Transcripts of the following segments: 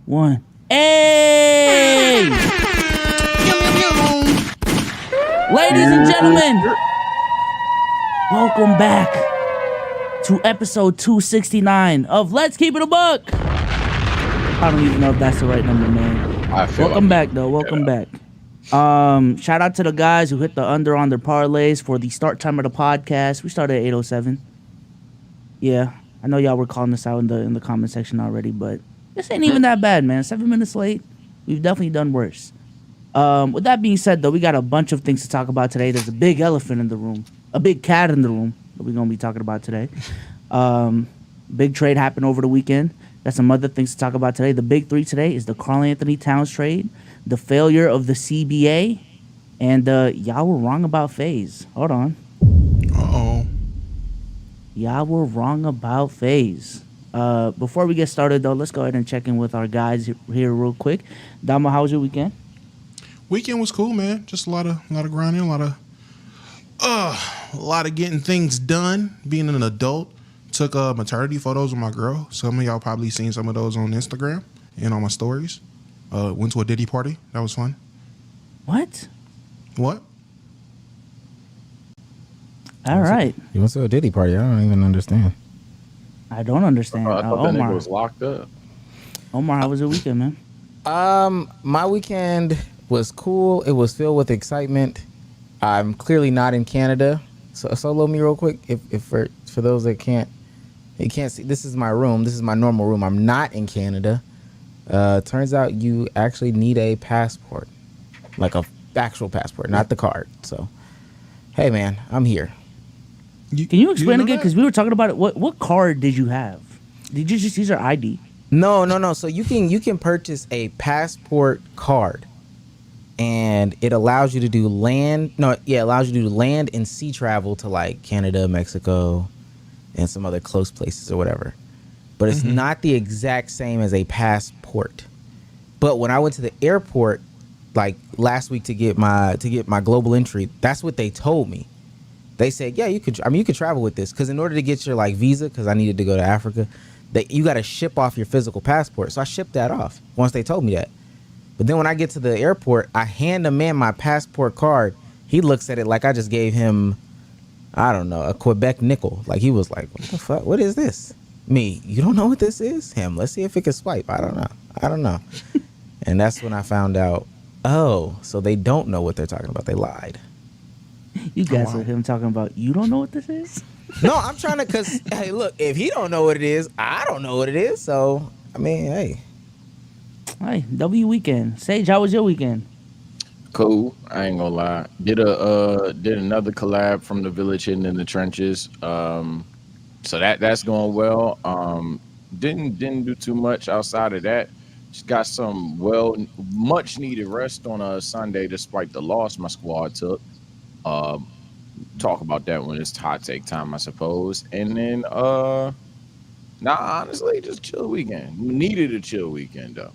1. Hey! Ladies and gentlemen, welcome back to episode 269 of Let's Keep It a Buck. I don't even know if that's the right number, man. Welcome back, though. Welcome back. Shout out to the guys who hit the under on their parlays for the start time of the podcast. We started at 8:07. Yeah, I know y'all were calling us out in the comment section already, but this ain't even that bad, man. 7 minutes late. We've definitely done worse. With that being said, though, we got a bunch of things to talk about today. There's a big elephant in the room, a big cat in the room that we're gonna be talking about today. Big trade happened over the weekend. Got some other things to talk about today. The big three today is the Karl Anthony Towns trade, the failure of the CBA, and y'all were wrong about faze. Hold on. Uh-oh. Y'all were wrong about faze. Before we get started, though, let's go ahead and check in with our guys here real quick. Domo, how was your weekend? Weekend was cool, man. Just a lot of grinding, a lot of getting things done. Being an adult, took maternity photos with my girl. Some of y'all probably seen some of those on Instagram and on my stories. Went to a Diddy party. That was fun. What? What? All right. You went to a Diddy party? I don't even understand. I don't understand. I thought that Omar nigga was locked up. Omar, how was your weekend, man? My weekend was cool. It was filled with excitement. I'm clearly not in Canada. So solo me real quick. If for those that can't see, this is my room. This is my normal room. I'm not in Canada. Turns out you actually need a passport, like a actual passport, not the card. So, hey man, I'm here. Can you explain again? Because we were talking about it. What card did you have? Did you just use your ID? No. So you can purchase a passport card, and it allows you to do land. No, yeah, it allows you to do land and sea travel to like Canada, Mexico, and some other close places or whatever. But it's not the exact same as a passport. But when I went to the airport like last week to get my global entry, that's what they told me. They said, yeah, you could travel with this, because in order to get your like visa, because I needed to go to Africa, that you got to ship off your physical passport. So I shipped that off once they told me that. But then when I get to the airport, I hand a man my passport card. He looks at it like I just gave him, I don't know, a Quebec nickel. Like he was like, what the fuck? What is this? Me, you don't know what this is? Him, let's see if it can swipe. I don't know. And that's when I found out, oh, so they don't know what they're talking about. They lied. You guys are him talking about, you don't know what this is? No, I'm trying to, because, hey, look, if he don't know what it is, I don't know what it is. So, I mean, hey. Hey, W weekend. Sage, how was your weekend? Cool. I ain't gonna lie. Did another collab from the Village Hidden in the Trenches. So that's going well. Didn't do too much outside of that. Just got some much needed rest on a Sunday despite the loss my squad took. Talk about that when it's hot take time, I suppose. And then honestly, just chill weekend. Needed a chill weekend though.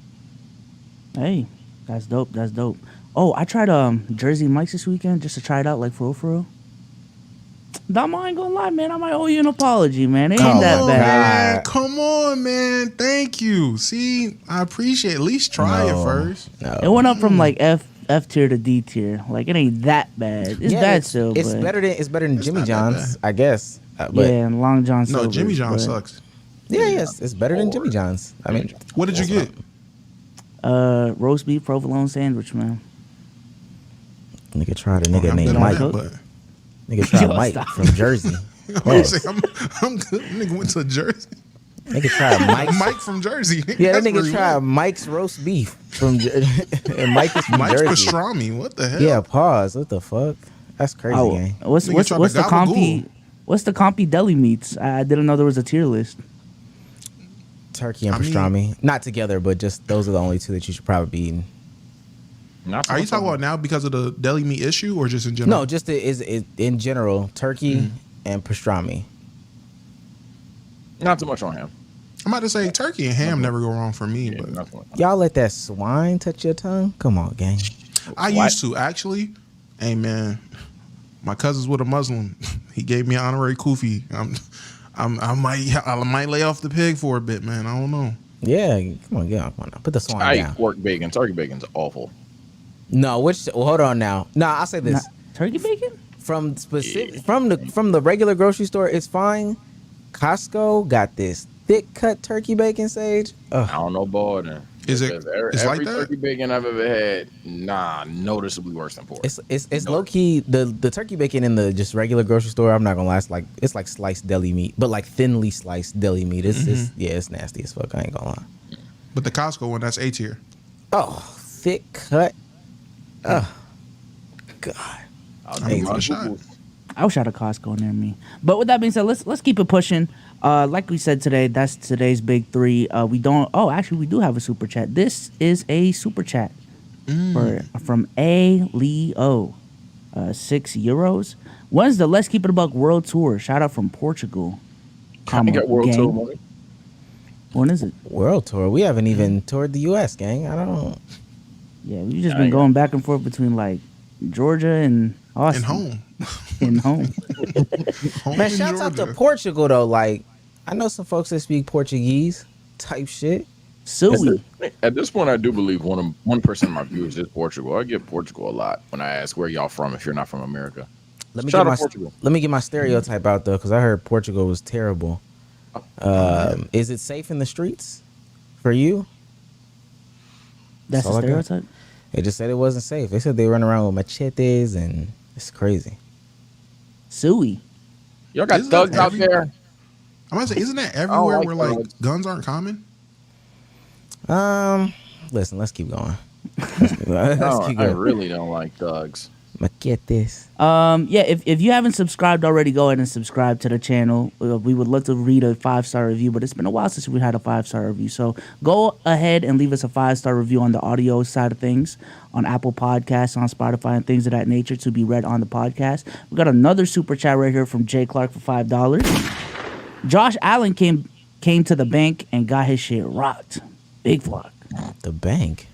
Hey, that's dope. That's dope. Oh, I tried Jersey Mike's this weekend just to try it out, like for real. Dom, I ain't gonna lie, man. I might owe you an apology, man. It ain't that bad. Man. Come on, man. Thank you. See, I appreciate it. At least try it first. No. It went up from like F tier to D tier. Like it ain't that bad. It's bad still. It's better than Jimmy John's, I guess. But yeah, and Long John Silver's. No, Jimmy John sucks. Yeah, yes, it's better than Jimmy John's. I mean, what did you get? Roast beef provolone sandwich, man. Nigga tried a nigga named Mike. Nigga tried Mike from Jersey. I'm good. Nigga went to Jersey. Nigga tried Mike from Jersey. Yeah, that nigga tried Mike's roast beef from and Mike is from Mike's Jersey. pastrami. What the hell? Yeah, pause. What the fuck? That's crazy, gang. What's the compy deli meats? I didn't know there was a tier list. Turkey and pastrami, not together, but just those are the only two that you should probably be eating. Are you talking about now because of the deli meat issue, or just in general? No, just is in general, turkey and pastrami. Not too much on ham. I'm about to say turkey and ham never go wrong for me, but y'all let that swine touch your tongue? Come on, gang. I used to actually. Hey man, my cousin's with a Muslim. He gave me an honorary kufi. I might lay off the pig for a bit, man. I don't know. Yeah, come on, come on now. Put the swan I down. eat pork bacon. Turkey bacon's awful. No, hold on now. No, I'll say this. Turkey bacon? From the regular grocery store, it's fine. Costco got this thick cut turkey bacon, Sage. I don't know, boy. Is it? It's every like that? turkey bacon I've ever had, noticeably worse than pork. It's low key the turkey bacon in the just regular grocery store. I'm not gonna lie, it's like sliced deli meat, but like thinly sliced deli meat. It's nasty as fuck. I ain't gonna lie. But the Costco one, that's A tier. Oh, thick cut. Oh, God. I wish I had a Costco near me. But with that being said, let's keep it pushing. Like we said today, that's today's big three. We do have a super chat. This is a super chat from A Leo, €6. When's the Let's Keep It a Buck World Tour? Shout out from Portugal. I got World Tour money. When is it? World Tour. We haven't even toured the U.S., gang. I don't. Yeah, we've just been going back and forth between like Georgia and Austin. And home. Man, shouts out to Portugal though. Like, I know some folks that speak Portuguese type shit. Suey. At this point, I do believe 1% of my viewers is Portugal. I get Portugal a lot when I ask where y'all from if you're not from America. Let me get my stereotype out though, because I heard Portugal was terrible. Is it safe in the streets for you? That's a stereotype? They just said it wasn't safe. They said they run around with machetes and it's crazy. Suey. Y'all got thugs out there? I'm gonna say, isn't that everywhere where like guns aren't common? Listen, let's keep going. I really don't like thugs. Machetes. Yeah, if you haven't subscribed already, go ahead and subscribe to the channel. We would love to read a 5-star review, but it's been a while since we had a 5-star review. So go ahead and leave us a 5-star review on the audio side of things, on Apple Podcasts, on Spotify, and things of that nature to be read on the podcast. We got another super chat right here from Jay Clark for $5. Josh Allen came to the bank and got his shit rocked. Big flock. The bank.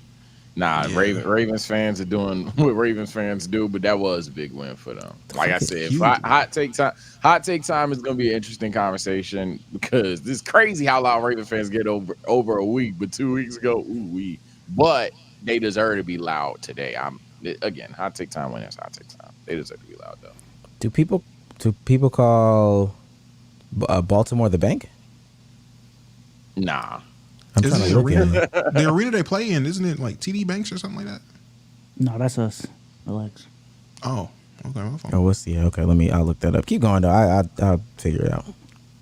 Nah, yeah. Ravens fans are doing what Ravens fans do, but that was a big win for them. Like I said, hot take time is gonna be an interesting conversation because it's crazy how loud Ravens fans get over a week, but 2 weeks ago, but they deserve to be loud today. Hot take time when it's hot take time. They deserve to be loud though. Do people call Baltimore the bank? Nah. Isn't the arena they play in, isn't it like TD Banks or something like that? No, that's us, Alex. Oh, okay. Oh, we'll see. Okay, I'll look that up. Keep going though. I'll figure it out.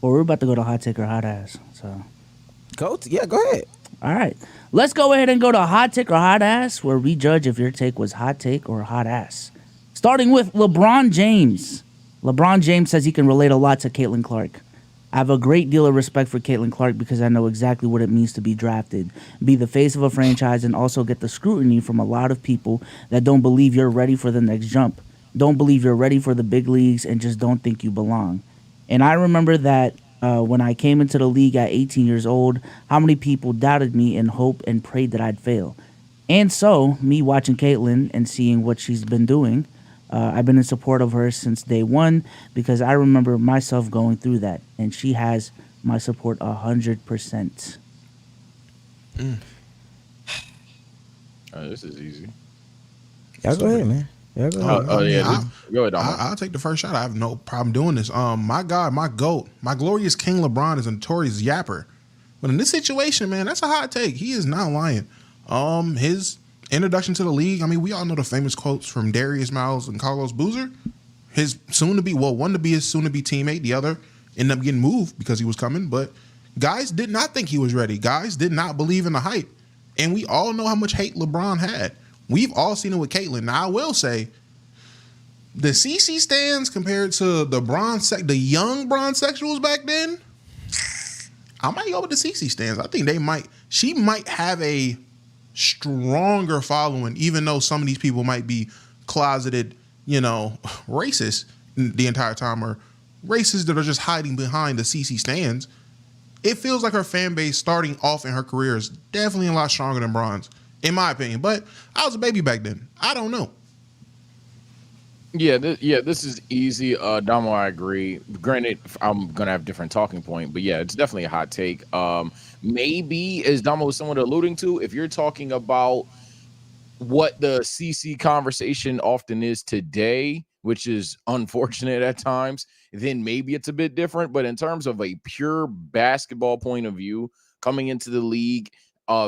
Well, we're about to go to hot take or hot ass. So, go ahead. All right, let's go ahead and go to hot take or hot ass, where we judge if your take was hot take or hot ass. Starting with LeBron James. LeBron James says he can relate a lot to Caitlin Clark. I have a great deal of respect for Caitlin Clark because I know exactly what it means to be drafted, be the face of a franchise, and also get the scrutiny from a lot of people that don't believe you're ready for the next jump, don't believe you're ready for the big leagues, and just don't think you belong. And I remember that when I came into the league at 18 years old, how many people doubted me and hoped and prayed that I'd fail. And so, me watching Caitlin and seeing what she's been doing, I've been in support of her since day one because I remember myself going through that, and she has my support 100%. This is easy. Y'all go ahead, man. Y'all go ahead. Go ahead, Omar. I'll take the first shot. I have no problem doing this. My God, my GOAT, my glorious King LeBron is a notorious yapper. But in this situation, man, that's a hot take. He is not lying. His introduction to the league, I mean, we all know the famous quotes from Darius Miles and Carlos Boozer. His soon-to-be, one to be his soon-to-be teammate, the other ended up getting moved because he was coming. But guys did not think he was ready. Guys did not believe in the hype. And we all know how much hate LeBron had. We've all seen it with Caitlin. Now, I will say, the CC stands compared to the young bronzexuals back then, I might go with the CC stands. I think she might have a stronger following, even though some of these people might be closeted, racist the entire time, or racists that are just hiding behind the CC stands. It feels like her fan base starting off in her career is definitely a lot stronger than Bron's, in my opinion. But I was a baby back then. I don't know. Yeah, this is easy. Domo, I agree. Granted, I'm gonna have a different talking point, but yeah, it's definitely a hot take. maybe, as Domo was somewhat alluding to, if you're talking about what the CC conversation often is today, which is unfortunate at times, then maybe it's a bit different. But in terms of a pure basketball point of view, coming into the league,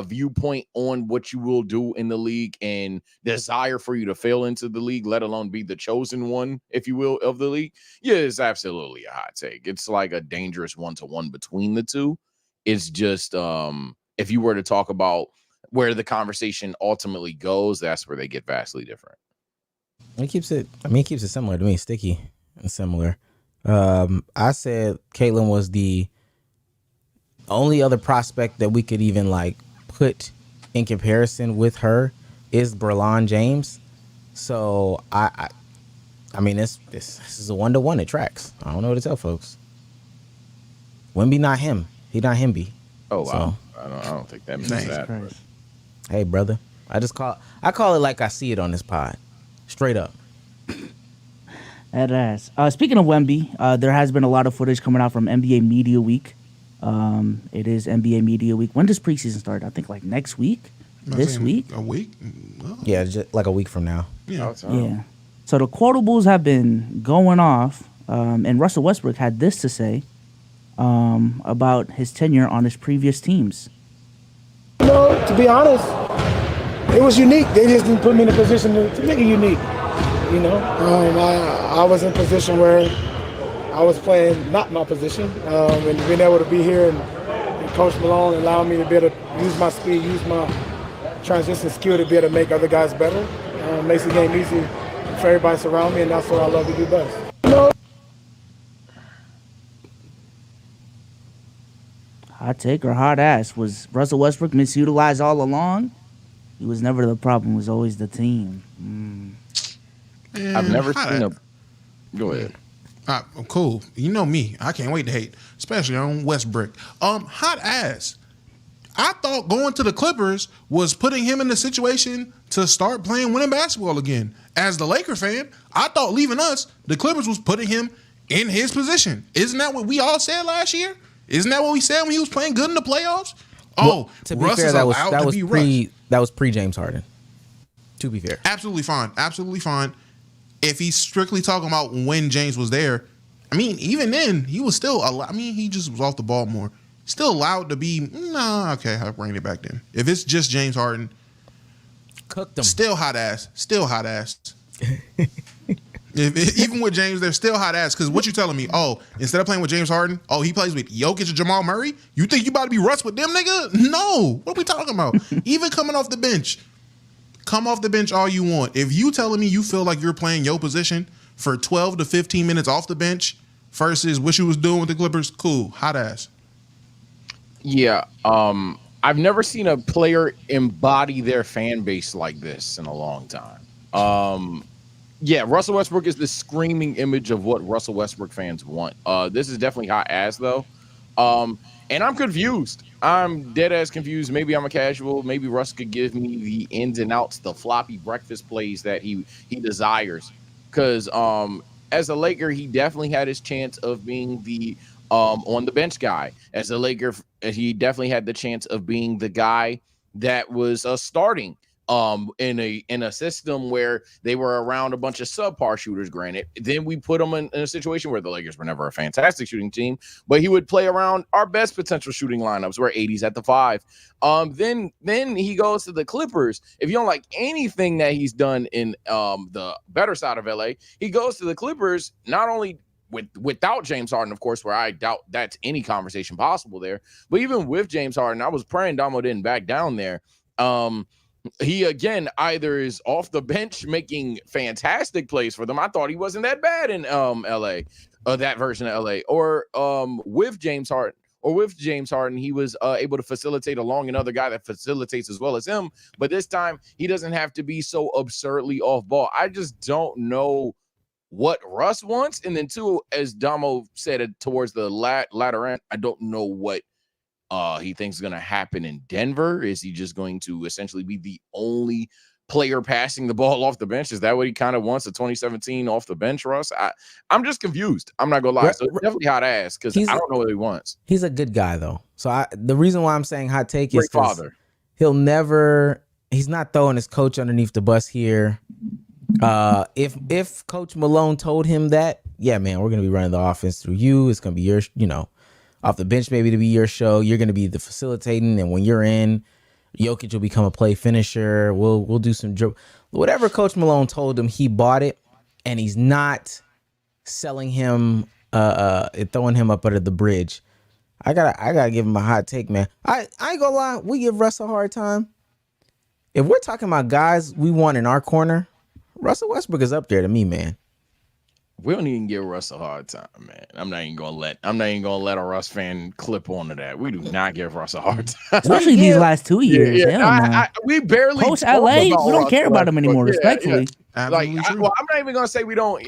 viewpoint on what you will do in the league and desire for you to fail into the league, let alone be the chosen one, if you will, of the league. Yeah, it's absolutely a hot take. It's like a dangerous 1-to-1 between the two. It's just if you were to talk about where the conversation ultimately goes, that's where they get vastly different. It keeps it similar to me, sticky and similar. I said Caitlin was the only other prospect that we could even like put in comparison with her is LeBron James. So I mean this is a 1-to-1. It tracks. I don't know what to tell folks. Wemby not him. He not Himby. Oh wow. So, I don't think that means that. But. Hey brother, I call it like I see it on this pod, straight up. That ass. Speaking of Wemby, there has been a lot of footage coming out from NBA Media Week. It is NBA Media Week. When does preseason start? I think like next week. This week? A week? Well, yeah, just like a week from now. Yeah. Yeah. So the quotables have been going off, and Russell Westbrook had this to say about his tenure on his previous teams. You know, to be honest, it was unique. They just didn't put me in a position to make it unique. You know, I was in a position where I was playing not my position, and being able to be here and Coach Malone allowed me to be able to use my speed, use my transition skill to be able to make other guys better. Makes the game easy for everybody surround me, and that's what I love to do best. You know, Hot take or hot ass? Was Russell Westbrook misutilized all along? He was never the problem. It was always the team. I've never seen a... Go ahead. Cool. You know me. I can't wait to hate, especially on Westbrook. Hot ass. I thought going to the Clippers was putting him in the situation to start playing winning basketball again. As the Laker fan, I thought leaving us, the Clippers was putting him in his position. Isn't that what we all said last year? Isn't that what we said when he was playing good in the playoffs? Well, to be Russ fair, is that allowed to be Russ. That was pre James Harden. To be fair, absolutely fine. Absolutely fine. If he's strictly talking about when James was there, I mean, even then, he was still, he just was off the ball more. Still allowed to be, okay, I'll bring it back then. If it's just James Harden, cooked him. Still hot ass. Still hot ass. Even with James, they're still hot ass. Because what you telling me? Oh, instead of playing with James Harden, he plays with Jokic and Jamal Murray? You think you about to be Russ with them, nigga? No. What are we talking about? Even coming off the bench. Come off the bench all you want. If you telling me you feel like you're playing your position for 12 to 15 minutes off the bench versus what you was doing with the Clippers, cool. Hot ass. Yeah. I've never seen a player embody their fan base like this in a long time. Yeah, Russell Westbrook is the screaming image of what Russell Westbrook fans want. This is definitely hot ass, though. And I'm confused. I'm dead ass confused. Maybe I'm a casual. Maybe Russ could give me the ins and outs, the floppy breakfast plays that he desires. Because as a Laker, he definitely had his chance of being the on the bench guy. As a Laker, he definitely had the chance of being the guy that was starting in a system where they were around a bunch of subpar shooters. Granted, then we put him in a situation where the Lakers were never a fantastic shooting team, but he would play around our best potential shooting lineups, where 80s at the 5. Then he goes to the Clippers. If you don't like anything that he's done in the better side of LA, he goes to the Clippers not only without James Harden, of course, where I doubt that's any conversation possible there, but even with James Harden, I was praying Domo didn't back down there. He, again, either is off the bench making fantastic plays for them. I thought he wasn't that bad in L.A., that version of L.A., or with James Harden, he was able to facilitate along another guy that facilitates as well as him. But this time, he doesn't have to be so absurdly off ball. I just don't know what Russ wants. And then, two, as Domo said towards the latter end, I don't know what he thinks is going to happen in Denver. Is he just going to essentially be the only player passing the ball off the bench? Is that what he kind of wants? A 2017 off the bench, Russ? I'm just confused. I'm not gonna lie. So it's definitely hot ass because I don't know what he wants. He's a good guy though. So the reason why I'm saying hot take is great father. He's not throwing his coach underneath the bus here. If Coach Malone told him that, yeah, man, we're gonna be running the offense through you. It's gonna be your, off the bench maybe to be your show. You're gonna be the facilitating, and when you're in, Jokic will become a play finisher. We'll do some dribble. Whatever Coach Malone told him, he bought it, and he's not selling him, throwing him up under the bridge. I gotta give him a hot take, man. I ain't gonna lie, we give Russ a hard time. If we're talking about guys we want in our corner, Russell Westbrook is up there to me, man. We don't even give Russ a hard time, man. I'm not even gonna let a Russ fan clip onto that. We do not give Russ a hard time, especially these last 2 years. We barely post LA. We don't care about him anymore. Respectfully, I'm not even gonna say we don't.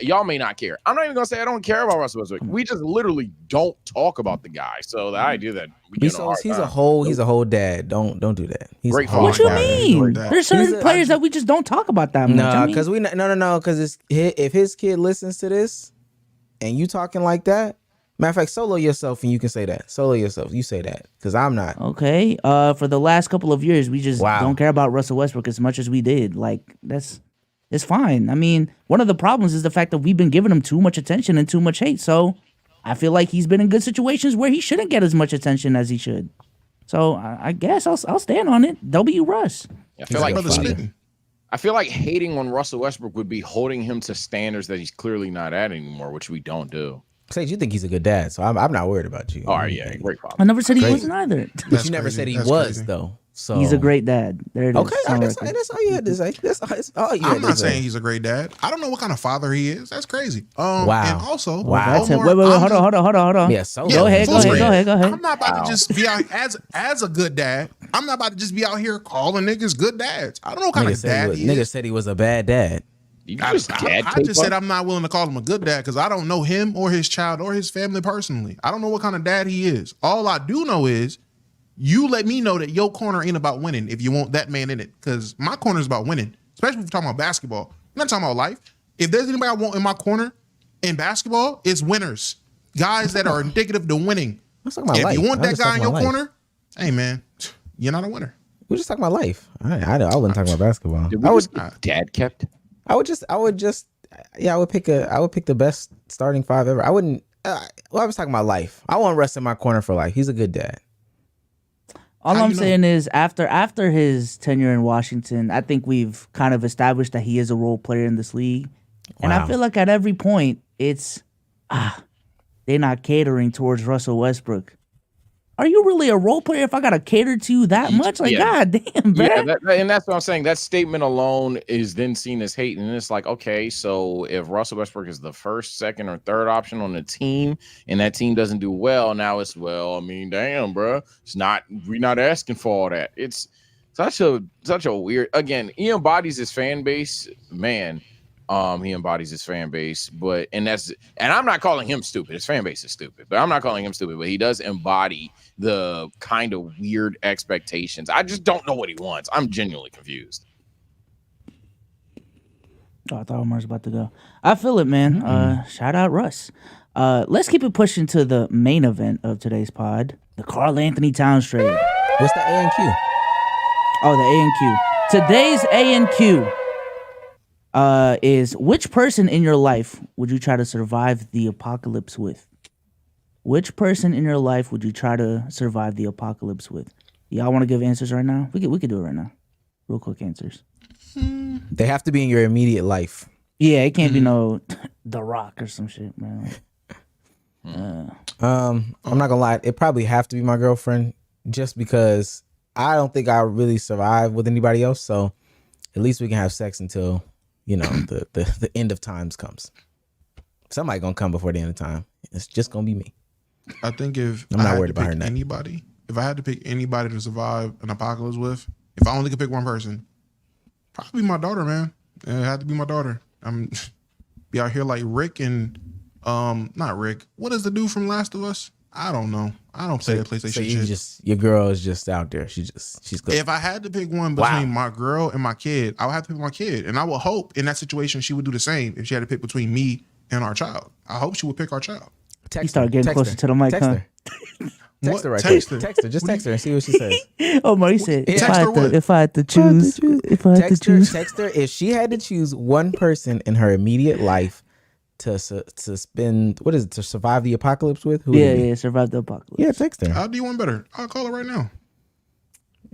Y'all may not care. I'm not even gonna say I don't care about Russell Westbrook. We just literally don't talk about the guy. So the idea that he's a whole dad. Don't do that. He's great. What you mean? There's certain players that we just don't talk about that much. No, because because if his kid listens to this and you talking like that. Matter of fact, solo yourself and you can say that. Solo yourself. You say that because I'm not. Okay. For the last couple of years, we just don't care about Russell Westbrook as much as we did. Like, it's fine. I mean, one of the problems is the fact that we've been giving him too much attention and too much hate. So I feel like he's been in good situations where he shouldn't get as much attention as he should. So I guess I'll stand on it. W. Russ. I feel like hating on Russell Westbrook would be holding him to standards that he's clearly not at anymore, which we don't do. Sage, you think he's a good dad, so I'm not worried about you. All right, yeah, great father. I never said he wasn't either. But you never said he was, though. So he's a great dad. There it is. Okay, that's all you had to say. I'm not saying he's a great dad. I don't know what kind of father he is. That's crazy. Wow. And also, That's him. Wait, hold on. Yeah, so go ahead. I'm not about to just be out as a good dad. I'm not about to just be out here calling niggas good dads. I don't know what kind of dad he is. Nigga said he was a bad dad. I just said I'm not willing to call him a good dad because I don't know him or his child or his family personally. I don't know what kind of dad he is. All I do know is you let me know that your corner ain't about winning if you want that man in it. Because my corner is about winning, especially if we're talking about basketball. I'm not talking about life. If there's anybody I want in my corner in basketball, it's winners. Guys that are indicative to winning. If you want that guy in your corner, hey man, you're not a winner. We're just talking about life. I wasn't talking about basketball. Dad kept. I would pick the best starting five ever. I wouldn't. I was talking about life. I want Russ in my corner for life. He's a good dad. All I'm saying is after his tenure in Washington, I think we've kind of established that he is a role player in this league. And I feel like at every point it's they're not catering towards Russell Westbrook. Are you really a role player if I gotta cater to you that much? Like, God damn, man. Yeah, and that's what I'm saying. That statement alone is then seen as hate. And it's like, okay, so if Russell Westbrook is the first, second, or third option on the team, and that team doesn't do well, now it's, I mean, damn, bro. We're not asking for all that. It's such a weird, again, he embodies his fan base, man. He embodies his fan base, and I'm not calling him stupid. His fan base is stupid, but I'm not calling him stupid. But he does embody the kind of weird expectations. I just don't know what he wants. I'm genuinely confused. Oh, I thought Omar was about to go. I feel it, man. Shout out Russ. Let's keep it pushing to the main event of today's pod, the Karl Anthony Towns trade. What's the A and Q? Oh, the A and Q. Today's A and Q. Is which person in your life would you try to survive the apocalypse with? Which person in your life would you try to survive the apocalypse with? Y'all want to give answers right now? We could do it right now. Real quick answers. They have to be in your immediate life. Yeah, it can't be no The Rock or some shit, man. I'm not gonna lie. It probably have to be my girlfriend, just because I don't think I really survive with anybody else. So at least we can have sex until the end of times comes. Somebody gonna come before the end of time. It's just gonna be me. I think if I'm not worried about her. Anybody, if I had to pick anybody to survive an apocalypse with, if I only could pick one person, probably my daughter, man. It had to be my daughter. I'm be out here like Rick and not Rick. What is the dude from Last of Us? I don't know. I don't play that PlayStation So shit. your girl is just out there. She's good. If I had to pick one between my girl and my kid, I would have to pick my kid. And I would hope in that situation she would do the same if she had to pick between me and our child. I hope she would pick our child. You start getting closer to the mic, huh? Text her right quick. Text her. Just text her and see what she says. Omar, you said if I had to choose. Text her if she had to choose one person in her immediate life to spend, what is it, to survive the apocalypse with? Who survive the apocalypse. Yeah, text her. I'll do one better. I'll call her right now.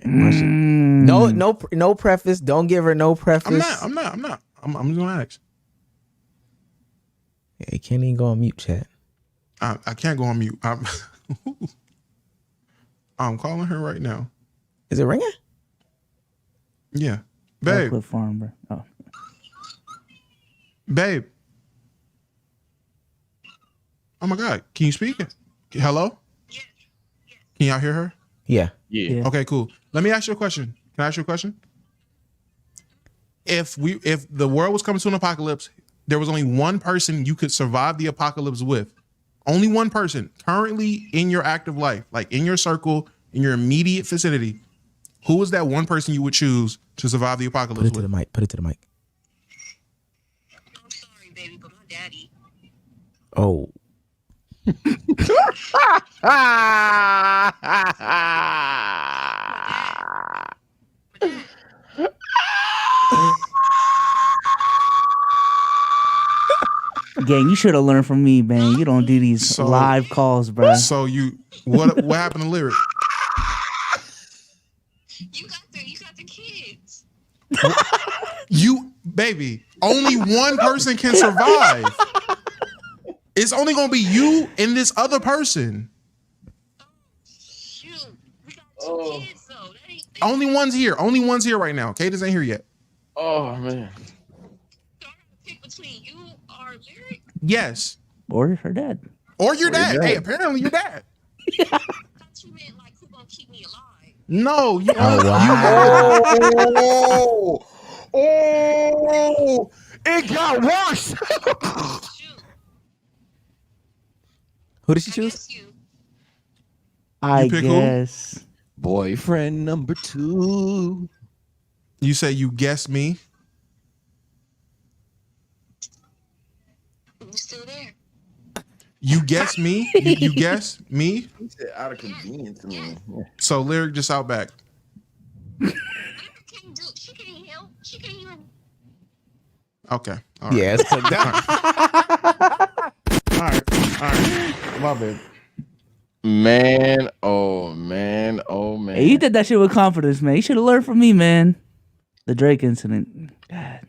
No preface. Don't give her no preface. I'm not. I'm just gonna ask. Yeah, you can't even go on mute, chat. I can't go on mute. I'm calling her right now. Is it ringing? Yeah, babe. Farm, bro. Oh. Babe. Oh my God! Can you speak? Hello? Yeah. Can y'all hear her? Yeah. Okay, cool. Let me ask you a question. Can I ask you a question? If the world was coming to an apocalypse, there was only one person you could survive the apocalypse with. Only one person currently in your active life, like in your circle, in your immediate vicinity. Who is that one person you would choose to survive the apocalypse with? Put it to the mic. I'm sorry, baby, but my daddy. Oh. Gang, you should have learned from me, man. You don't do these live calls, bro. So what happened to Lyric? You got the kids. Baby, only one person can survive. It's only gonna be you and this other person. Shoot, we got two kids though. Only one's here. Only one's here right now. Cadence ain't here yet. Oh man. So I have to pick between you or Lyric. Yes. Or her dad. Or your dad. Hey, apparently your dad. I thought you meant like who gonna keep me alive. No, you. Oh, it got worse. Shoot, Who did she I choose? guess you. I pick who? guess. Boyfriend number 2. You say you guess me. You still there? You guess me. You guess me. He said out of convenience to me. So Lyric just out back. She can't help. She can't even. Okay. All right. Yes. All right. My bad. Man, oh man. Hey, you did that shit with confidence, man. You should have learned from me, man. The Drake incident. God.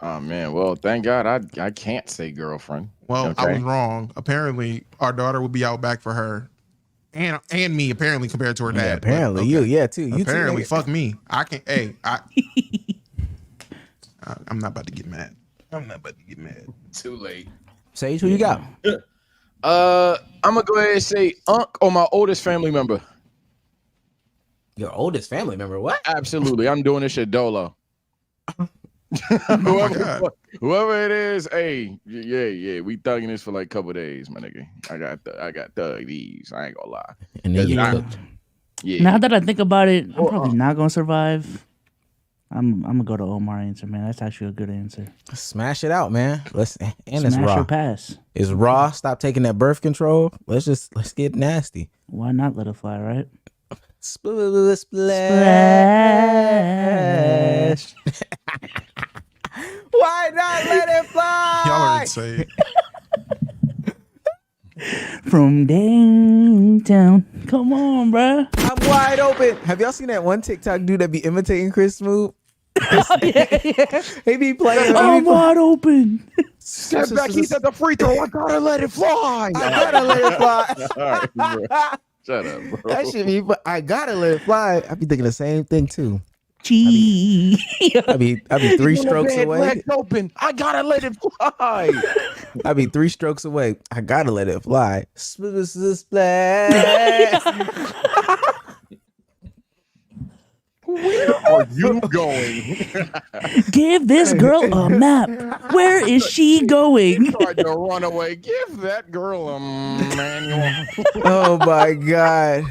Oh man. Well, thank God I can't say girlfriend. Well, Okay. I was wrong. Apparently, our daughter would be out back for her, and me. Apparently, compared to her dad. Yeah, apparently But, you. okay. Yeah, too. You Apparently, too, fuck me. I can't. Hey, I'm not about to get mad. Too late. Sage, who you got? I'm gonna go ahead and say Unc or my oldest family member. Your oldest family member. What? Absolutely. I'm doing this shit dolo. Whoever it is, hey, yeah, we thugging this for like a couple days, my nigga. I got thug these. I ain't gonna lie. And then you Yeah. Now that I think about it, I'm probably not gonna survive. I'm gonna go to Omar answer, man. That's actually a good answer. smash it out, man. It's Smash raw. or pass. It's raw. Stop taking that birth control. Let's get nasty. Why not let it fly, right? Splash. Why not let it fly? Y'all are insane. From downtown. Come on, bruh. I'm wide open. Have y'all seen that one TikTok dude that be imitating Chris Smoot? Yeah. He be playing. I'm wide open. Step back, he's at the free throw. I gotta let it fly. I gotta let it fly. All right, bro. Shut up, bro. That shit be. I gotta let it fly. I be thinking the same thing too. Gee. I be 3 strokes away. Legs open. I gotta let it fly. I be 3 strokes away. I gotta let it fly. Splash. Where are you going? Give this girl a map. Where is she going? Tried to run away. Give that girl a manual. Oh my god.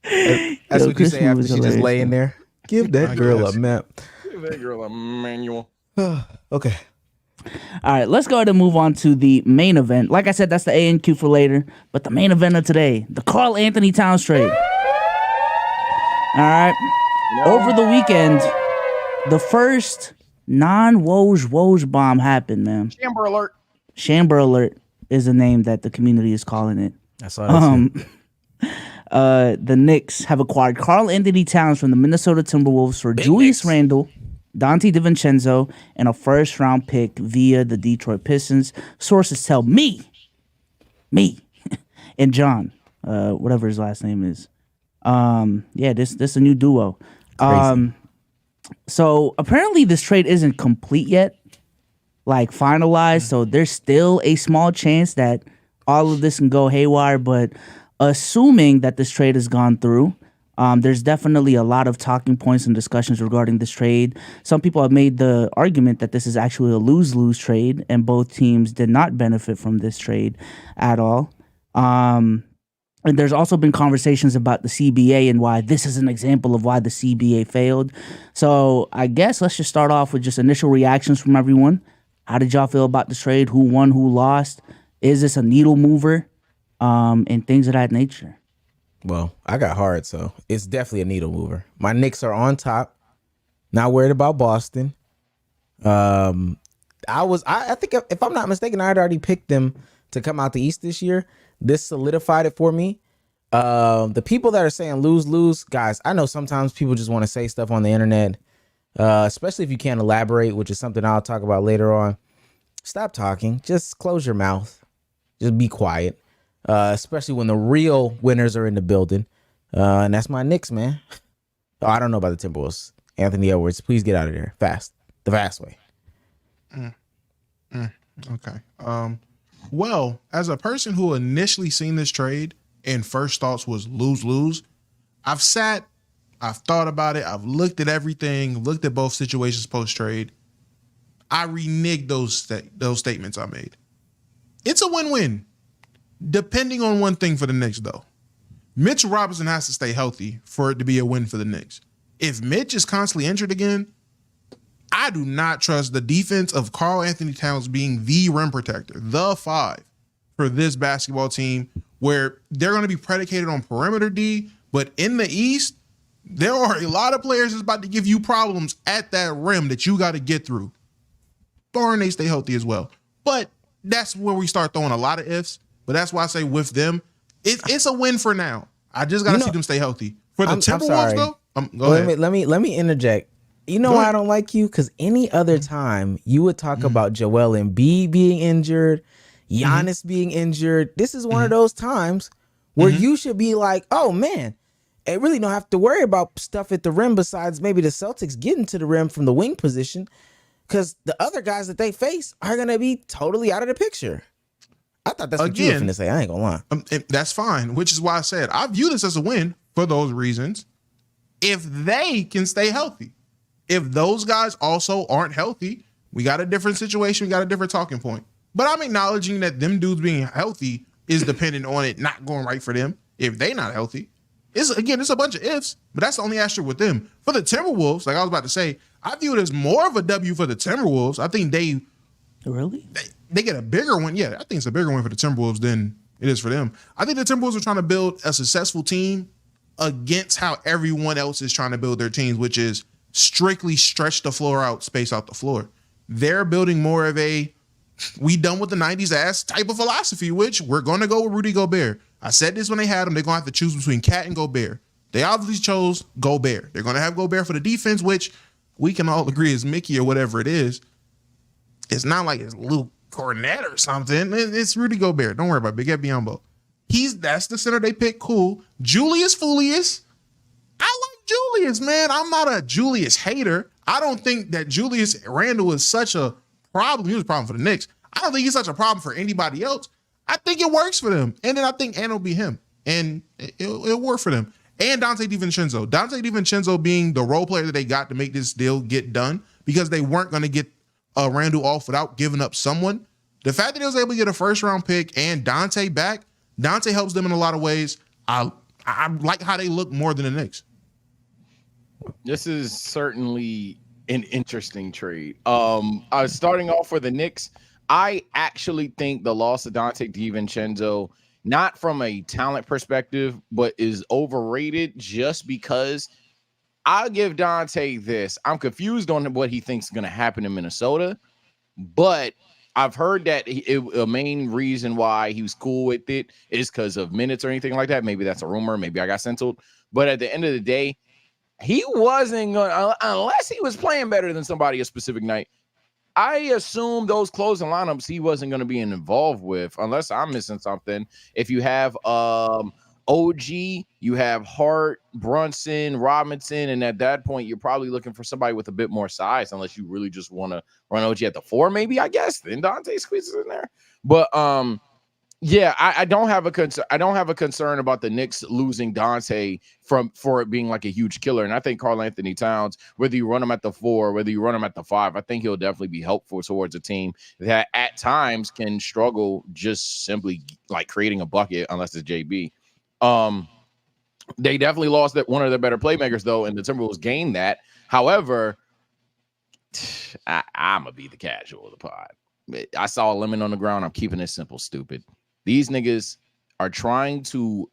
That's what you Christmas say after was she just hilarious, laying there. Give that girl a guess. map. Give that girl a manual. Okay. All right, let's go ahead and move on to the main event. Like I said, that's the A&Q for later. But the main event of today, the Karl Anthony Towns trade. All right. Over the weekend, the first non-Woj bomb happened, man. Chamber alert. Chamber alert is the name that the community is calling it. I saw that. The Knicks have acquired Karl Anthony Towns from the Minnesota Timberwolves for Julius Randle, Dante DiVincenzo, and a first-round pick via the Detroit Pistons. Sources tell me, and John, whatever his last name is. This a new duo. So apparently this trade isn't complete yet, like finalized. So there's still a small chance that all of this can go haywire. But assuming that this trade has gone through, there's definitely a lot of talking points and discussions regarding this trade. Some people have made the argument that this is actually a lose-lose trade, and both teams did not benefit from this trade at all. And there's also been conversations about the CBA and why this is an example of why the CBA failed. So I guess let's just start off with just initial reactions from everyone. How did y'all feel about the trade? Who won? Who lost? Is this a needle mover? And things of that nature. Well, I got hard, so it's definitely a needle mover. My Knicks are on top. Not worried about Boston. I think if I'm not mistaken, I had already picked them to come out the East this year. This solidified it for me. The people that are saying lose, guys, I know sometimes people just want to say stuff on the internet, especially if you can't elaborate, which is something I'll talk about later on. Stop talking. Just close your mouth. Just be quiet, especially when the real winners are in the building. And that's my Knicks, man. Oh, I don't know about the Timberwolves. Anthony Edwards, please get out of there fast. The fast way. Okay. Well, as a person who initially seen this trade and first thoughts was lose, I've thought about it. I've looked at everything, looked at both situations post-trade. I reneged those statements I made. It's a win-win, depending on one thing for the Knicks, though. Mitch Robinson has to stay healthy for it to be a win for the Knicks. If Mitch is constantly injured again, I do not trust the defense of Karl Anthony Towns being the rim protector, the 5 for this basketball team, where they're going to be predicated on perimeter D. But in the East, there are a lot of players that's about to give you problems at that rim that you got to get through, barring they stay healthy as well. But that's where we start throwing a lot of ifs. But that's why I say with them, it's a win for now. I just got to see them stay healthy. For the Timberwolves, though, go ahead. Let me interject. You know why I don't like you? Because any other time you would talk about Joel Embiid being injured, Giannis being injured. This is one of those times where you should be like, oh man, I really don't have to worry about stuff at the rim besides maybe the Celtics getting to the rim from the wing position, because the other guys that they face are going to be totally out of the picture. I thought that's what you were finna say. I ain't gonna lie. That's fine, which is why I said I view this as a win for those reasons. If they can stay healthy. If those guys also aren't healthy, we got a different situation. We got a different talking point. But I'm acknowledging that them dudes being healthy is dependent on it not going right for them. If they not healthy, it's a bunch of ifs, but that's the only asterisk with them. For the Timberwolves, like I was about to say, I view it as more of a W for the Timberwolves. I think they get a bigger one. Yeah, I think it's a bigger one for the Timberwolves than it is for them. I think the Timberwolves are trying to build a successful team against how everyone else is trying to build their teams, which is strictly stretch the floor out, space out the floor. They're building more of a we done with the 90s ass type of philosophy, which we're going to go with Rudy Gobert. I said this when they had him. They're going to have to choose between Cat and Gobert. They obviously chose Gobert. They're going to have Gobert for the defense, which we can all agree is Mickey or whatever it is. It's not like it's Luke Cornette or something. It's Rudy Gobert. Don't worry about it. Big Ed Biombo. That's the center they picked. Cool. Julius Foulius. I like Julius, man. I'm not a Julius hater. I don't think that Julius Randle is such a problem. He was a problem for the Knicks. I don't think he's such a problem for anybody else. I think it works for them. And then I think Ant will be him. And it'll work for them. and Dante DiVincenzo. Dante DiVincenzo being the role player that they got to make this deal get done because they weren't going to get Randle off without giving up someone. The fact that he was able to get a first-round pick and Dante back, Dante helps them in a lot of ways. I like how they look more than the Knicks. This is certainly an interesting trade. I was starting off for the Knicks. I actually think the loss of Dante DiVincenzo, not from a talent perspective, but is overrated just because I'll give Dante this. I'm confused on what he thinks is going to happen in Minnesota, but I've heard that a main reason why he was cool with it is because of minutes or anything like that. Maybe that's a rumor. Maybe I got censored. But at the end of the day, he wasn't going to, unless he was playing better than somebody a specific night. I assume those closing lineups he wasn't going to be involved with, unless I'm missing something. If you have OG, you have Hart, Brunson, Robinson, and at that point, you're probably looking for somebody with a bit more size, unless you really just want to run OG at the 4, maybe, I guess. Then Dante squeezes in there. But yeah, I don't have a concern. I don't have a concern about the Knicks losing Dante for it being like a huge killer. And I think Karl Anthony Towns, whether you run him at the 4, whether you run him at the 5, I think he'll definitely be helpful towards a team that at times can struggle just simply like creating a bucket unless it's JB. They definitely lost that one of their better playmakers though, and the Timberwolves gained that. However, I'm gonna be the casual of the pod. I saw a lemon on the ground. I'm keeping it simple, stupid. These niggas are trying to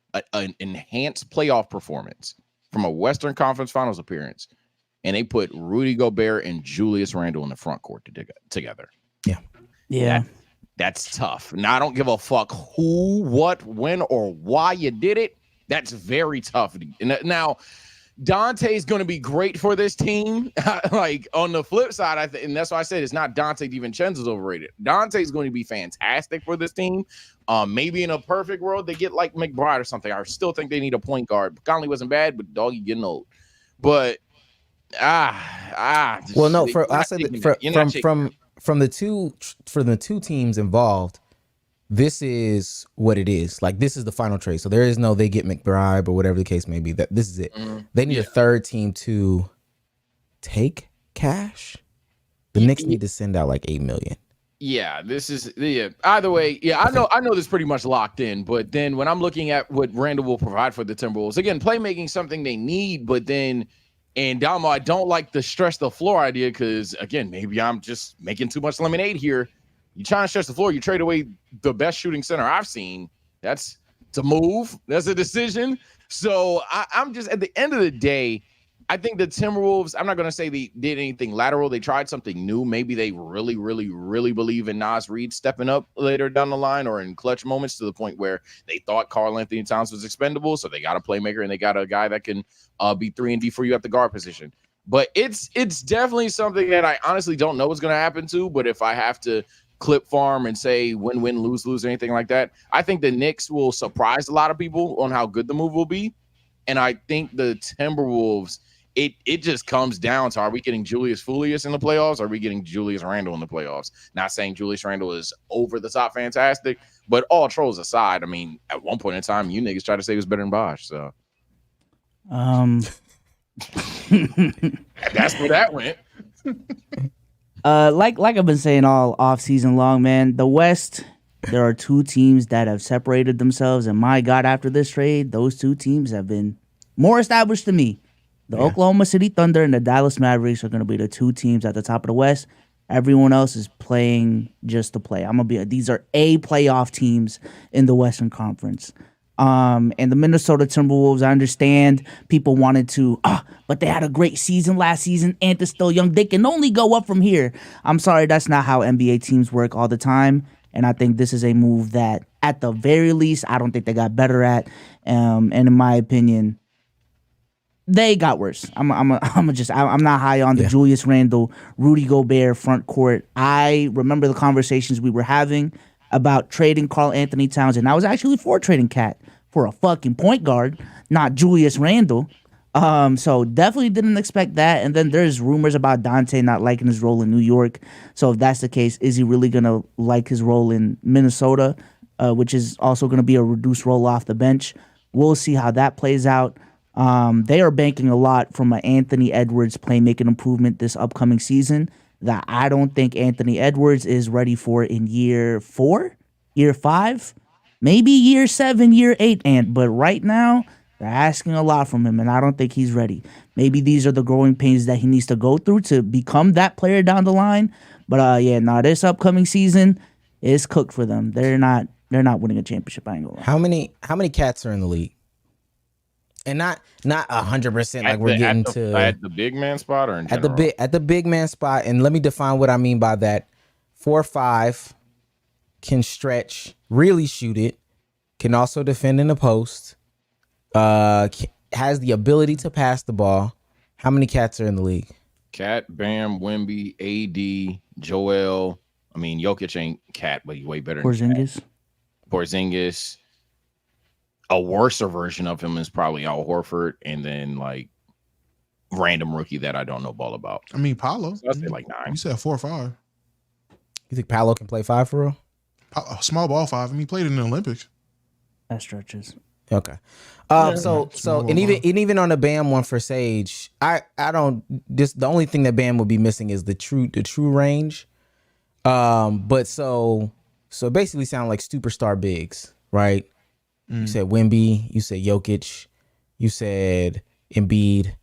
enhance playoff performance from a Western Conference Finals appearance, and they put Rudy Gobert and Julius Randle in the front court together. Yeah. That's tough. Now, I don't give a fuck who, what, when, or why you did it. That's very tough. Now, Dante's going to be great for this team. Like on the flip side, and that's why I said it's not Dante DiVincenzo's overrated. Dante's going to be fantastic for this team. Maybe in a perfect world they get like McBride or something. I still think they need a point guard. Conley wasn't bad, but doggy getting old. But well, no. From the two teams involved, this is what it is. Like, this is the final trade. So there is no they get McBride or whatever the case may be. That this is it. They need a third team to take cash. The Knicks need to send out like $8 million. Yeah, this is either way. Yeah, I know this is pretty much locked in. But then when I'm looking at what Randle will provide for the Timberwolves, again, playmaking something they need. But then and Domo, I don't like the stretch the floor idea because again, maybe I'm just making too much lemonade here. You trying to stretch the floor, you trade away the best shooting center I've seen. That's a move. That's a decision. So I'm just at the end of the day, I think the Timberwolves, I'm not going to say they did anything lateral. They tried something new. Maybe they really, really, really believe in Naz Reid stepping up later down the line or in clutch moments to the point where they thought Karl Anthony Towns was expendable. So they got a playmaker and they got a guy that can be 3-and-D for you at the guard position. But it's definitely something that I honestly don't know what's going to happen to. But if I have to clip farm and say win-win, lose-lose, anything like that, I think the Knicks will surprise a lot of people on how good the move will be. And I think the Timberwolves, it just comes down to, are we getting Julius Julius in the playoffs? Or are we getting Julius Randle in the playoffs? Not saying Julius Randle is over the top fantastic, but all trolls aside, I mean, at one point in time, you niggas tried to say he was better than Bosh. So that's where that went. Like I've been saying all off season long, man, the West, there are two teams that have separated themselves, and my God, after this trade, those two teams have been more established to me. The Oklahoma City Thunder and the Dallas Mavericks are going to be the two teams at the top of the West. Everyone else is playing just to play. These are A playoff teams in the Western Conference. And the Minnesota Timberwolves, I understand people wanted to, but they had a great season last season and they're still young. They can only go up from here. I'm sorry, that's not how NBA teams work all the time. And I think this is a move that, at the very least, I don't think they got better at. And in my opinion, they got worse. I'm not high on the Julius Randle, Rudy Gobert front court. I remember the conversations we were having about trading Karl Anthony Towns, and I was actually for trading Cat for a fucking point guard, not Julius Randle. So definitely didn't expect that. And then there's rumors about Dante not liking his role in New York. So if that's the case, is he really gonna like his role in Minnesota, which is also gonna be a reduced role off the bench? We'll see how that plays out. They are banking a lot from an Anthony Edwards playmaking improvement this upcoming season that I don't think Anthony Edwards is ready for in year 4, year 5, maybe year 7, year 8. But right now, they're asking a lot from him, and I don't think he's ready. Maybe these are the growing pains that he needs to go through to become that player down the line. But this upcoming season is cooked for them. They're not winning a championship. I ain't gonna lie. How many cats are in the league? And not 100% like we're getting to at the big man spot or in general? at the big man spot. And let me define what I mean by that. 4-5 can stretch, really shoot it, can also defend in the post, has the ability to pass the ball. How many cats are in the league? Cat, Bam, Wemby, AD, Joel. I mean, Jokic ain't cat, but he's way better Porzingis. than Porzingis. A worser version of him is probably Al Horford, and then like random rookie that I don't know ball about. I mean, Paolo. So I'd say like 9. You said 4 or 5. You think Paolo can play 5 for real? Small ball 5. I mean, he played in the Olympics. That stretches. Okay. And even on the Bam one for Sage, I don't. Just the only thing that Bam would be missing is the true range. But so basically sound like superstar bigs, right? You said Wemby, you said Jokic, you said Embiid.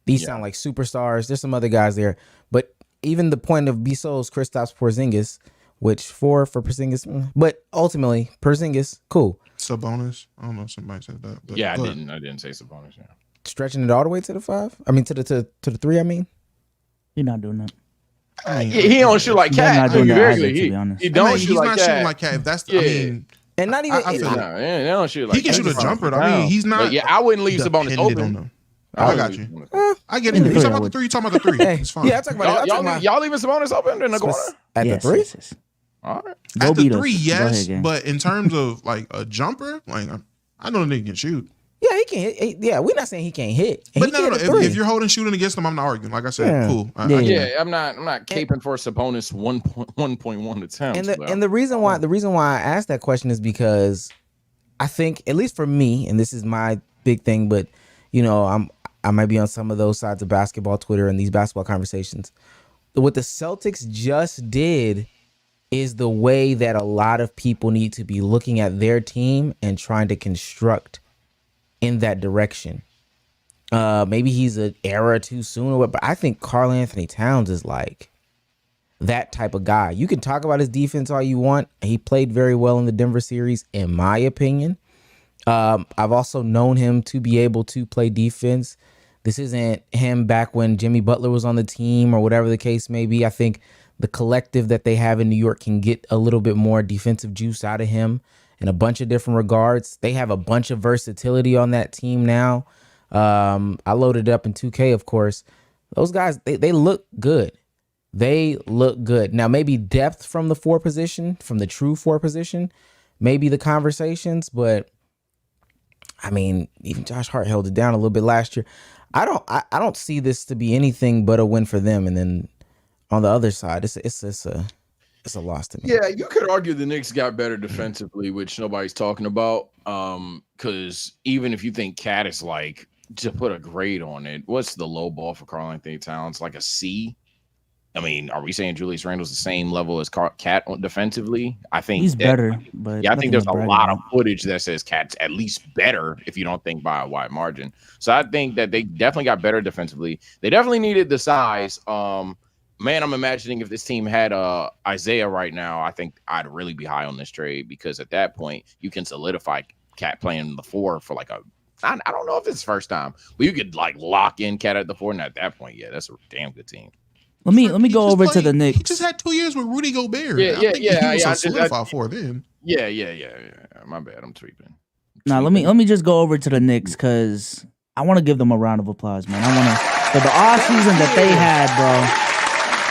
These sound like superstars. There's some other guys there, but even the point of Bsolz, Kristaps Porzingis, which 4 for Porzingis, but ultimately Porzingis, cool. Sabonis. I don't know if somebody said that. But I didn't say Sabonis. Yeah. Stretching it all the way to the 5. I mean to the 3. I mean, You're not doing that. He don't shoot like They're cat. not doing that either, to He be honest. don't shoot he's like not cat. shooting like cat. If that's the, I mean, and not even. I feel No, they don't shoot like he can cat. shoot a jumper. I mean, he's not. But yeah, I wouldn't leave Sabonis dependent open. on them. I got you. I get it. In the You three, talking I about the would. 3? You talking about the 3? It's fine. Yeah, I talk about Y'all leaving Sabonis open in the corner? at Yes, the 3. yes. All right. Go At the beat us. 3, Go yes, ahead, gang. but in terms of like a jumper, like I know the nigga can shoot. Yeah, he can hit. Yeah, we're not saying he can't hit. And But he no, can no, hit the 3. if you're holding shooting against them, I'm not arguing. Like I said, Yeah. cool. I Yeah. get Yeah, it. I'm not caping for Sabonis 1.1 attempts. And the reason why I asked that question is because I think, at least for me, and this is my big thing, but you know, I might be on some of those sides of basketball Twitter and these basketball conversations. What the Celtics just did is the way that a lot of people need to be looking at their team and trying to construct in that direction. Maybe he's an era too soon or what, but I think Karl Anthony Towns is like that type of guy. You can talk about his defense all you want. He played very well in the Denver series, in my opinion. I've also known him to be able to play defense. This isn't him back when Jimmy Butler was on the team or whatever the case may be. I think the collective that they have in New York can get a little bit more defensive juice out of him in a bunch of different regards. They have a bunch of versatility on that team now. I loaded up in 2K, of course. Those guys, they look good. They look good. Now, maybe depth from the 4 position, from the true 4 position, maybe the conversations, but I mean, even Josh Hart held it down a little bit last year. I don't see this to be anything but a win for them. And then on the other side, it's a loss to me. Yeah, you could argue the Knicks got better defensively, which nobody's talking about. Because even if you think Cat is like, to put a grade on it, what's the low ball for Karl Anthony Towns? Like a C? I mean, are we saying Julius Randle's the same level as Cat defensively? I think He's better, but yeah, I think nothing there's to a brag lot about. of footage that says Cat's at least better if you don't think by a wide margin. So I think that they definitely got better defensively. They definitely needed the size. Man, I'm imagining if this team had Isaiah right now, I think I'd really be high on this trade because at that point you can solidify Cat playing the 4 for like I don't know if it's his first time, but you could like lock in Cat at the 4, and at that point, yeah, that's a damn good team. Let me go over to the He Knicks. just had 2 years with Rudy Gobert. Yeah, I think he was I a solidified 4 then. Yeah. My bad, I'm tweaking. Now let me just go over to the Knicks because I want to give them a round of applause, man. I want to for the offseason that they had, bro.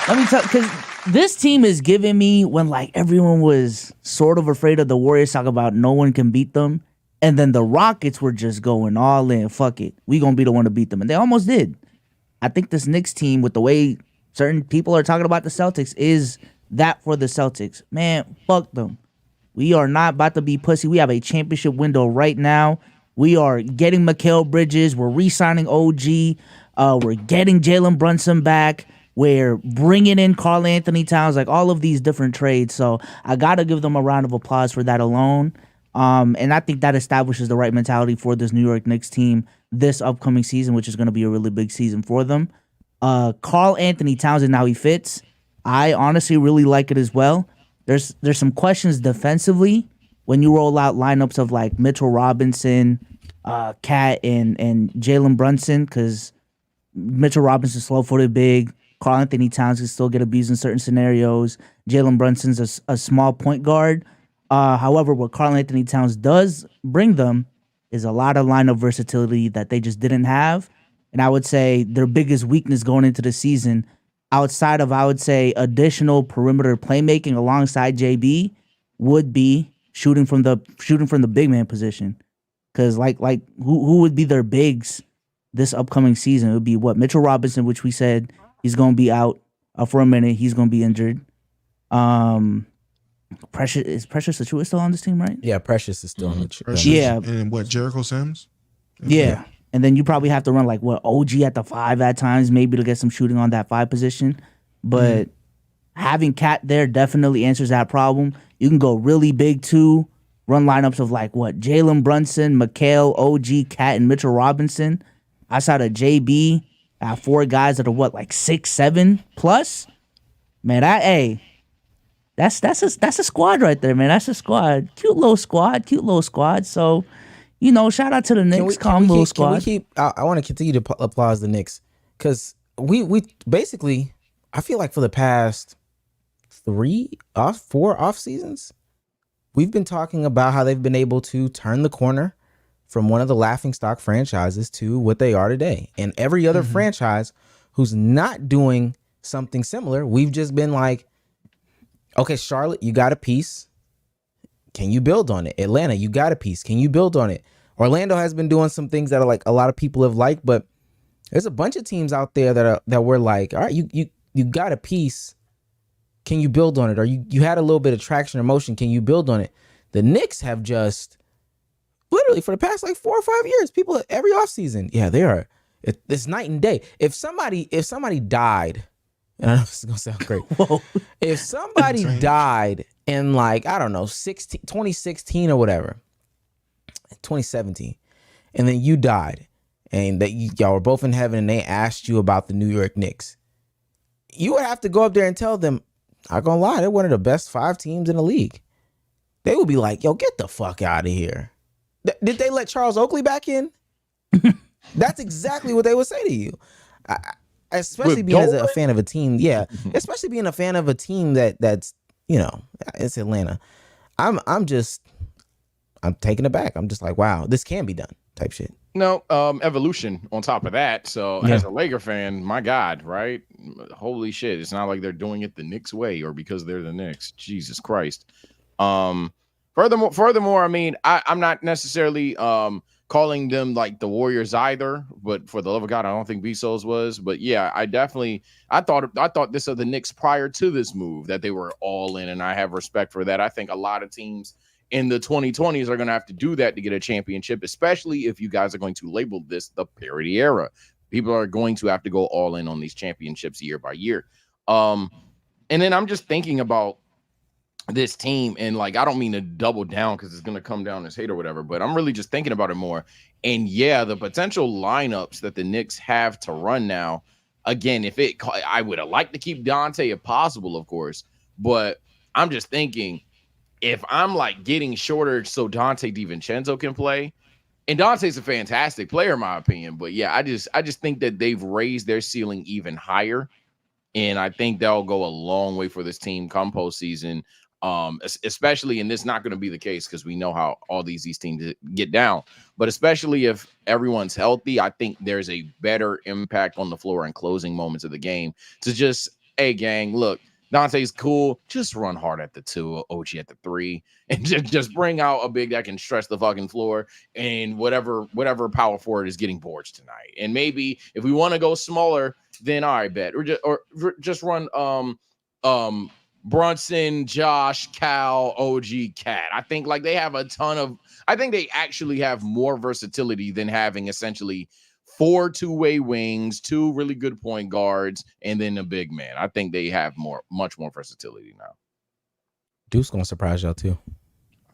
Let me tell, because this team is giving me when like everyone was sort of afraid of the Warriors, talk about no one can beat them, and then the Rockets were just going all in. Fuck it, we gonna be the one to beat them, and they almost did. I think this Knicks team, with the way certain people are talking about the Celtics, is that for the Celtics. Man, fuck them. We are not about to be pussy. We have a championship window right now. We are getting Mikal Bridges. We're re-signing OG. We're getting Jalen Brunson back. We're bringing in Karl Anthony Towns, like all of these different trades. So I got to give them a round of applause for that alone. And I think that establishes the right mentality for this New York Knicks team this upcoming season, which is going to be a really big season for them. Karl Anthony Towns and how he fits, I honestly really like it as well. There's some questions defensively when you roll out lineups of like Mitchell Robinson, Cat, and Jalen Brunson, because Mitchell Robinson's slow-footed big. Karl Anthony Towns can still get abused in certain scenarios. Jalen Brunson's a small point guard. However, what Karl Anthony Towns does bring them is a lot of lineup versatility that they just didn't have. And I would say their biggest weakness going into the season, outside of, I would say, additional perimeter playmaking alongside JB, would be shooting from the big man position. Because like who would be their bigs this upcoming season? It would be Mitchell Robinson, which we said he's going to be out for a minute. He's going to be injured. Precious Achiuwa still on this team, right? Yeah, Precious is still on the team. Yeah. And Jericho Sims? Yeah. And then you probably have to run OG at the 5 at times, maybe to get some shooting on that 5 position. But having Cat there definitely answers that problem. You can go really big too. Run lineups of Jalen Brunson, Mikal, OG, Cat, and Mitchell Robinson. Outside of JB, I have 4 guys that are 6'7" plus. Man, that's a squad right there, man. That's a squad. Cute little squad. So, shout out to the Knicks. Calm little squad. I want to continue to applaud the Knicks because we basically, I feel like for the past 4 off seasons, we've been talking about how they've been able to turn the corner from one of the laughingstock franchises to what they are today. And every other franchise who's not doing something similar, we've just been like, okay, Charlotte, you got a piece. Can you build on it? Atlanta, you got a piece. Can you build on it? Orlando has been doing some things that are a lot of people have liked, but there's a bunch of teams out there that were like, all right, you got a piece. Can you build on it? Or you had a little bit of traction or motion. Can you build on it? The Knicks have just literally for the past 4 or 5 years, people every offseason, they are. It's night and day. If somebody died, and I know this is gonna sound great. Whoa. If somebody died in 2016 or whatever, 2017, and then you died, and that y'all were both in heaven, and they asked you about the New York Knicks, you would have to go up there and tell them, not gonna lie, they're one of the best 5 teams in the league. They would be like, yo, get the fuck out of here. Did they let Charles Oakley back in? That's exactly what they would say to you. Especially being as a fan of a team, especially being a fan of a team that's it's Atlanta. I'm taken aback. I'm just like, wow, this can be done type shit. No, evolution on top of that. So as a Laker fan, my God, right? Holy shit. It's not like they're doing it the Knicks way or because they're the Knicks. Jesus Christ. Furthermore, I mean, I'm not necessarily calling them like the Warriors either, but for the love of God, I don't think Bsolz was. But yeah, I thought this of the Knicks prior to this move, that they were all in, and I have respect for that. I think a lot of teams in the 2020s are going to have to do that to get a championship, especially if you guys are going to label this the parity era. People are going to have to go all in on these championships year by year. And then I'm just thinking about this team, and I don't mean to double down because it's going to come down as hate or whatever, but I'm really just thinking about it more. And the potential lineups that the Knicks have to run now, again, I would have liked to keep Dante if possible, of course, but I'm just thinking if I'm getting shorter so Dante DiVincenzo can play, and Dante's a fantastic player in my opinion, but I just think that they've raised their ceiling even higher, and I think that'll go a long way for this team come postseason. Especially, and this is not going to be the case because we know how all these teams get down, but especially if everyone's healthy, I think there's a better impact on the floor and closing moments of the game to just, hey gang, look, Dante's cool, just run hard at the 2, OG at the 3, and just bring out a big that can stretch the fucking floor, and whatever power forward is getting boards tonight. And maybe if we want to go smaller, then I bet or just run Brunson, Josh, Cal, OG, Cat. I think they have a ton of I think they actually have more versatility than having essentially 4 two-way wings, 2 really good point guards, and then a big man. I think they have much more versatility now. Duke's gonna surprise y'all too.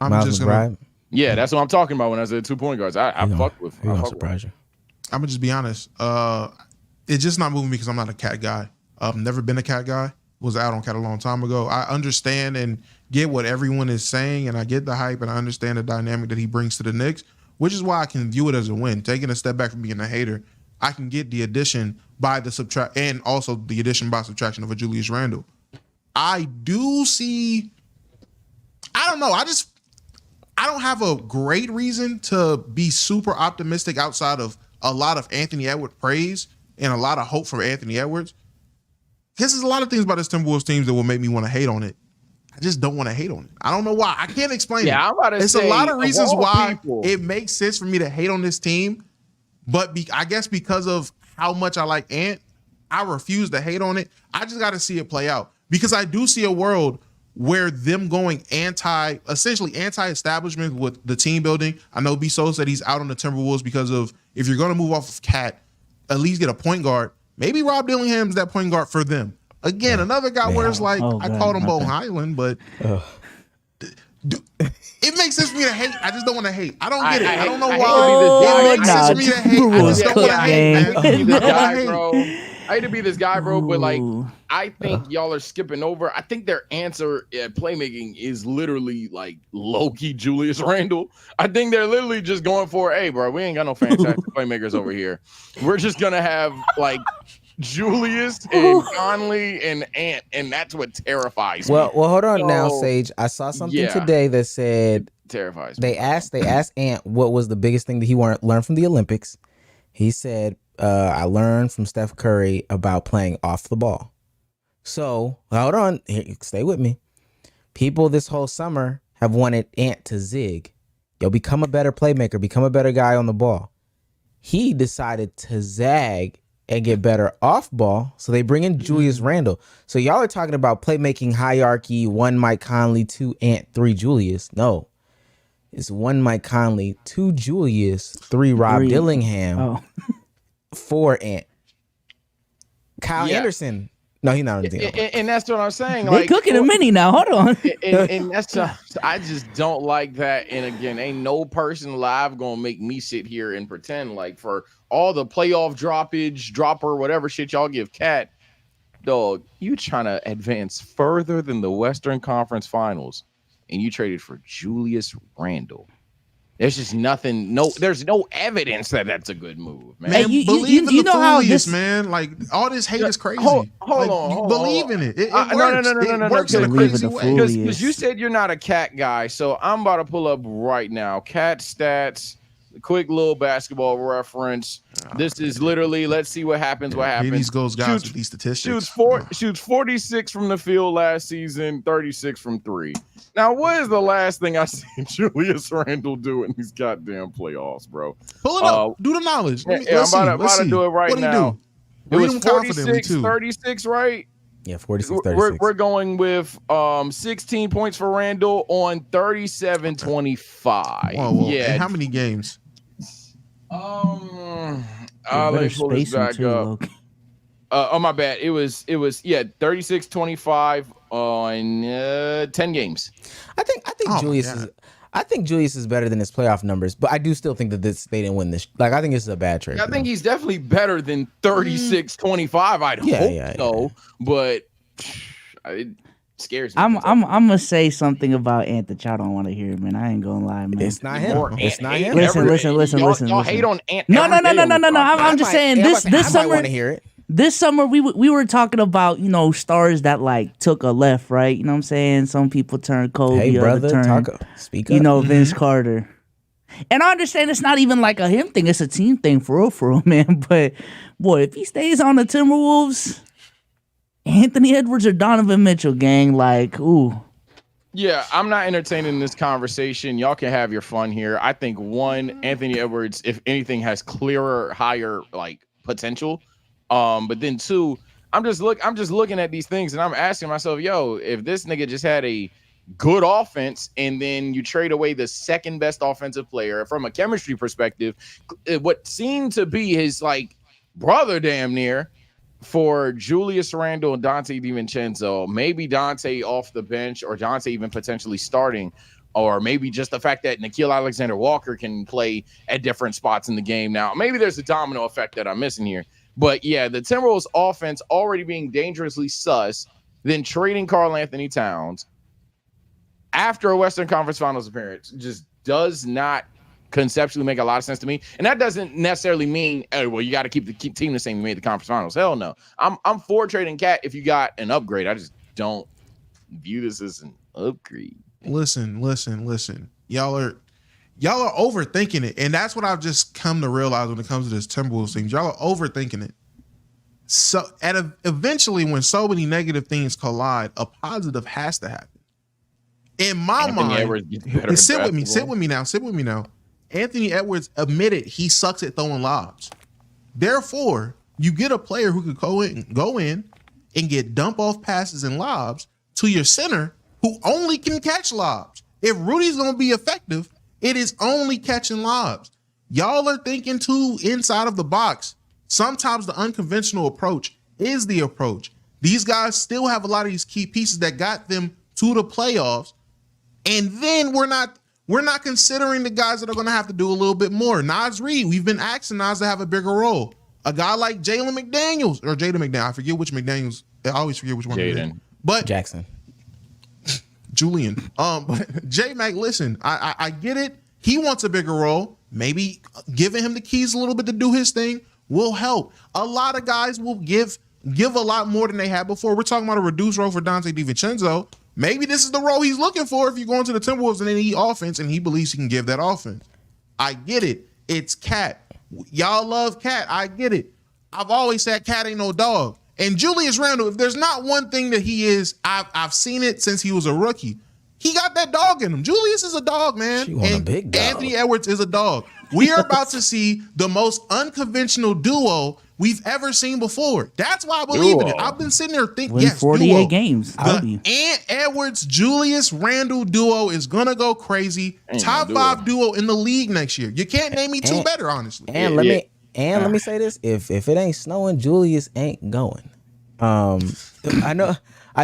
I'm Miles just McBride. gonna. Yeah, that's what I'm talking about when I said 2 point guards. I fuck with. He's gonna surprise you. I'm gonna just be honest. It's just not moving me because I'm not a cat guy. Never been a cat guy. Was out on cat a long time ago. I understand and get what everyone is saying, and I get the hype, and I understand the dynamic that he brings to the Knicks, which is why I can view it as a win. Taking a step back from being a hater, I can get the addition by the subtract, and also the addition by subtraction of a Julius Randle. I do see. I don't know. I don't have a great reason to be super optimistic outside of a lot of Anthony Edwards praise and a lot of hope for Anthony Edwards. There's a lot of things about this Timberwolves team that will make me want to hate on it. I just don't want to hate on it. I don't know why. I can't explain it. I'm about to It's say, a lot of reasons why people, it makes sense for me to hate on this team. But I guess because of how much I like Ant, I refuse to hate on it. I just got to see it play out. Because I do see a world where them going essentially anti-establishment with the team building. I know Bsolz said he's out on the Timberwolves because of, if you're going to move off of Cat, at least get a point guard. Maybe Rob Dillingham's that point guard for them. Again, another guy where it's like, I called him Bo Highland, but it makes sense for me to hate. I just don't want to hate. I don't get it. I don't know why. It makes sense for me to hate. I just don't want to hate, man. I hate to be this guy, bro, but like, I think y'all are skipping over. I think their answer at playmaking is literally like low-key Julius Randle. I think they're literally just going for, hey, bro, we ain't got no fantastic playmakers over here. We're just gonna have like Julius and Conley and Ant, and that's what terrifies me. Well, hold on now, Sage. I saw something today that said terrifies me. They asked Ant what was the biggest thing that he learned from the Olympics. He said, I learned from Steph Curry about playing off the ball. So hold on, stay with me. People this whole summer have wanted Ant to zig. Yo, become a better playmaker, become a better guy on the ball. He decided to zag and get better off ball. So they bring in Julius Randle. So y'all are talking about playmaking hierarchy, 1 Mike Conley, 2 Ant, 3 Julius. No. It's 1 Mike Conley, 2 Julius, 3 Rob Dillingham, 4 Ant. Kyle Anderson. No, he's not on the team. And that's what I'm saying. They like, cooking a mini now. Hold on. And that's I just don't like that. And again, ain't no person live gonna make me sit here and pretend like for all the playoff dropper, whatever shit y'all give Cat, dog, you trying to advance further than the Western Conference Finals, and you traded for Julius Randle. There's just nothing. There's no evidence that that's a good move, man. Man, believe in the Julius, man. Like all this hate is crazy. Hold on. Believe in it. It works. No. It works in a crazy way. Because you said you're not a Cat guy, so I'm about to pull up right now. Cat stats. Quick little basketball reference. This is literally, let's see what happens. These goes guys with these statistics. Shoots 46 from the field last season, 36 from 3. Now, what is the last thing I seen Julius Randle do in these goddamn playoffs, bro? Pull it up. Do the knowledge. I'm about to do it right now. It was 46, 36, right? Yeah, 46, 36. We're going with 16 points for Randle on 37-25. Whoa. Yeah. And how many games? Let me pull this back up. Oh, my bad. It was 36-25 on 10 games. I think Julius is better than his playoff numbers, but I do still think that they didn't win this. Like, I think this is a bad trade. I think he's definitely better than 36-25. I'd hope so, but it scares me. I'm gonna say something about Ant that y'all don't want to hear, man. I ain't gonna lie, man. It's not him. It's not him. Listen. Y'all hate on Ant. No. I'm just saying this summer. I want to hear it. This summer we were talking about, stars that like took a left, right? You know what I'm saying? Some people turned Kobe, hey brother, speak up. Vince Carter. And I understand it's not even like a him thing, it's a team thing for real, man. But boy, if he stays on the Timberwolves, Anthony Edwards or Donovan Mitchell, gang, like, ooh. Yeah, I'm not entertaining this conversation. Y'all can have your fun here. I think Anthony Edwards, if anything, has clearer, higher like potential. But then 2, I'm just looking at these things and I'm asking myself, yo, if this nigga just had a good offense, and then you trade away the second best offensive player from a chemistry perspective, what seemed to be his like brother damn near, for Julius Randle and Dante DiVincenzo, maybe Dante off the bench or Dante even potentially starting, or maybe just the fact that Nickeil Alexander-Walker can play at different spots in the game. Now, maybe there's a domino effect that I'm missing here, but yeah, the Timberwolves offense already being dangerously sus, then trading Karl Anthony Towns after a Western Conference Finals appearance just does not conceptually make a lot of sense to me. And that doesn't necessarily mean, oh, well, you got to keep the team the same you made the conference finals. Hell no. I'm for trading Cat if you got an upgrade. I just don't view this as an upgrade. Listen. Y'all are overthinking it. And that's what I've just come to realize when it comes to this Timberwolves team. Y'all are overthinking it. So eventually when so many negative things collide, a positive has to happen. In my mind, sit with me now. Anthony Edwards admitted he sucks at throwing lobs. Therefore, you get a player who could go in and get dump off passes and lobs to your center who only can catch lobs. If Rudy's going to be effective, it is only catching lobs. Y'all are thinking too inside of the box. Sometimes the unconventional approach is the approach. These guys still have a lot of these key pieces that got them to the playoffs. And then we're not considering the guys that are going to have to do a little bit more. Naz Reid, we've been asking Naz to have a bigger role. A guy like Jaden McDaniels. I forget which McDaniels. I always forget which one. Jaden. But Jackson. Julian. But J-Mac, listen, I get it. He wants a bigger role. Maybe giving him the keys a little bit to do his thing will help. A lot of guys will give a lot more than they had before. We're talking about a reduced role for Dante DiVincenzo. Maybe this is the role he's looking for if you go into the Timberwolves and they need offense and he believes he can give that offense. I get it. It's Cat. Y'all love Cat. I get it. I've always said Cat ain't no dog. And Julius Randle, if there's not one thing that he is, I've seen it since he was a rookie. He got that dog in him. Julius is a dog, man. And a big dog. Anthony Edwards is a dog. We are about to see the most unconventional duo we've ever seen before. That's why I believe in it. I've been sitting there thinking, Win 48 games. The Ant Edwards, Julius Randle duo is going to go crazy. Top 5 duo in the league next year. You can't name me two better, honestly. And let me say this. If it ain't snowing, Julius ain't going. I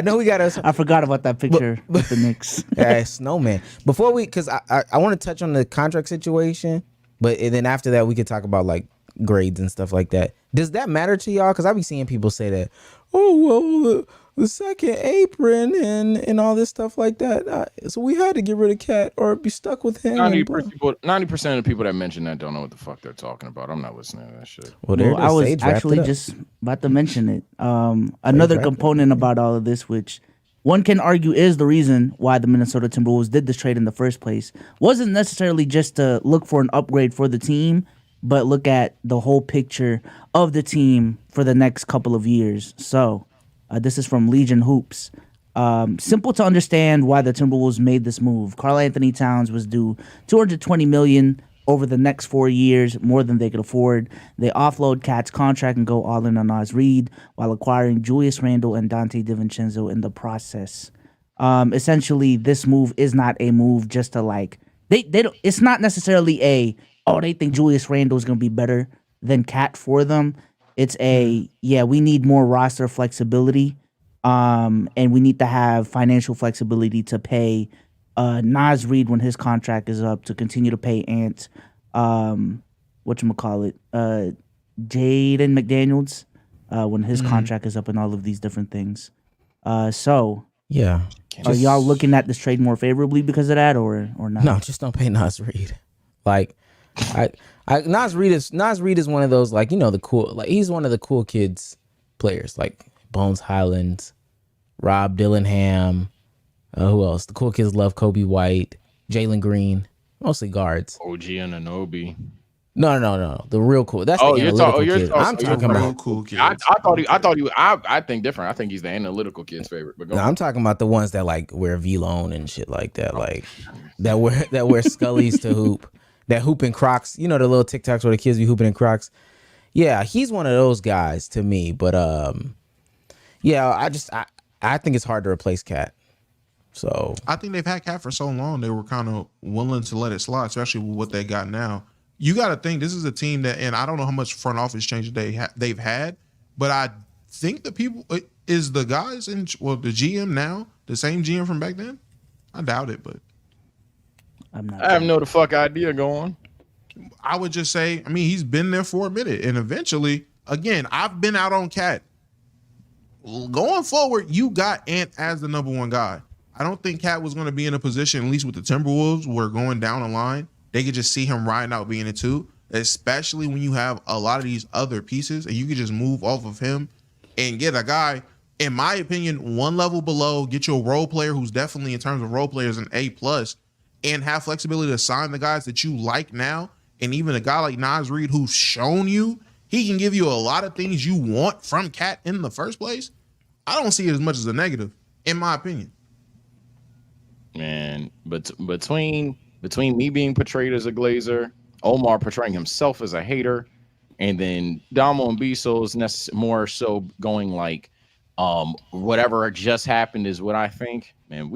know we got I forgot about that picture with the Knicks. Snowman. Before because I want to touch on the contract situation, but then after that we could talk about like grades and stuff like that. Does that matter to y'all? Because I be seeing people say that, oh well, the second apron and all this stuff like that. So we had to get rid of Cat or be stuck with him. 90% of the people that mention that don't know what the fuck they're talking about. I'm not listening to that shit. Well, I was actually just about to mention it. Another component about all of this, which one can argue is the reason why the Minnesota Timberwolves did this trade in the first place, wasn't necessarily just to look for an upgrade for the team, but look at the whole picture of the team for the next couple of years. So this is from Legion Hoops. Simple to understand why the Timberwolves made this move. Karl Anthony Towns was due $220 million over the next 4 years, more than they could afford. They offload Cat's contract and go all in on Naz Reid while acquiring Julius Randle and Dante DiVincenzo in the process. Essentially, this move is not a move just to like they don't. It's not necessarily they think Julius Randle is going to be better than Cat for them. It's we need more roster flexibility, and we need to have financial flexibility to pay Naz Reid when his contract is up, to continue to pay Ant, Jaden McDaniels when his contract is up, and all of these different things. Are y'all looking at this trade more favorably because of that, or not? No, just don't pay Naz Reid. Like, Naz Reid is one of those, like, you know, the cool, like, he's one of the cool kids players, like Bones Highlands, Rob Dillingham, who else? The cool kids love Kobe White, Jalen Green, mostly guards. OG Anunoby. No. The real cool. That's the analytical kid. I'm talking about cool kids. I think different. I think he's the analytical kid's favorite. But I'm talking about the ones that like wear V-Lone and shit like that, like that wear Scullies to hoop. That hoop in Crocs, you know, the little TikToks where the kids be hooping in Crocs. Yeah, he's one of those guys to me. But I think it's hard to replace Cat. So I think they've had Cat for so long, they were kind of willing to let it slide, especially with what they got now. You got to think this is a team that, and I don't know how much front office change they've had, but I think the people is the guys the GM now the same GM from back then. I doubt it, but I have no the fuck idea going. I would just say, I mean, he's been there for a minute, and eventually, again, I've been out on Cat. Going forward, you got Ant as the number one guy. I don't think Cat was going to be in a position, at least with the Timberwolves, where going down the line, they could just see him riding out being a 2, especially when you have a lot of these other pieces and you could just move off of him and get a guy, in my opinion, one level below, get you a role player who's definitely, in terms of role players, an A+, and have flexibility to sign the guys that you like now. And even a guy like Naz Reid, who's shown you he can give you a lot of things you want from Cat in the first place. I don't see it as much as a negative, in my opinion. Man, but between me being portrayed as a Glazer, Omar portraying himself as a hater, and then Domo and Bsolz more so going like, whatever just happened is what I think. Man,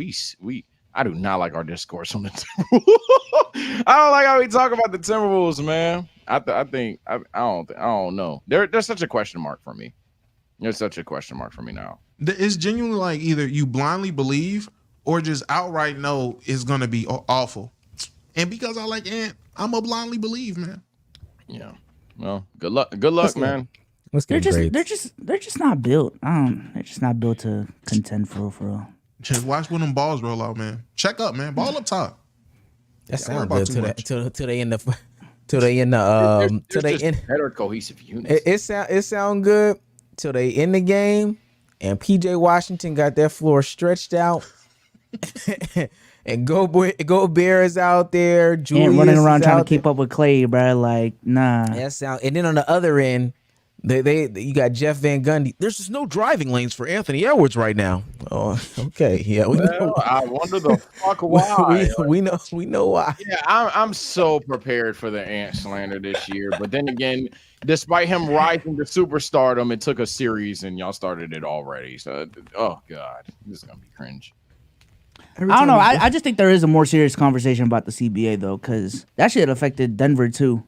I do not like our discourse on the Timberwolves. I don't like how we talk about the Timberwolves, man. I don't know. There's such a question mark for me. There's such a question mark for me now. It's genuinely like either you blindly believe or just outright know it's gonna be awful. And because I like Ant, I'm a blindly believe, man. Yeah. Well, good luck, man. They're just not built. They're just not built to contend for real. Just watch when them balls roll out, man. Check up, man. Ball up top. That sounds good till they end the better cohesive units. It sound good till they end the game and PJ Washington got that floor stretched out. And Go Bears out there. Julius ain't running around trying to keep up with Clay, bro. Like, nah. And then on the other end, you got Jeff Van Gundy. There's just no driving lanes for Anthony Edwards right now. Oh, okay. Yeah, we know. I wonder the fuck why. we know why. Yeah, I'm so prepared for the Ant slander this year. But then again, despite him rising to superstardom, it took a series and y'all started it already. So, oh god, this is gonna be cringe. I don't know. I just think there is a more serious conversation about the CBA though, because that shit affected Denver too.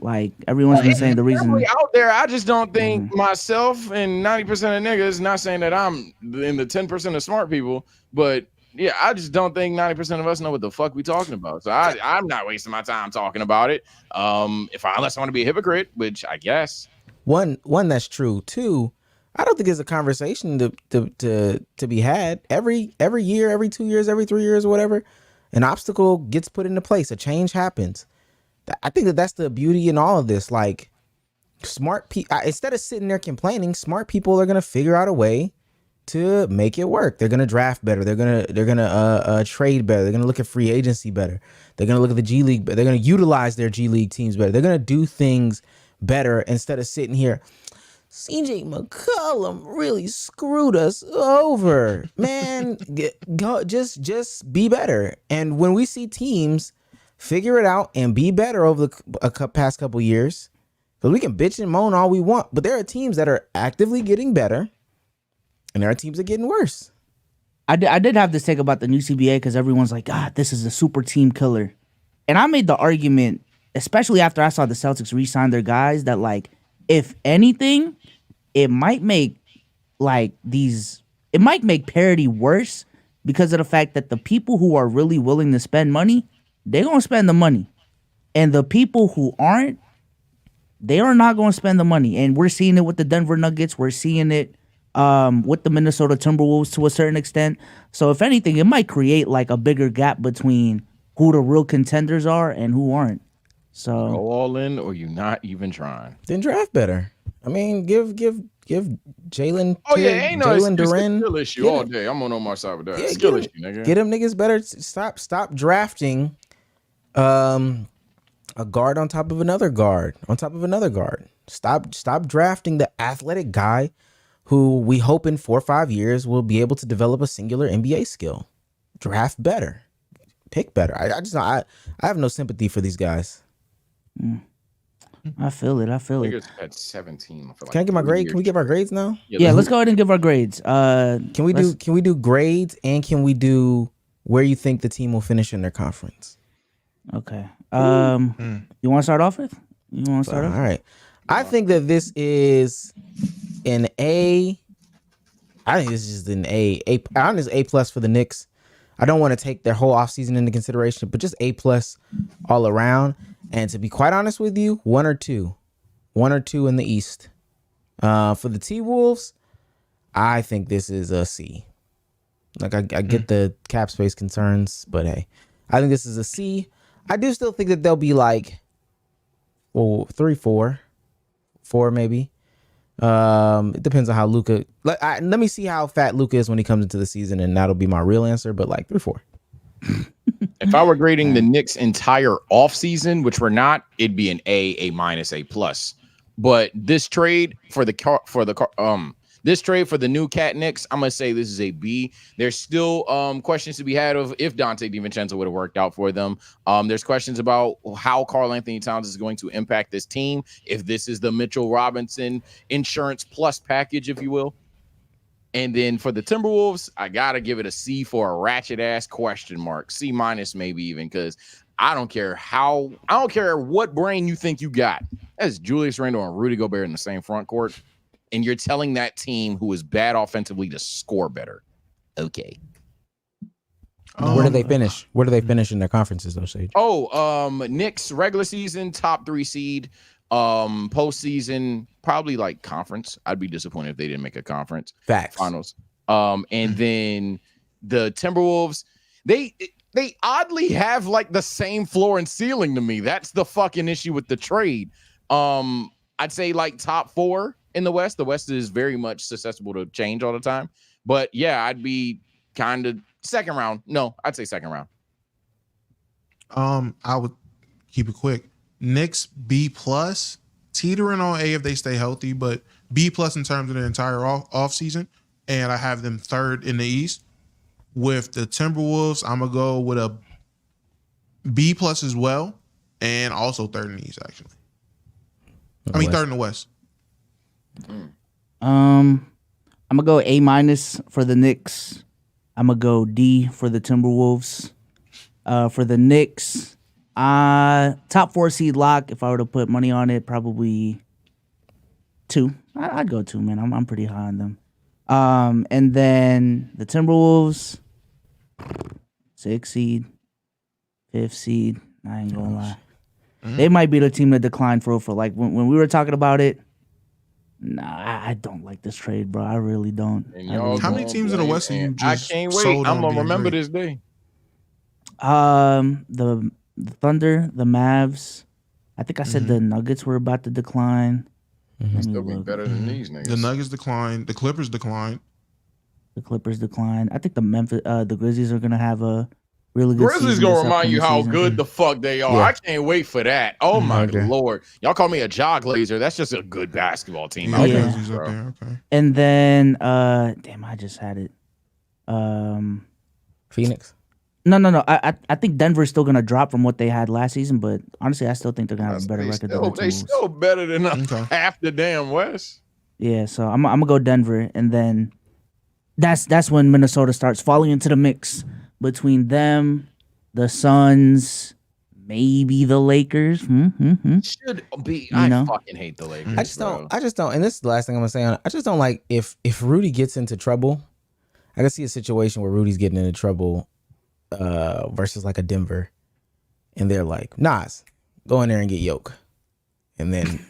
Like everyone's been saying the reason out there. I just don't think myself and 90% of niggas. Not saying that I'm in the 10% of smart people, but yeah, I just don't think 90% of us know what the fuck we talking about. So I'm not wasting my time talking about it. Unless I want to be a hypocrite, which I guess. One that's true. Two, I don't think it's a conversation to be had every year, every 2 years, every 3 years, or whatever. An obstacle gets put into place. A change happens. I think that's the beauty in all of this. Like smart people, instead of sitting there complaining, smart people are gonna figure out a way to make it work. They're gonna draft better. They're gonna trade better. They're gonna look at free agency better. They're gonna look at the G League. They're gonna utilize their G League teams better. They're gonna do things better instead of sitting here. CJ McCollum really screwed us over, man. Just be better. And when we see teams figure it out and be better over the past couple years, because we can bitch and moan all we want, but there are teams that are actively getting better, and there are teams that are getting worse. I did have this take about the new CBA because everyone's like, God, this is a super team killer. And I made the argument, especially after I saw the Celtics re-sign their guys, that like, if anything, it might make parity worse because of the fact that the people who are really willing to spend money, they're going to spend the money. And the people who aren't, they are not going to spend the money. And we're seeing it with the Denver Nuggets. We're seeing it with the Minnesota Timberwolves to a certain extent. So if anything, it might create like a bigger gap between who the real contenders are and who aren't. So go all in or you not even trying. Then draft better. I mean, give Jalen. Oh yeah, ain't no Jalen Duren skill issue all day. I'm on Omar side with that. Yeah, skill issue, nigga. Get them niggas better. Stop drafting a guard on top of another guard on top of another guard. Stop drafting the athletic guy who we hope in 4 or 5 years will be able to develop a singular NBA skill. Draft better. Pick better. I have no sympathy for these guys. I feel it. Lakers at 17. For like Can I get my grade? Can we give our grades now? Yeah, let's go ahead and give our grades. Can we do grades, and can we do where you think the team will finish in their conference? Okay. You want to start off with? You want to start off? All right. I think that this is an A. I think this is an A. I think it's A plus for the Knicks. I don't want to take their whole offseason into consideration, but just A plus all around. And to be quite honest with you, one or two in the East. For the T-Wolves, I think this is a C. Like I get the cap space concerns, but hey, I think this is a C. I do still think that they'll be like, 3, 4 maybe. It depends on how Luka. Let me see how fat Luka is when he comes into the season, and that'll be my real answer. But like 3, 4. If I were grading the Knicks' entire offseason, which we're not, it'd be an A minus, A plus. But this trade for the new Cat Knicks, I'm gonna say this is a B. There's still questions to be had of if Dante DiVincenzo would have worked out for them. There's questions about how Karl Anthony Towns is going to impact this team, if this is the Mitchell Robinson insurance plus package, if you will. And then for the Timberwolves, I gotta give it a C for a ratchet ass question mark, C minus maybe even, because I don't care what brain you think you got. That's Julius Randle and Rudy Gobert in the same front court. And you're telling that team who is bad offensively to score better. Okay. Where do they finish? Where do they finish in their conferences, though, Sage? Knicks regular season top 3 seed. Postseason probably like conference. I'd be disappointed if they didn't make a conference. Facts. Finals. And then the Timberwolves, they oddly have like the same floor and ceiling to me. That's the fucking issue with the trade. I'd say like top 4 in the West. The West is very much susceptible to change all the time. But yeah, I'd be kind of second round. No, I'd say second round. I would keep it quick. Knicks B plus, teetering on A if they stay healthy, but B plus in terms of the entire off season. And I have them third in the East. With the Timberwolves, I'm gonna go with a B plus as well, and also third in the East actually. Third in the West. I'm gonna go A minus for the Knicks. I'm gonna go D for the Timberwolves. For the Knicks, top 4 seed lock. If I were to put money on it, probably 2. I'd go 2, man. I'm pretty high on them. And then the Timberwolves, 6 seed, 5th seed. I ain't gonna lie. They might be the team that declined for like when we were talking about it. Nah, I don't like this trade, bro. I really don't. How many teams in the West are you just I can't wait. I'm gonna remember this day. The Thunder, the Mavs. I think I said the Nuggets were about to decline. Still be better than these niggas. The Nuggets declined. The Clippers declined. I think the Grizzlies are gonna have a really good Grizzlies season gonna remind you how good the fuck they are. Yeah. I can't wait for that. Oh my lord. Y'all call me a jaw glazer. That's just a good basketball team. Okay. And then I just had it. Phoenix. No. I think Denver's still gonna drop from what they had last season, but honestly, I still think they're gonna have a better record. They still better than half the damn West. Yeah, so I'm gonna go Denver, and then that's when Minnesota starts falling into the mix between them, the Suns, maybe the Lakers. Should be. I fucking hate the Lakers. I just don't. And this is the last thing I'm gonna say on it. I just don't like if Rudy gets into trouble. I can see a situation where Rudy's getting into trouble versus like a Denver, and they're like, Nas, go in there and get Yoke, and then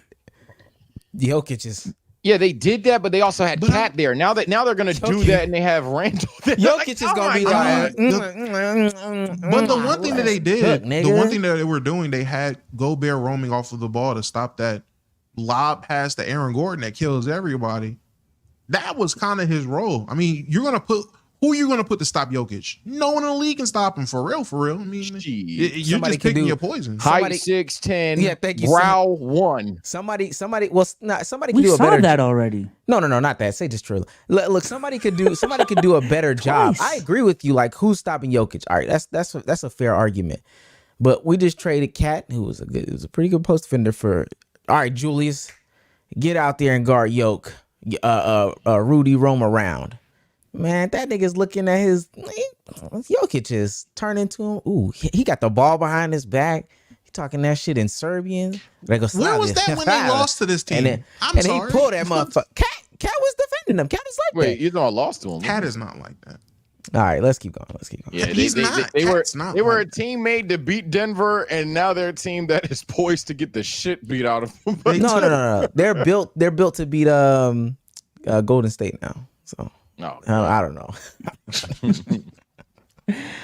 Jokic is. Yeah, they did that, but they also had Cat there. Now they're gonna do that, and they have Randall there. Jokic is gonna be like. But the one thing that they did, the one thing that they were doing, they had Gobert roaming off of the ball to stop that lob pass to Aaron Gordon that kills everybody. That was kind of his role. I mean, who are you going to put to stop Jokic? No one in the league can stop him for real. I mean, you're just picking your poison. Height 6'10", yeah, thank you. Brow 1. Somebody can we do a saw better that already. No, not that. Say just true. Look, somebody could do a better job. I agree with you. Like, who's stopping Jokic? All right, that's a fair argument. But we just traded Cat, who was a pretty good post defender for All right, Julius, get out there and guard Rudy roam around. Man, that nigga's looking at Jokic is turning to him. Ooh, he got the ball behind his back. He talking that shit in Serbian. Where was that when they lost to this team? And he pulled that motherfucker. Cat was defending him. Cat is like that. Wait, you thought lost to him? Cat is not like that. All right, let's keep going. Yeah, they were a team made to beat Denver, and now they're a team that is poised to get the shit beat out of them. No. They're built to beat Golden State now. So no, I don't know.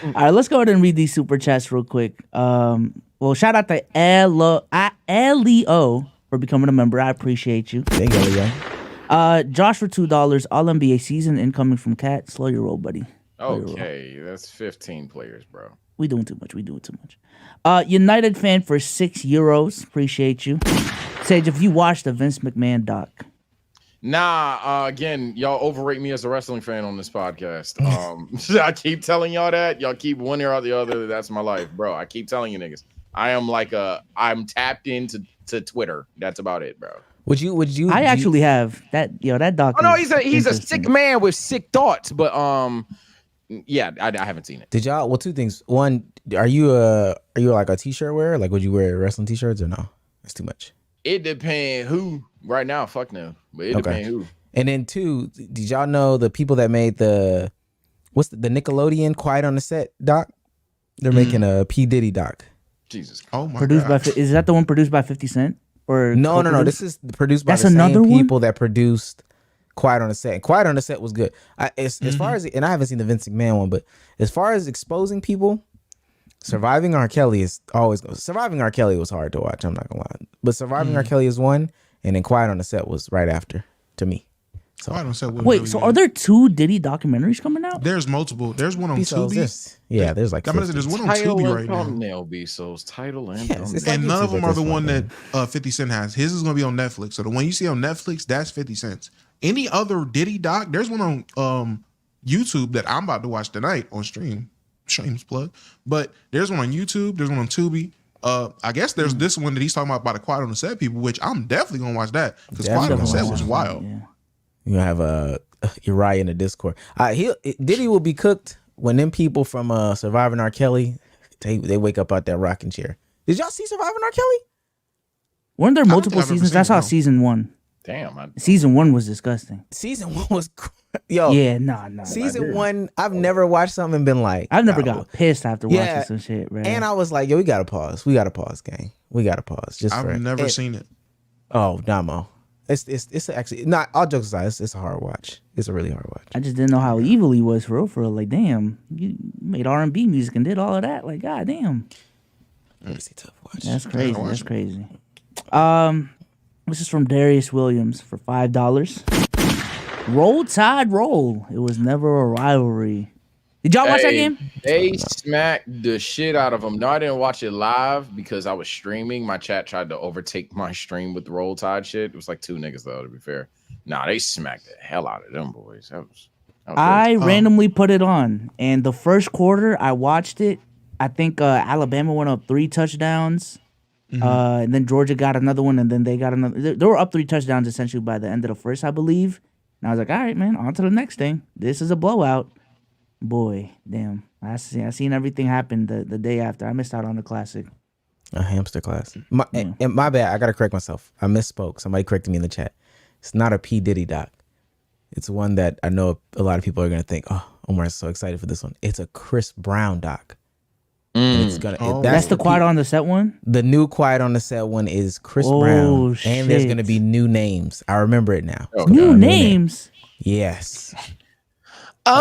All right, let's go ahead and read these super chats real quick. Well, shout out to Leo for becoming a member. I appreciate you. Thank you, Leo. Josh for $2. All NBA season incoming from Cat. Slow your roll, buddy. Okay, that's 15 players, bro. We doing too much. United fan for €6. Appreciate you. Sage, if you watched the Vince McMahon doc. Nah, again, y'all overrate me as a wrestling fan on this podcast. I keep telling y'all that. Y'all keep one ear out the other. That's my life, bro. I keep telling you niggas. I'm tapped into Twitter. That's about it, bro. Would you? I actually have that. That doc. Oh no, he's a sick man with sick thoughts. But yeah, I haven't seen it. Did y'all? Well, two things. One, are you like a t-shirt wearer? Like, would you wear wrestling t-shirts or no? That's too much. It depends who. Right now, fuck no. But it depends who. And then two, did y'all know the people that made the Nickelodeon Quiet on the Set doc? They're making a P Diddy doc. Jesus. Oh my produced God. Is that the one produced by 50 Cent? Or no. This is produced by That's the another same one? people that produced Quiet on the Set. And Quiet on the Set was good. As far as, and I haven't seen the Vince McMahon one, but as far as exposing people, Surviving R. Kelly is always good. Surviving R. Kelly was hard to watch. I'm not gonna lie, but Surviving R. Kelly is one, and then Quiet on the Set was right after to me. So Quiet on the Set was wait, really so good. are there 2 Diddy documentaries coming out? There's multiple. There's one on Bsolz, Tubi. yeah, there's like I'm gonna say there's one on Title Tubi and right now. thumbnail, Bsolz. Title and Yes, it's thumbnail. And like none of YouTube them at are the this one point, that 50 Cent has. His is going to be on Netflix. So the one you see on Netflix, that's 50 Cent's. Any other Diddy doc, there's one on YouTube that I'm about to watch tonight on stream. Shameless plug. But there's one on YouTube. There's one on Tubi. I guess there's this one that he's talking about by the Quiet on the Set people, which I'm definitely going to watch that because Quiet on the Set was wild. Yeah. You have Uriah in the Discord. Diddy will be cooked when them people from Surviving R. Kelly they wake up out that rocking chair. Did y'all see Surviving R. Kelly? Weren't there multiple I've ever seasons? seen I it, saw no. season 1. Damn. Season 1 was disgusting. Season 1 was yo. Yeah, nah. Season 1, I've never watched something and been like, I've never nah, got pissed after Yeah. watching some shit, right? And I was like, yo, we gotta pause, gang. We gotta pause. Just I've never seen it. Oh, Domo. It's actually not, all jokes aside, it's a hard watch. It's a really hard watch. I just didn't know how evil he was for real. Like, damn, you made R&B music and did all of that. Like, god damn. It's a tough watch. That's crazy. watch That's it. crazy. This is from Darius Williams for $5. Roll Tide Roll. It was never a rivalry. Did y'all watch that game? They smacked the shit out of them. No, I didn't watch it live because I was streaming. My chat tried to overtake my stream with the Roll Tide shit. It was like 2 niggas though, to be fair. Nah, they smacked the hell out of them boys. That was I randomly put it on, and the first quarter I watched it. I think Alabama went up 3 touchdowns, and then Georgia got another one, and then they got another. They were up 3 touchdowns essentially by the end of the first, I believe. And I was like, all right, man, on to the next thing. This is a blowout. Boy, damn. I seen everything happen the day after. I missed out on the classic. A hamster class. And my bad. I gotta correct myself. I misspoke. Somebody corrected me in the chat. It's not a P Diddy doc. It's one that I know a lot of people are gonna think, oh, Omar's so excited for this one. It's a Chris Brown doc. And it's gonna. That's the Quiet on the Set one. The new Quiet on the Set one is Chris Oh, Brown, shit. and there's gonna be new names. I remember it now. New names. Yes. They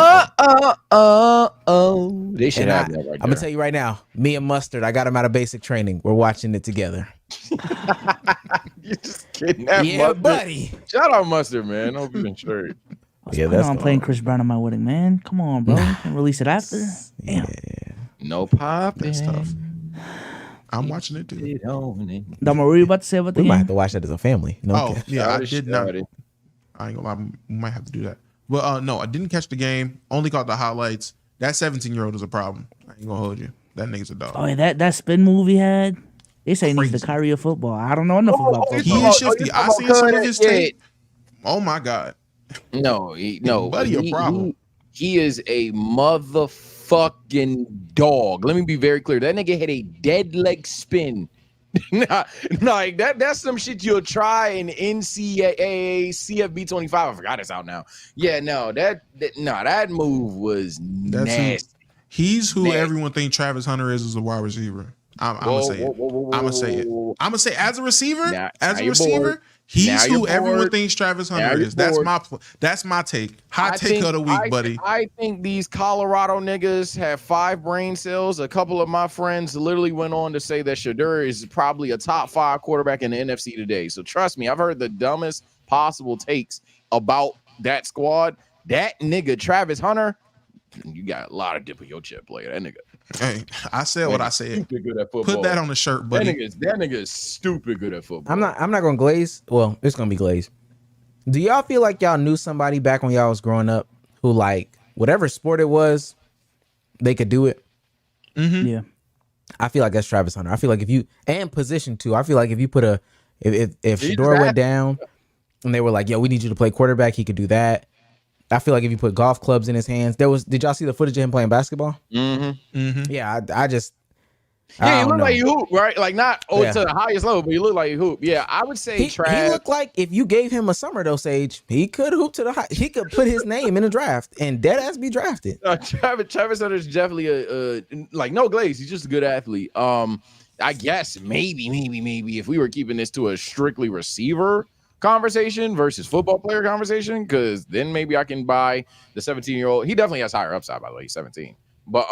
should And have I'm that right gonna tell you right now, me and Mustard, I got him out of basic training. We're watching it together. You just kidding that Yeah, Mustard. buddy. Shout out Mustard, man. Hope you've been straight. Yeah, I'm playing Chris Brown at my wedding, man. Come on, bro. Can't release it after. Damn. No popping. That's tough. I'm watching it too. Domo, what were you about to say about the We might have game? to watch that as a family. No, Oh, okay. yeah, I Shouty, did not. shouty. I ain't gonna lie, we might have to do that. But no, I didn't catch the game. Only caught the highlights. That 17-year-old is a problem. I ain't gonna hold you. That nigga's a dog. Oh, yeah, that spin move he had. They say he's the Kyrie of football. I don't know enough about football. He is shifty. I seen some of his tape. Oh my God. No, buddy, a problem. He is a motherfucking dog. Let me be very clear. That nigga had a dead leg spin. Like that's some shit you'll try in NCAA CFB 25. I forgot it's out now. Yeah, no, that move was nasty. He's who everyone thinks Travis Hunter is as a wide receiver. I'm gonna say it. I'm gonna say it. I'm gonna say as a receiver, he's who everyone thinks Travis Hunter is. That's my take. Hot take of the week, buddy. I think these Colorado niggas have 5 brain cells. A couple of my friends literally went on to say that Shedeur is probably a top 5 quarterback in the NFC today. So trust me, I've heard the dumbest possible takes about that squad. That nigga Travis Hunter, you got a lot of dip in your chip, player. That nigga. Hey, I said what I said. Good at football. Put that on the shirt, buddy. That nigga is stupid good at football. I'm not gonna glaze. Well, it's gonna be glaze. Do y'all feel like y'all knew somebody back when y'all was growing up who, like, whatever sport it was, they could do it? Mm-hmm. Yeah. I feel like that's Travis Hunter. I feel like if you, and position too, I feel like if you put if Shedeur went down and they were like, yo, we need you to play quarterback, he could do that. I feel like if you put golf clubs in his hands, did y'all see the footage of him playing basketball? Mm-hmm. Mm-hmm. Yeah, he looked like you hoop, right? Like not to the highest level, but he looked like you hoop. Yeah, I would say he looked like if you gave him a summer though, Sage, he could hoop to the high. He could put his name in the draft and dead ass be drafted. Travis Hunter is definitely a like no glaze. He's just a good athlete. I guess maybe if we were keeping this to a strictly receiver conversation versus football player conversation, because then maybe I can buy the 17-year-old. He definitely has higher upside, by the way. He's 17. But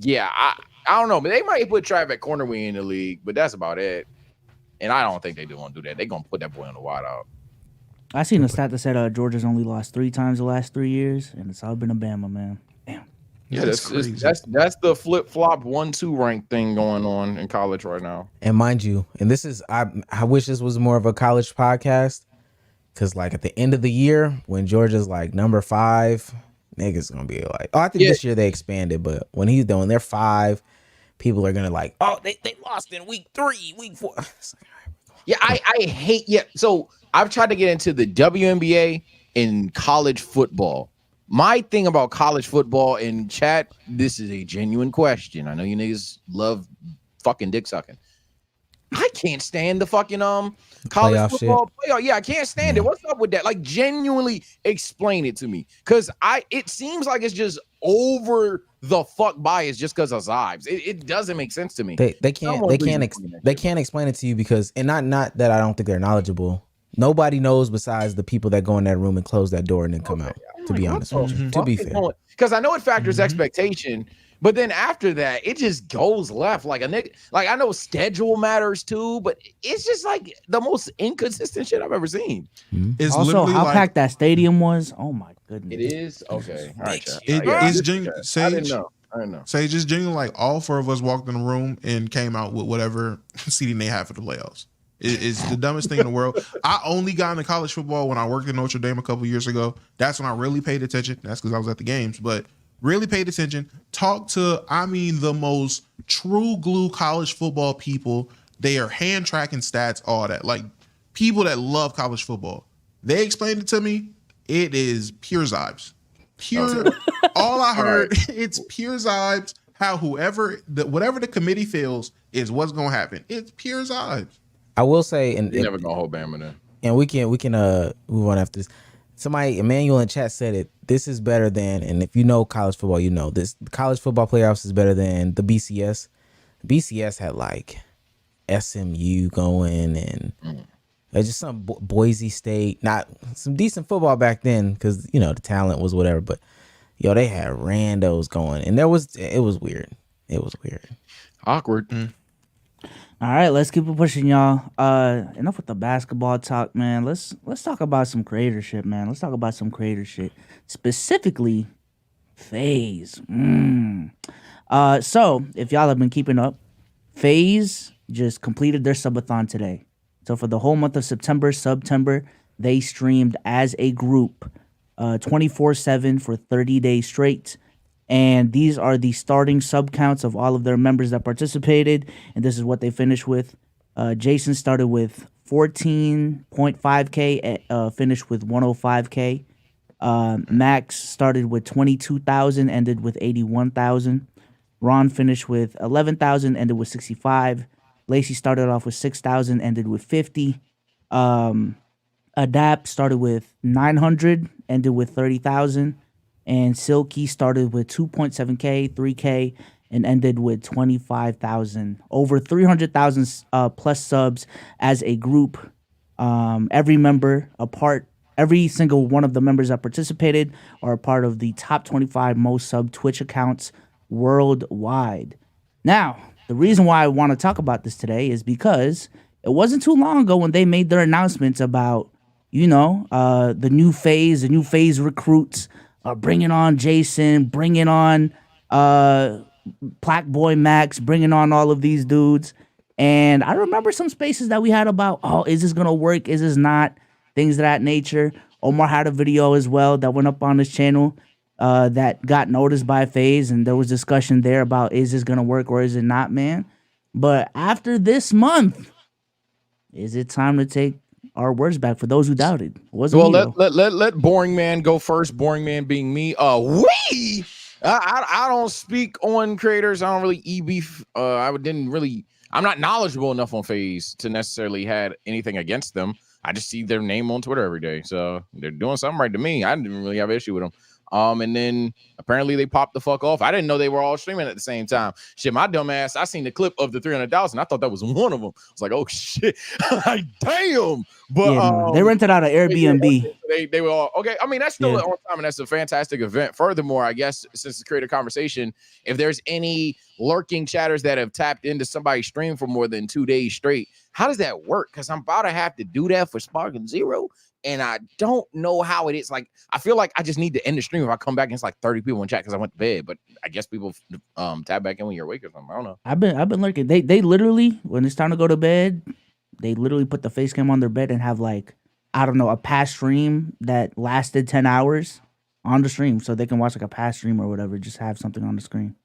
yeah, I don't know. But they might put Trav at corner wing in the league, but that's about it. And I don't think they do want to do that. They're gonna put that boy on the wide out. I seen a stat that said Georgia's only lost 3 times the last 3 years, and it's all been Bama, man. Damn. Yeah, that's crazy. That's the flip-flop 1-2 rank thing going on in college right now. And mind you, and this is I wish this was more of a college podcast, because like at the end of the year when Georgia's like number 5, niggas gonna be like, oh, I think this year they expanded, but when he's doing they're 5, people are gonna like, oh, they lost in week 3, week 4. Yeah, I hate. Yeah, so I've tried to get into the WNBA and college football. My thing about college football in chat, this is a genuine question. I know you niggas love fucking dick sucking. I can't stand the fucking college playoff football playoff. Yeah, I can't stand it. What's up with that? Like, genuinely explain it to me, because it seems like it's just over the fuck bias just because of vibes. It doesn't make sense to me. They can't explain it to you because, and not that I don't think they're knowledgeable. Nobody knows besides the people that go in that room and close that door and then come out. To be honest with you, to be fair, because I know it factors expectation, but then after that, it just goes left like a nigga. Like, I know schedule matters too, but it's just like the most inconsistent shit I've ever seen. It's also how packed that stadium was. Oh my goodness, it is okay. All right, it's genuine. I didn't know. Sage, just genuine. Like all 4 of us walked in the room and came out with whatever seating they had for the playoffs. It's the dumbest thing in the world. I only got into college football when I worked in Notre Dame a couple years ago. That's when I really paid attention. That's because I was at the games, but really paid attention. Talked to, the most true glue college football people. They are hand tracking stats, all that. Like people that love college football. They explained it to me. It is pure vibes. All I heard, it's pure vibes. How whatever the committee feels is what's going to happen. It's pure vibes. I will say, and you're never gonna hold Bama then. And we can move on after this. Somebody, Emmanuel in chat said it. This is better than, and if you know college football, you know this. The college football playoffs is better than the BCS. BCS had like SMU going and just some Boise State, not some decent football back then because the talent was whatever. But they had randos going, and it was weird. It was weird, awkward. All right, let's keep it pushing, y'all. Enough with the basketball talk, man. Let's talk about some creator shit, man. Let's talk about some creator shit. Specifically, faze. So, if y'all have been keeping up, faze just completed their subathon today. So, for the whole month of September, they streamed as a group 24/7 for 30 days straight. And these are the starting sub counts of all of their members that participated. And this is what they finished with. Jason started with 14.5K, finished with 105K. Max started with 22,000, ended with 81,000. Ron finished with 11,000, ended with 65. Lacey started off with 6,000, ended with 50. Adapt started with 900, ended with 30,000. And Silky started with 2.7K, 3K, and ended with 25,000. Over 300,000 plus subs as a group. Every member, every single one of the members that participated are a part of the top 25 most sub Twitch accounts worldwide. Now, the reason why I want to talk about this today is because it wasn't too long ago when they made their announcements about, the new phase recruits, bringing on Jason, bringing on Black Boy Max, bringing on all of these dudes. And I remember some spaces that we had about, is this going to work? Is this not? Things of that nature. Omar had a video as well that went up on his channel that got noticed by FaZe, and there was discussion there about, is this going to work or is it not, man? But after this month, is it time to take our words back for those who doubted? Well, let Boring Man go first. Boring Man being me. I don't speak on creators. I don't really I'm not knowledgeable enough on FaZe to necessarily had anything against them. I just see their name on Twitter every day, so they're doing something right to me. I didn't really have an issue with them. And then apparently they popped the fuck off. I didn't know they were all streaming at the same time. Shit, my dumb ass, I seen the clip of the 300,000. I thought that was one of them. I was like, oh shit, like damn. But they rented out an Airbnb. They were all okay. I mean, that's still on time, and that's a fantastic event. Furthermore, I guess since it's created conversation, if there's any lurking chatters that have tapped into somebody's stream for more than 2 days straight, how does that work? Because I'm about to have to do that for Spark and Zero. And I don't know how it is. Like, I feel like I just need to end the stream if I come back and it's like 30 people in chat because I went to bed. But I guess people tap back in when you're awake or something. I don't know. I've been lurking. They literally, when it's time to go to bed, they literally put the face cam on their bed and have like, I don't know, a past stream that lasted 10 hours on the stream, so they can watch like a past stream or whatever. Just have something on the screen.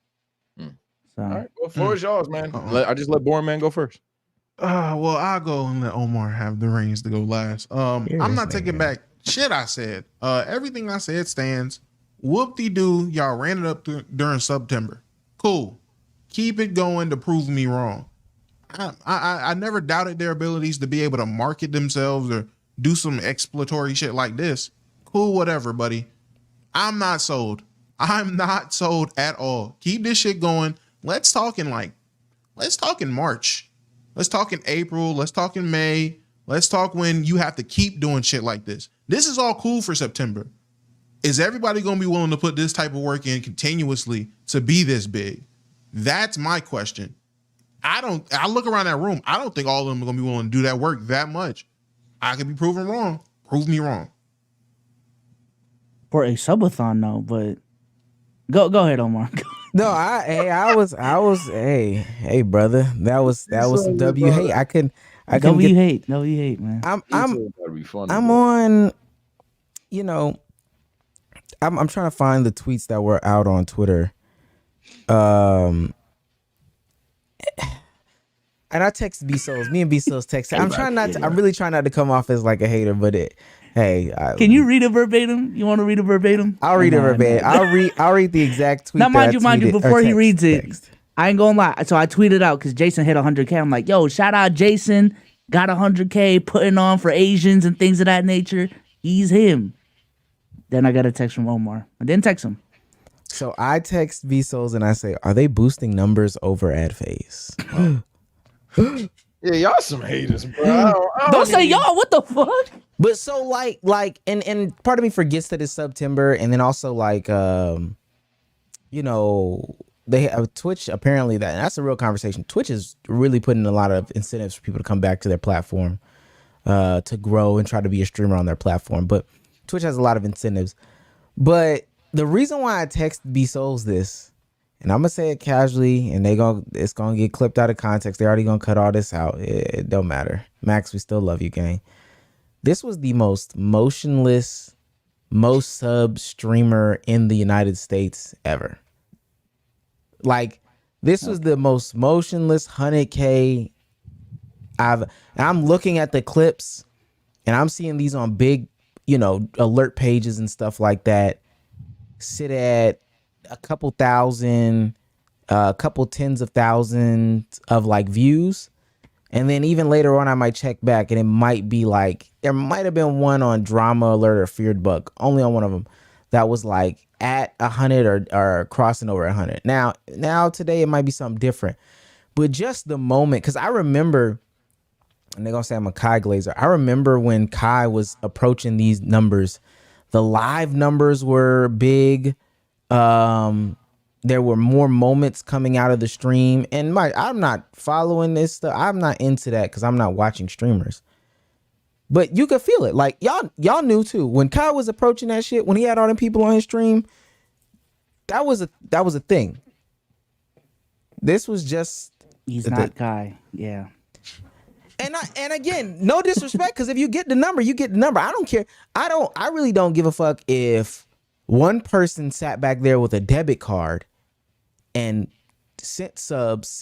So, all right, well, floor is yours, man. I just let Boring Man go first. Well, I'll go and let Omar have the reins to go last. I'm not taking back shit I said. Everything I said stands. Whoop-de-doo, y'all ran it up during September. Cool. Keep it going to prove me wrong. I never doubted their abilities to be able to market themselves or do some exploratory shit like this. Cool, whatever, buddy. I'm not sold. I'm not sold at all. Keep this shit going. Let's talk in March. Let's talk in April. Let's talk in May. Let's talk when you have to keep doing shit like this. This is all cool for September. Is everybody going to be willing to put this type of work in continuously to be this big? That's my question. I look around that room. I don't think all of them are going to be willing to do that work that much. I could be proven wrong. Prove me wrong. For a subathon, no, but go ahead, Omar. No, I was hey brother, that was W. Hey, I can W hate, man. I'm on, I'm trying to find the tweets that were out on Twitter. And I text Bsolz. Me and Bsolz text. I'm really trying not to come off as like a hater, but can you read it verbatim? You want to read it verbatim? I'll read it verbatim. I'll read the exact tweet. Now, mind you, before he reads it, I ain't gonna lie. So I tweeted out because Jason hit 100K. I'm like, yo, shout out Jason, got 100K, putting on for Asians and things of that nature. He's him. Then I got a text from Omar. I didn't text him. So I text Bsolz and I say, are they boosting numbers over ad phase? Yeah, y'all some haters, bro. Don't say y'all. What the fuck? But so like, and part of me forgets that it's September, and then also like, they have Twitch. Apparently, that's a real conversation. Twitch is really putting a lot of incentives for people to come back to their platform, to grow and try to be a streamer on their platform. But Twitch has a lot of incentives. But the reason why I text Bsolz this, and I'm gonna say it casually, and it's gonna get clipped out of context. They're already gonna cut all this out. It don't matter. Max, we still love you, gang. This was the most motionless, most sub streamer in the United States ever. Like this was the most motionless 100K I'm looking at the clips and I'm seeing these on big, alert pages and stuff like that sit at a couple thousand, a couple tens of thousands of like views. And then even later on, I might check back and it might be like, there might have been one on Drama Alert or Feared Buck, only on one of them, that was like at 100 or crossing over 100. Now today it might be something different. But just the moment, because I remember, and they're going to say I'm a Kai Glazer. I remember when Kai was approaching these numbers, the live numbers were big. There were more moments coming out of the stream. And I'm not following this stuff. I'm not into that because I'm not watching streamers. But you could feel it. Like y'all knew too. When Kai was approaching that shit, when he had all them people on his stream, that was a thing. This was just he's not Kai. Yeah. And again, no disrespect, because if you get the number, you get the number. I don't care. I really don't give a fuck if one person sat back there with a debit card and sent subs,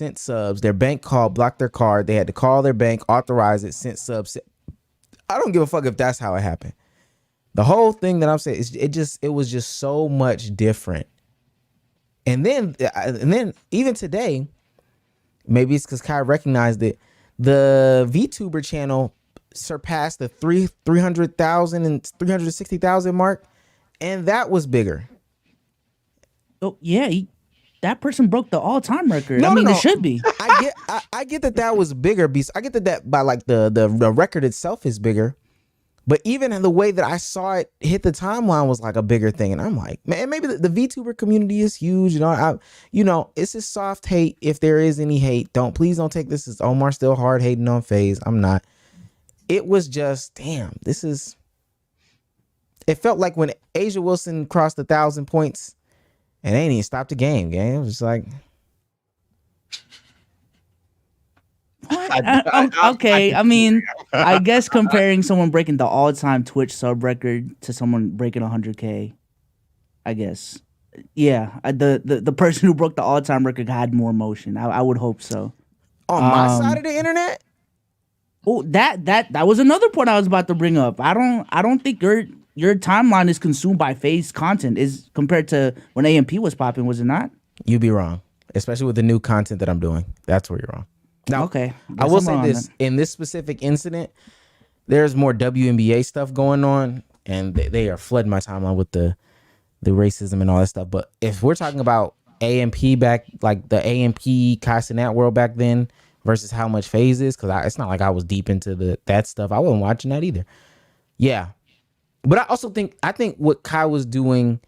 their bank called, blocked their card. They had to call their bank, authorize it, sent subs. I don't give a fuck if that's how it happened. The whole thing that I'm saying is it was just so much different. And then even today, maybe it's because Kai recognized it. The VTuber channel surpassed the 300,000 and 360,000 mark, and that was bigger. Oh yeah, that person broke the all-time record. No. It should be. I get that was bigger. I get that by like the record itself is bigger, but even in the way that I saw it hit the timeline was like a bigger thing, and I'm like, man, maybe the VTuber community is huge. It's just soft hate if there is any hate. Please don't take this as Omar still hard hating on faze. I'm not. It was just damn. It felt like when Asia Wilson crossed 1,000 points. And they ain't even stopped the game. It was like, okay. I guess comparing someone breaking the all-time Twitch sub record to someone breaking 100K, I guess, yeah, the person who broke the all-time record had more emotion. I would hope so. On my side of the internet. Oh, that was another point I was about to bring up. I don't think your timeline is consumed by faze content is compared to when AMP was popping, was it not? You'd be wrong, especially with the new content that I'm doing. That's where you're wrong. Now, okay, I will say this: in this specific incident, there's more WNBA stuff going on, and they are flooding my timeline with the racism and all that stuff. But if we're talking about AMP back, like the AMP Kai Cenat world back then, versus how much faze is, because it's not like I was deep into that stuff. I wasn't watching that either. Yeah. But I also think what Kai was doing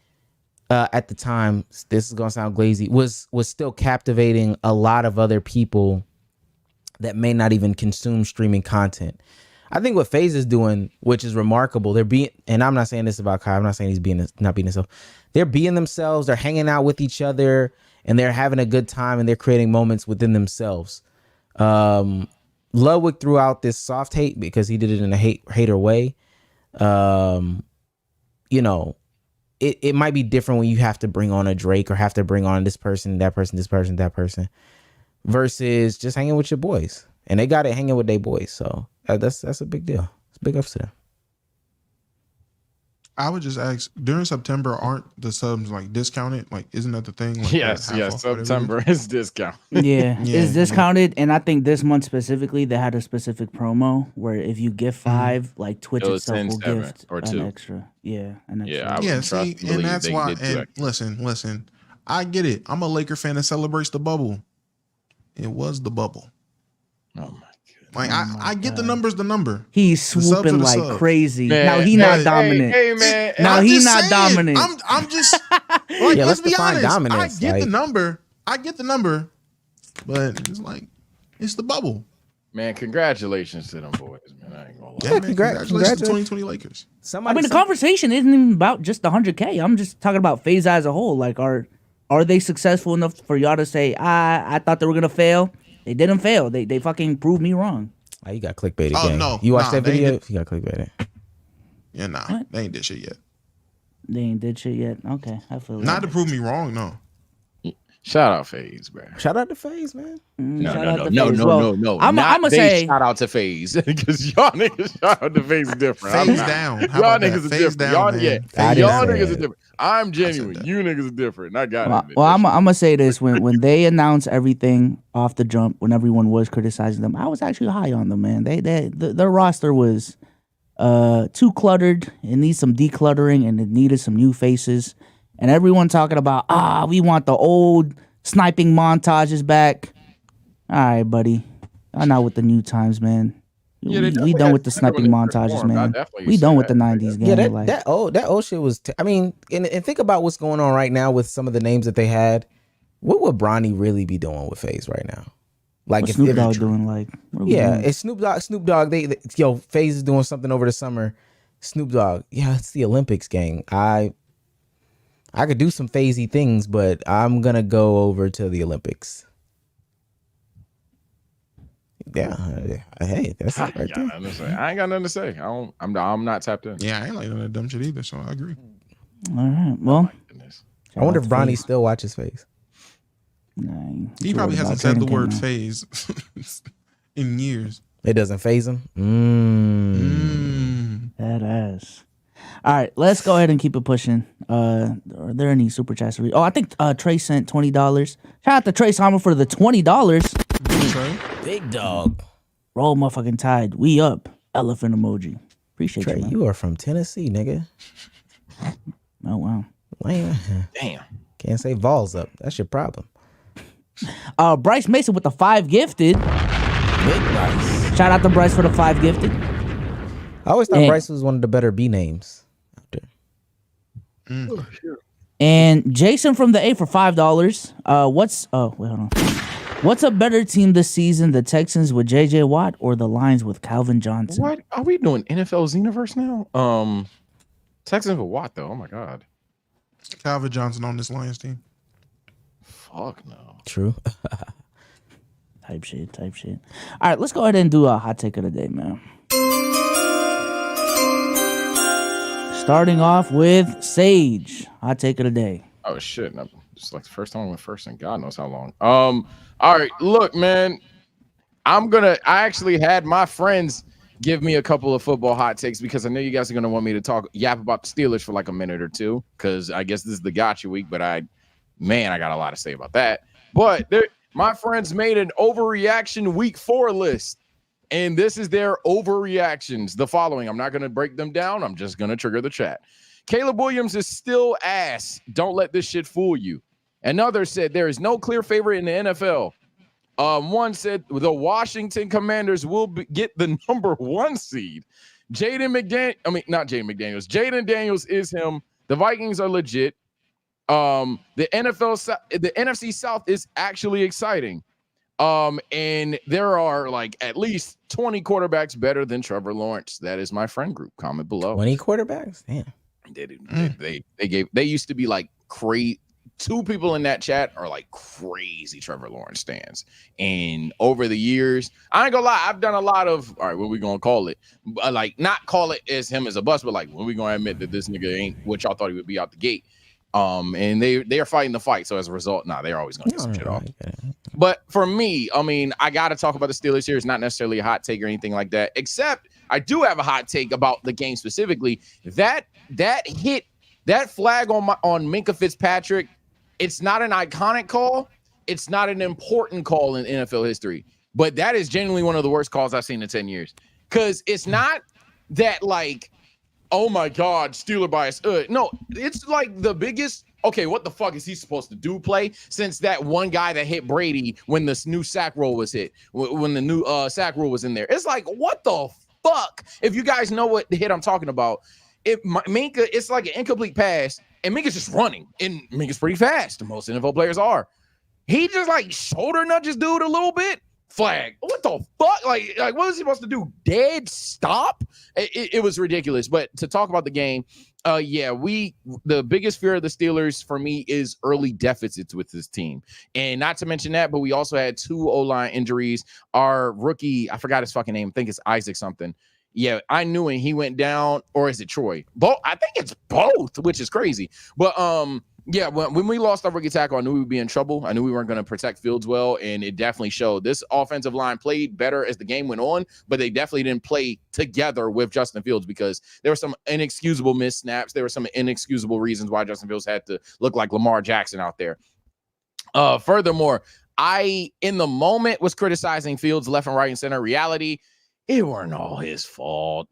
at the time, this is gonna sound glazy, was still captivating a lot of other people that may not even consume streaming content. I think what faze is doing, which is remarkable, and I'm not saying this about Kai, I'm not saying he's not being himself. They're being themselves, they're hanging out with each other, and they're having a good time, and they're creating moments within themselves. Ludwig threw out this soft hate because he did it in a hater way. It might be different when you have to bring on a Drake or have to bring on this person, that person, this person, that person, versus just hanging with your boys. And they got it hanging with their boys. So that's a big deal. It's big ups to them. I would just ask, during September, aren't the subs like discounted? Like, isn't that the thing? Like, yes. September is discounted. Yeah, it's discounted. And I think this month specifically, they had a specific promo where if you gift 5, like Twitch itself will gift or an extra. Yeah, an extra. Yeah, see, and that's why. And listen, I get it. I'm a Laker fan that celebrates the bubble. It was the bubble. Oh my. Like I get the number's the number. He's swooping like crazy. Man, now he not dominant. Hey man. Now he not dominant. I'm just like, yeah, let's be honest. Dominance, I get the number, but it's like it's the bubble. Man, congratulations to them boys, man. I ain't gonna lie. Yeah, man, congratulations to 2020 Lakers. The conversation isn't even about just the 100K. I'm just talking about faze as a whole. Like, are they successful enough for y'all to say, I thought they were gonna fail? They didn't fail. They fucking proved me wrong. Oh, you got clickbaited. Oh, gang. no. You watched that video? You got clickbaited. Yeah, What? They ain't did shit yet. They ain't did shit yet. Okay, I feel Not to prove me wrong, no. Shout out FaZe, bro. Shout out to FaZe, man. No. I'm gonna say shout out to FaZe because y'all niggas shout out to FaZe different. Phase down. How Y'all about that? niggas are Phase different. down, Y'all, man. yeah, I y'all didn't say niggas are it. different. I'm genuine. You niggas are different. I got it. well, I'm gonna say this: when they announced everything off the jump, when everyone was criticizing them, I was actually high on them, man. Their roster was too cluttered. It needs some decluttering, and it needed some new faces. And everyone talking about we want the old sniping montages back. All right, buddy. I'm not with the new times, man. Yeah, we done with the sniping montages, man. We done with the 90s game. Yeah, that old shit was. I mean, and think about what's going on right now with some of the names that they had. What would Bronny really be doing with FaZe right now? Like, what's Snoop Dogg doing? Like, what are we doing? It's Snoop Dogg. They FaZe is doing something over the summer. Snoop Dogg. Yeah, it's the Olympics, gang. I could do some FaZe things, but I'm gonna go over to the Olympics. Yeah, hey, that's it right there. I ain't got nothing to say. I'm not tapped in. Yeah, I ain't like none of that dumb shit either, so I agree. All right, well, I wonder if Bronny still watches FaZe. Nah, He probably hasn't said the word phase in years. It doesn't phase him. That ass. All right, let's go ahead and keep it pushing. Are there any super chats? Oh, I think Trey sent $20. Shout out to Trey Simon for the $20. Big dog. Roll motherfucking tide. We up. Elephant emoji. Appreciate Trey, you, man. you are from Tennessee, nigga. Oh, wow. Damn. Can't say Vols up. That's your problem. Bryce Mason with the 5 gifted. Big Bryce. Shout out to Bryce for the 5 gifted. I always thought Bryce was one of the better B names out there. And Jason from the A for $5. Hold on. What's a better team this season, the Texans with JJ Watt or the Lions with Calvin Johnson? What are we doing? NFL Xenoverse now? Texans with Watt though. Oh my god. Calvin Johnson on this Lions team. Fuck no. True. Type shit. All right, let's go ahead and do a hot take of the day, man. Starting off with Sage. Hot take of the day. Oh shit. It's like the first time I went first in God knows how long. All right, look, man. I actually had my friends give me a couple of football hot takes because I know you guys are gonna want me to yap about the Steelers for like a minute or two. Cause I guess this is the gotcha week, but I got a lot to say about that. But my friends made an overreaction week 4 list. And this is their overreactions. The following. I'm not going to break them down. I'm just going to trigger the chat. Caleb Williams is still ass. Don't let this shit fool you. Another said there is no clear favorite in the NFL. One said the Washington Commanders will get the number 1 seed. Jaden Daniels is him. The Vikings are legit. The NFC South is actually exciting. And there are like at least 20 quarterbacks better than Trevor Lawrence. That is my friend group. Comment below. 20 quarterbacks? Damn. They used to be like crazy. 2 people in that chat are like crazy Trevor Lawrence stands. And over the years, I ain't gonna lie, I've done a lot of, all right, what we gonna call it? Like, not call it as him as a bust, but like, when we gonna admit that this nigga ain't what y'all thought he would be out the gate? And they are fighting the fight. So as a result, they're always gonna get some shit off. But for me, I mean, I gotta talk about the Steelers here. It's not necessarily a hot take or anything like that, except I do have a hot take about the game specifically. That flag on Minkah Fitzpatrick, it's not an iconic call. It's not an important call in NFL history, but that is genuinely one of the worst calls I've seen in 10 years. Because it's not that like, oh my God, Steeler bias. No, it's like the biggest. Okay, what the fuck is he supposed to do? Play since that one guy that hit Brady when the new sack rule was hit, when the new sack rule was in there. It's like, what the fuck? If you guys know what hit I'm talking about, Minkah, it's like an incomplete pass, and Minka's just running, and Minka's pretty fast. Most NFL players are. He just like shoulder nudges dude a little bit. Flag. What the fuck? Like what was he supposed to do? Dead stop? It was ridiculous. But to talk about the game, the biggest fear of the Steelers for me is early deficits with this team. And not to mention that, but we also had 2 O-line injuries. Our rookie, I forgot his fucking name. I think it's Isaac something. Yeah, I knew it. He went down, or is it Troy? Both. I think it's both, which is crazy. But Yeah, when we lost our rookie tackle, I knew we would be in trouble. I knew we weren't going to protect Fields well, and it definitely showed. This offensive line played better as the game went on, but they definitely didn't play together with Justin Fields because there were some inexcusable missed snaps. There were some inexcusable reasons why Justin Fields had to look like Lamar Jackson out there. Furthermore, I, in the moment, was criticizing Fields left and right and center. Reality, it weren't all his fault.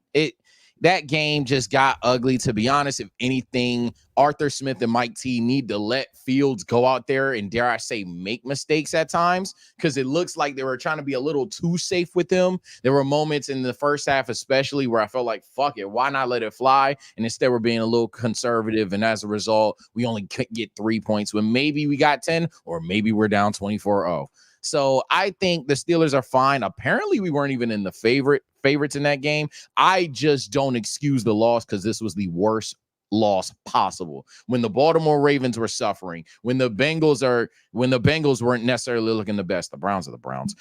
That game just got ugly, to be honest. If anything, Arthur Smith and Mike T need to let Fields go out there and, dare I say, make mistakes at times, because it looks like they were trying to be a little too safe with him. There were moments in the first half especially where I felt like, fuck it, why not let it fly? And instead we're being a little conservative, and as a result, we only get 3 points when maybe we got 10 or maybe we're down 24-0. So I think the Steelers are fine. Apparently, we weren't even in the favorites in that game. I just don't excuse the loss because this was the worst loss possible. When the Baltimore Ravens were suffering, when the Bengals weren't necessarily looking the best, the Browns are the Browns.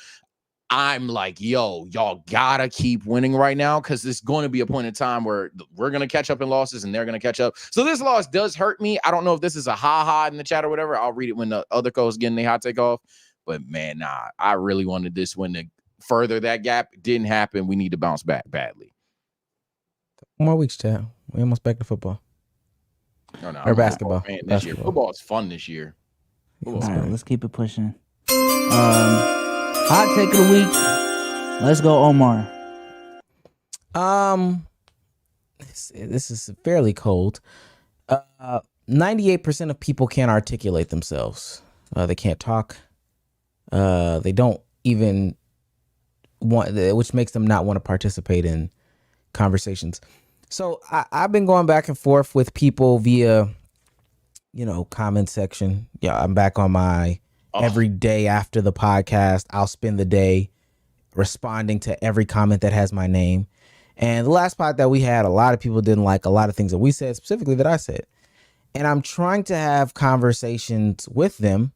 I'm like, yo, y'all gotta keep winning right now because there's going to be a point in time where we're going to catch up in losses and they're going to catch up. So this loss does hurt me. I don't know if this is a ha-ha in the chat or whatever. I'll read it when the other coach getting their hot take off. But, man, nah, I really wanted this win to further that gap. It didn't happen. We need to bounce back badly. More weeks, Chad. We almost back to football. No, or basketball. Football is fun this year. All right, let's keep it pushing. Hot take of the week. Let's go, Omar. This is fairly cold. 98% of people can't articulate themselves. They can't talk. They don't even want, which makes them not want to participate in conversations. So I've been going back and forth with people via, comment section. Yeah, I'm back on my every day after the podcast. I'll spend the day responding to every comment that has my name. And the last pod that we had, a lot of people didn't like a lot of things that we said, specifically that I said. And I'm trying to have conversations with them.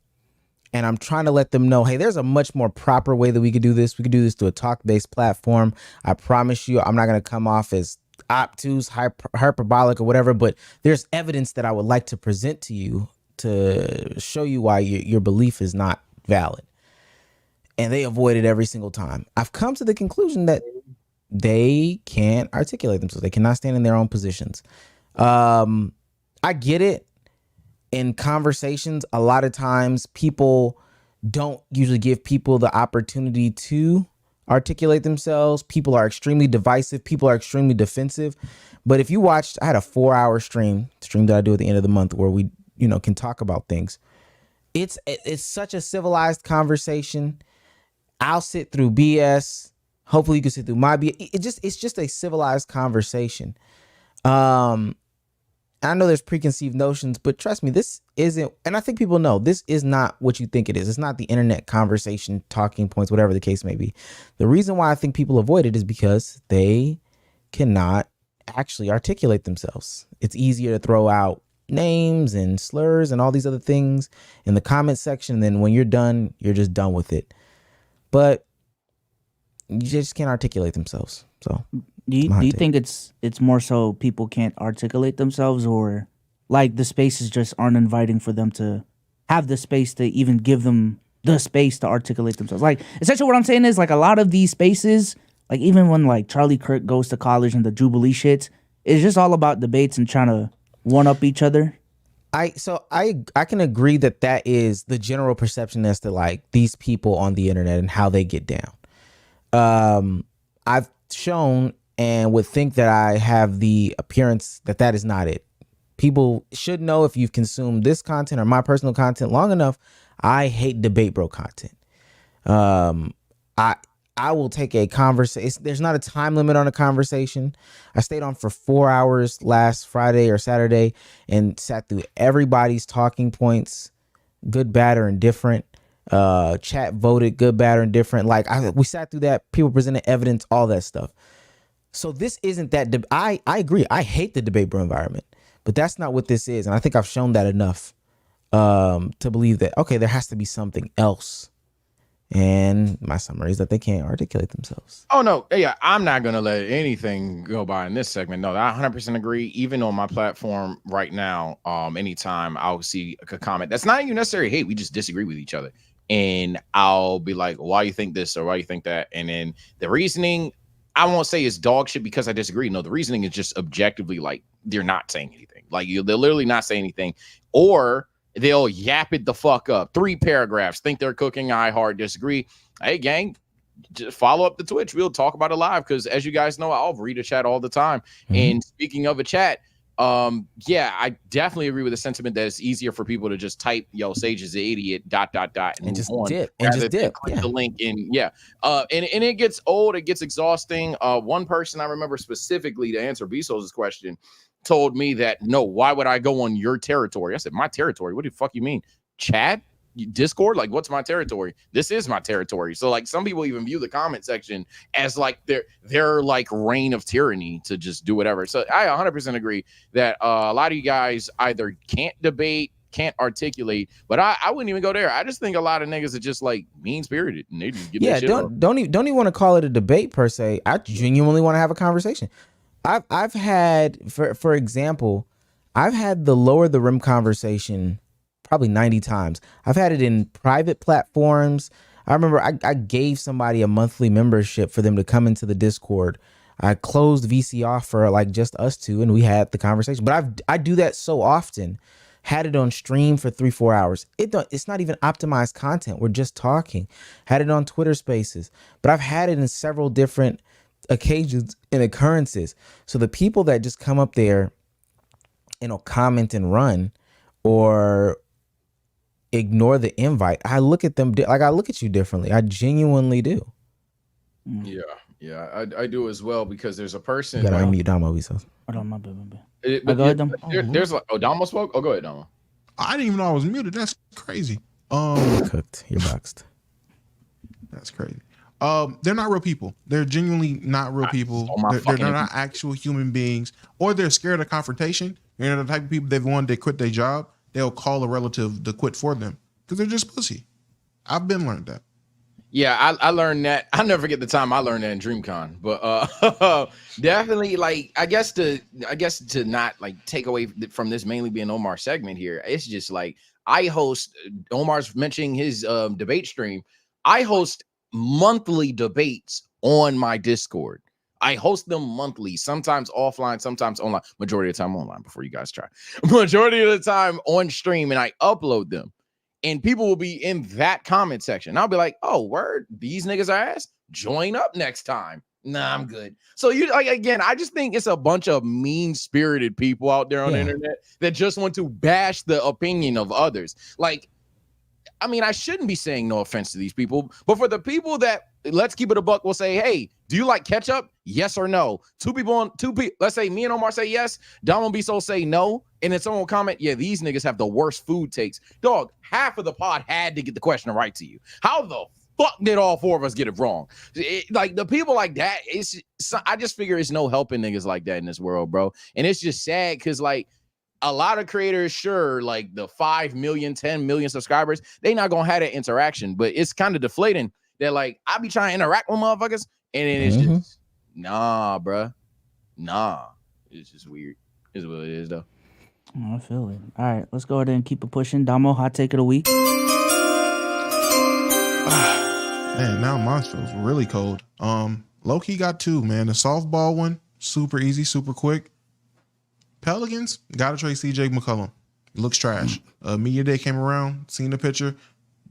And I'm trying to let them know, hey, there's a much more proper way that we could do this. We could do this through a talk-based platform. I promise you, I'm not going to come off as obtuse, hyperbolic or whatever, but there's evidence that I would like to present to you to show you why your belief is not valid. And they avoid it every single time. I've come to the conclusion that they can't articulate themselves. They cannot stand in their own positions. I get it. In conversations, a lot of times people don't usually give people the opportunity to articulate themselves. People are extremely divisive. People are extremely defensive. But if you watched, I had a 4-hour stream that I do at the end of the month where we, can talk about things. It's such a civilized conversation. I'll sit through BS. Hopefully you can sit through my BS. It's just a civilized conversation. I know there's preconceived notions, but trust me, this isn't, and I think people know, this is not what you think it is. It's not the internet conversation, talking points, whatever the case may be. The reason why I think people avoid it is because they cannot actually articulate themselves. It's easier to throw out names and slurs and all these other things in the comment section. And then when you're done, you're just done with it. But you just can't articulate themselves. So do you think it's more so people can't articulate themselves, or like the spaces just aren't inviting for them to have the space to even give them the space to articulate themselves? Like, essentially what I'm saying is, like, a lot of these spaces, like even when like Charlie Kirk goes to college and the Jubilee shits, it's just all about debates and trying to one up each other. I can agree that is the general perception as to like these people on the internet and how they get down. I've shown and would think that I have the appearance that is not it. People should know, if you've consumed this content or my personal content long enough, I hate debate bro content. I will take a conversation. There's not a time limit on a conversation. I stayed on for 4 hours last Friday or Saturday and sat through everybody's talking points, good, bad, or indifferent. Chat voted good, bad, or indifferent. We sat through that. People presented evidence, all that stuff. So this isn't that. I agree. I hate the debate bro environment, but that's not what this is. And I think I've shown that enough to believe that, okay, there has to be something else. And my summary is that they can't articulate themselves. Oh no, yeah, I'm not gonna let anything go by in this segment. No, I 100% agree. Even on my platform right now, anytime I'll see a comment that's not even necessarily hate, we just disagree with each other, and I'll be like, "Why you think this or why you think that?" And then the reasoning, I won't say it's dog shit because I disagree. No, the reasoning is just objectively like they're not saying anything. Like they're literally not saying anything, or they'll yap it the fuck up. 3 paragraphs, think they're cooking, I hard disagree. Hey, gang, just follow up the Twitch. We'll talk about it live because, as you guys know, I'll read a chat all the time. Mm-hmm. And speaking of a chat, yeah, I definitely agree with the sentiment that it's easier for people to just type, "Yo, Sage is an idiot," ... and just on, dip and just dip. Click the link and and it gets old, it gets exhausting. One person I remember specifically to answer Bsolz's question told me that, no, why would I go on your territory? I said, my territory? What the fuck you mean? Chat? Discord? Like, what's my territory? This is my territory. So like some people even view the comment section as like their like reign of tyranny to just do whatever. So I 100% agree that a lot of you guys either can't debate, can't articulate, but I wouldn't even go there. I just think a lot of niggas are just like mean spirited and they just get don't even want to call it a debate per se. I genuinely want to have a conversation. I've had, for example, I've had the lower the rim conversation probably 90 times. I've had it in private platforms. I remember I gave somebody a monthly membership for them to come into the Discord. I closed VC off for like just us two, and we had the conversation. But I do that so often. Had it on stream for 3-4 hours. It's not even optimized content. We're just talking. Had it on Twitter Spaces. But I've had it in several different occasions and occurrences. So the people that just come up there, comment and run or ignore the invite, I look at them like I look at you differently. I genuinely do. Yeah, I do as well, because there's a person. You gotta unmute Domo. Hold on, my bad. Go ahead, Domo. There's like, Domo spoke. Oh, go ahead, Domo. I didn't even know I was muted. That's crazy. You're cooked. You're boxed. That's crazy. They're not real people. They're genuinely not real people. They're not actual human beings, or they're scared of confrontation. You know, the type of people they've wanted to quit their job, they'll call a relative to quit for them because they're just pussy. I've been learned that. Yeah, I learned that. I'll never forget the time I learned that in DreamCon. But definitely, like, I guess to not like take away from this mainly being Omar's segment here. It's just like I host. Omar's mentioning his debate stream. I host monthly debates on my Discord. I host them monthly, sometimes offline, sometimes online. Majority of the time online, before you guys try. Majority of the time on stream, and I upload them. And people will be in that comment section. I'll be like, oh, word, these niggas are ass. Join up next time. Nah, I'm good. So you like, again, I just think it's a bunch of mean-spirited people out there on the internet that just want to bash the opinion of others. Like, I mean, I shouldn't be saying no offense to these people, but for the people that, let's keep it a buck, will say, hey, do you like ketchup? Yes or no? Two people, let's say me and Omar say yes, Domo and Bsolz say no, and then someone will comment, yeah, these niggas have the worst food takes. Dog, half of the pod had to get the question right to you. How the fuck did all 4 of us get it wrong? Like, the people like that, I just figure it's no helping niggas like that in this world, bro. And it's just sad because, like, a lot of creators, sure, like the 5 million, 10 million subscribers, they not gonna have that interaction, but it's kind of deflating that, like, I be trying to interact with motherfuckers, and then it's just, nah, bruh. Nah. It's just weird. It's what it is, though. Oh, I feel it. All right, let's go ahead and keep it pushing. Domo, hot take of the week. Man, now mine feels really cold. Low-key got 2, man. The softball one, super easy, super quick. Pelicans got to trade CJ McCollum. Looks trash. Media day came around, seen the picture.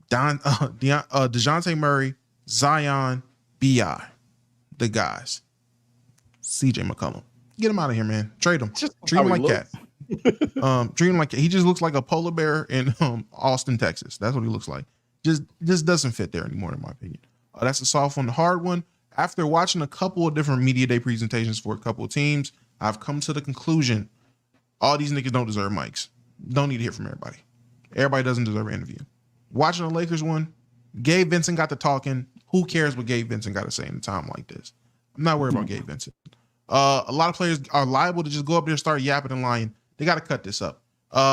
DeJounte Murray, Zion, B.I. The guys. CJ McCollum. Get him out of here, man. Trade him. Treat him like that. Treat him like that. He just looks like a polar bear in Austin, Texas. That's what he looks like. Just doesn't fit there anymore, in my opinion. That's the soft one. The hard one, after watching a couple of different media day presentations for a couple of teams, I've come to the conclusion all these niggas don't deserve mics. Don't need to hear from everybody. Everybody doesn't deserve an interview. Watching the Lakers one, Gabe Vincent got to talking. Who cares what Gabe Vincent got to say in a time like this? I'm not worried about Gabe Vincent. A lot of players are liable to just go up there and start yapping and lying. They got to cut this up.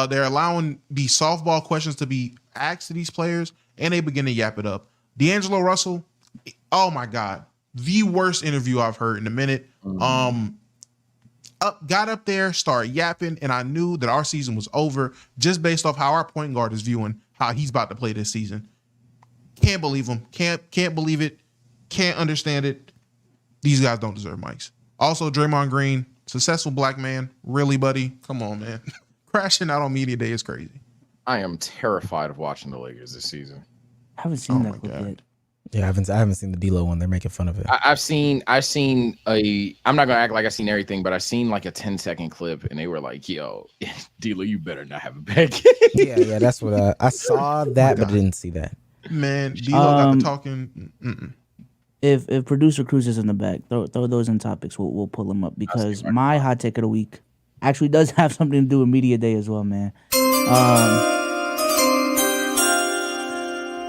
They're allowing the softball questions to be asked to these players, and they begin to yap it up. D'Angelo Russell, oh my God, the worst interview I've heard in a minute. Got up there, started yapping, and I knew that our season was over just based off how our point guard is viewing how he's about to play this season. Can't believe him. Can't believe it. Can't understand it. These guys don't deserve mics. Also, Draymond Green, successful black man. Really, buddy? Come on, man. Crashing out on media day is crazy. I am terrified of watching the Lakers this season. I haven't seen that clip yet. Yeah, I haven't seen the D-Lo one. They're making fun of it. I've seen a. I'm not gonna act like I've seen everything, but I've seen like a 10-second clip, and they were like, "Yo, D-Lo, you better not have a bad game." yeah, that's what I saw that, but didn't see that. Man, D-Lo got to talking. If producer Cruz is in the back, throw those in topics. We'll pull them up because my hot take of the week actually does have something to do with media day as well, man.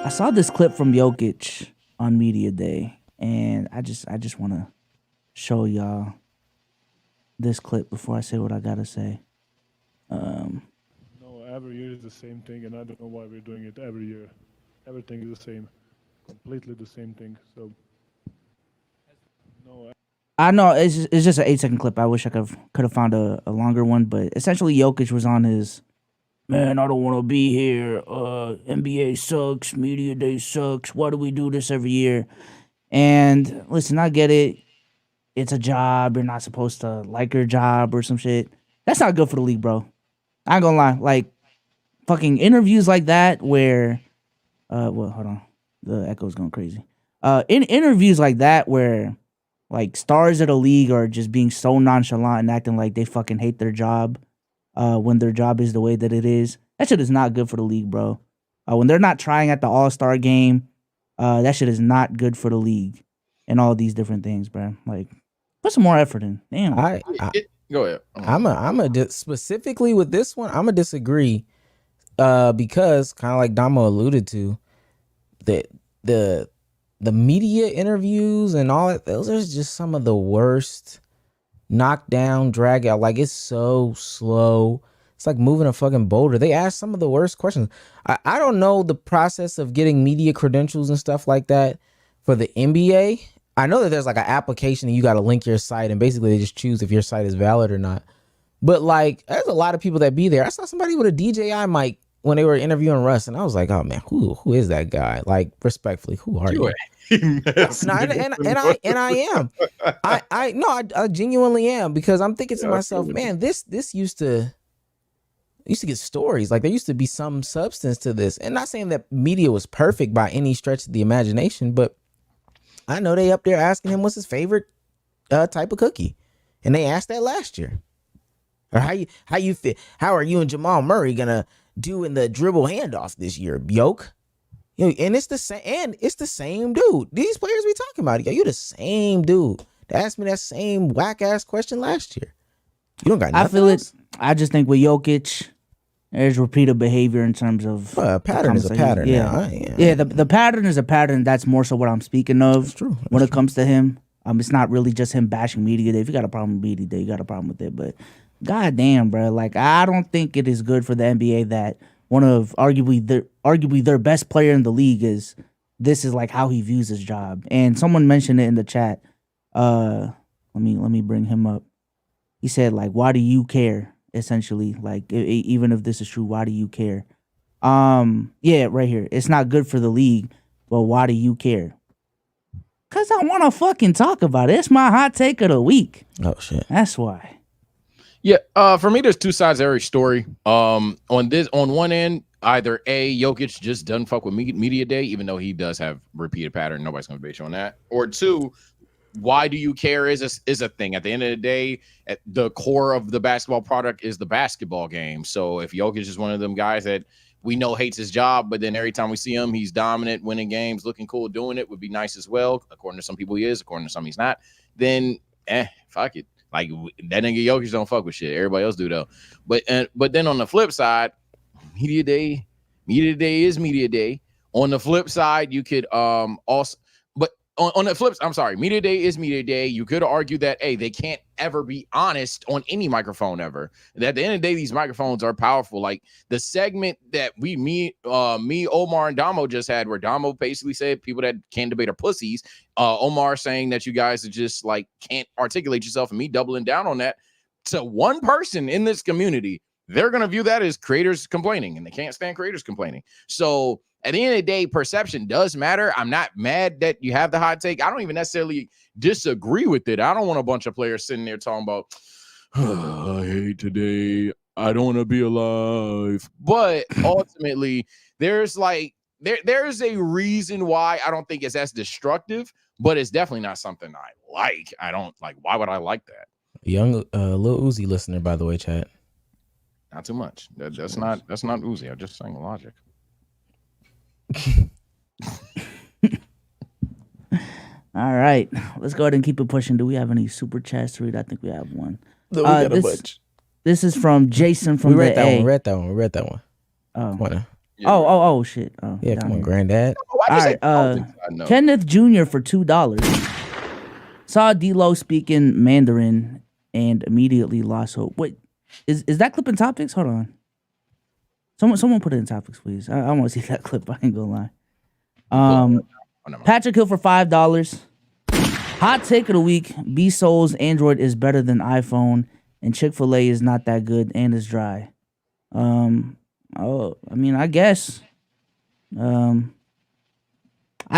I saw this clip from Jokic on media day, and I just want to show y'all this clip before I say what I gotta say. No, every year is the same thing, and I don't know why we're doing it every year. Everything is the same, completely the same thing. So, no. I know it's just an 8-second clip. I wish I could have found a longer one, but essentially Jokic was on his, man, I don't want to be here. NBA sucks. Media day sucks. Why do we do this every year? And listen, I get it. It's a job. You're not supposed to like your job or some shit. That's not good for the league, bro. I ain't gonna lie. Like, fucking interviews like that where, well, hold on. The echo's going crazy. In interviews like that where, like, stars of the league are just being so nonchalant and acting like they fucking hate their job. When their job is the way that it is. That shit is not good for the league, bro. When they're not trying at the All-Star game, that shit is not good for the league and all these different things, bro. Like, put some more effort in. Damn. Go ahead. I'm specifically with this one, I'm gonna disagree because kind of like Domo alluded to, the media interviews and all that, those are just some of the worst. Knock down, drag out, like it's so slow. It's like moving a fucking boulder. They ask some of the worst questions. I don't know the process of getting media credentials and stuff like that for the NBA. I know that there's like an application and you got to link your site and basically they just choose if your site is valid or not. But like, there's a lot of people that be there. I saw somebody with a DJI mic when they were interviewing Russ, and I was like, oh man, who is that guy? Like, respectfully, who are you? No, and I am. I genuinely am, because I'm thinking to myself, man, this used to get stories. Like, there used to be some substance to this. And not saying that media was perfect by any stretch of the imagination, but I know they up there asking him what's his favorite type of cookie, and they asked that last year. Or how you fit? How are you and Jamal Murray gonna do in the dribble handoff this year, Yoke? Yo, and it's the same. And it's the same dude. These players we talking about, yo, you the same dude that asked me that same whack ass question last year. You don't got nothing. I feel else? it. I just think with Jokic, there's repeated behavior in terms of a pattern is a pattern. Yeah, yeah. The pattern is a pattern. That's more so what I'm speaking of. That's true. When it comes to him, it's not really just him bashing media day. If you got a problem with media day, you got a problem with it. But goddamn, bro, like, I don't think it is good for the NBA that one of arguably their best player in the league is like how he views his job. And someone mentioned it in the chat. Let me bring him up. He said, like, why do you care? Essentially, like, even if this is true, why do you care? Yeah, right here. It's not good for the league, but why do you care? Cause I want to fucking talk about it. It's my hot take of the week. Oh shit. That's why. Yeah, for me, there's two sides to every story. On one end, either A, Jokic just doesn't fuck with media day, even though he does have repeated pattern. Nobody's gonna base you on that. Or two, why do you care is a thing. At the end of the day, at the core of the basketball product is the basketball game. So if Jokic is one of them guys that we know hates his job, but then every time we see him, he's dominant, winning games, looking cool, doing it, would be nice as well. According to some people, he is. According to some, he's not. Then, fuck it. Like, that nigga Jokic don't fuck with shit. Everybody else do though. But then on the flip side, media day is media day. On the flip side, you could also, but on the flips, I'm sorry, media day is media day. You could argue that, hey, they can't ever be honest on any microphone ever. And at the end of the day, these microphones are powerful. Like the segment that me, Omar, and Domo just had, where Domo basically said people that can't debate are pussies. Omar saying that you guys are just like can't articulate yourself, and me doubling down on that. To one person in this community, they're gonna view that as creators complaining, and they can't stand creators complaining. So at the end of the day, perception does matter. I'm not mad that you have the hot take. I don't even necessarily disagree with it. I don't want a bunch of players sitting there talking about, oh, I hate today. I don't want to be alive. But ultimately, there's like, there's a reason why I don't think it's as destructive, but it's definitely not something I like. I don't like, why would I like that? Young Lil Uzi listener, by the way, chat. Not too much. That's not Uzi. I'm just saying logic. All right, let's go ahead and keep it pushing. Do we have any super chats to read? I think we have one. No, we got a bunch. This is from Jason from we read the that A. one. We read that one. Oh. Come on. Yeah. Oh shit. Oh, yeah, come on, granddad. All right, Kenneth Jr. for $2. Saw D-Lo speaking Mandarin and immediately lost hope. Wait, is that clip in topics? Hold on. Someone put it in topics, please. I want to see that clip. I ain't gonna lie. Patrick Hill for $5. Hot take of the week: Bsolz Android is better than iPhone, and Chick-fil-A is not that good and is dry. I mean, I guess. I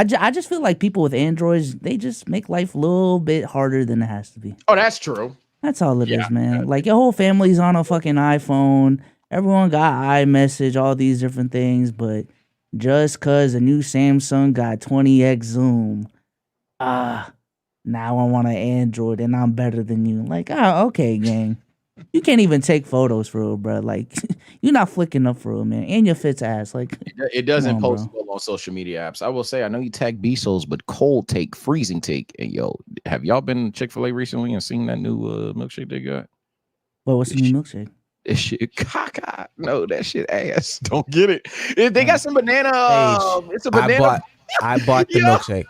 just feel like people with Androids, they just make life a little bit harder than it has to be. Oh, that's true. That's all it is, man. Like your whole family's on a fucking iPhone. Everyone got iMessage, all these different things, but just cause a new Samsung got 20x zoom, now I want an Android and I'm better than you. Like, okay, gang. You can't even take photos for real, bro. Like, you're not flicking up for real, man. And your fit's ass. Like, it doesn't post well on social media apps. I will say, I know you tag Bsolz, but cold take, freezing take. And yo, have y'all been Chick-fil-A recently and seen that new milkshake they got? Well, what's the new milkshake? This shit caca. No, that shit ass. Don't get it. They got some banana. It's a banana. I bought the milkshake.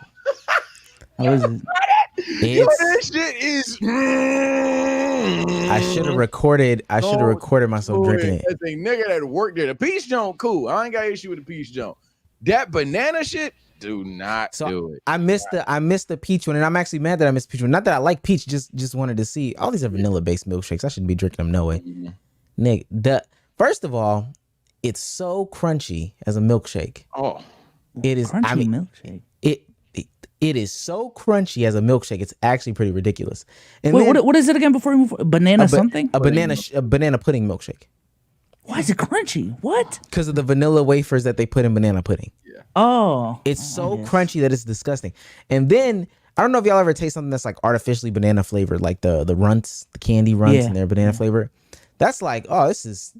How is it? Yo, that shit is. I should have recorded. I should have recorded myself drinking it. That's a nigga that worked there. The peach joint, cool. I ain't got issue with the peach joint. That banana shit, do not do it. I missed the peach one, and I'm actually mad that I missed the peach one. Not that I like peach, just wanted to see. All these are vanilla based milkshakes. I shouldn't be drinking them no way. Mm-hmm. Nick, first of all, it's so crunchy as a milkshake. Oh, it is. Crunchy milkshake. It is so crunchy as a milkshake. It's actually pretty ridiculous. And wait, what is it again before we move? Banana something? A banana pudding milkshake. Why is it crunchy? What? Because of the vanilla wafers that they put in banana pudding. Yeah. Oh. It's so crunchy that it's disgusting. And then I don't know if y'all ever taste something that's like artificially banana flavored, like the runts, the candy runts, and they're banana flavored. That's like, oh, this is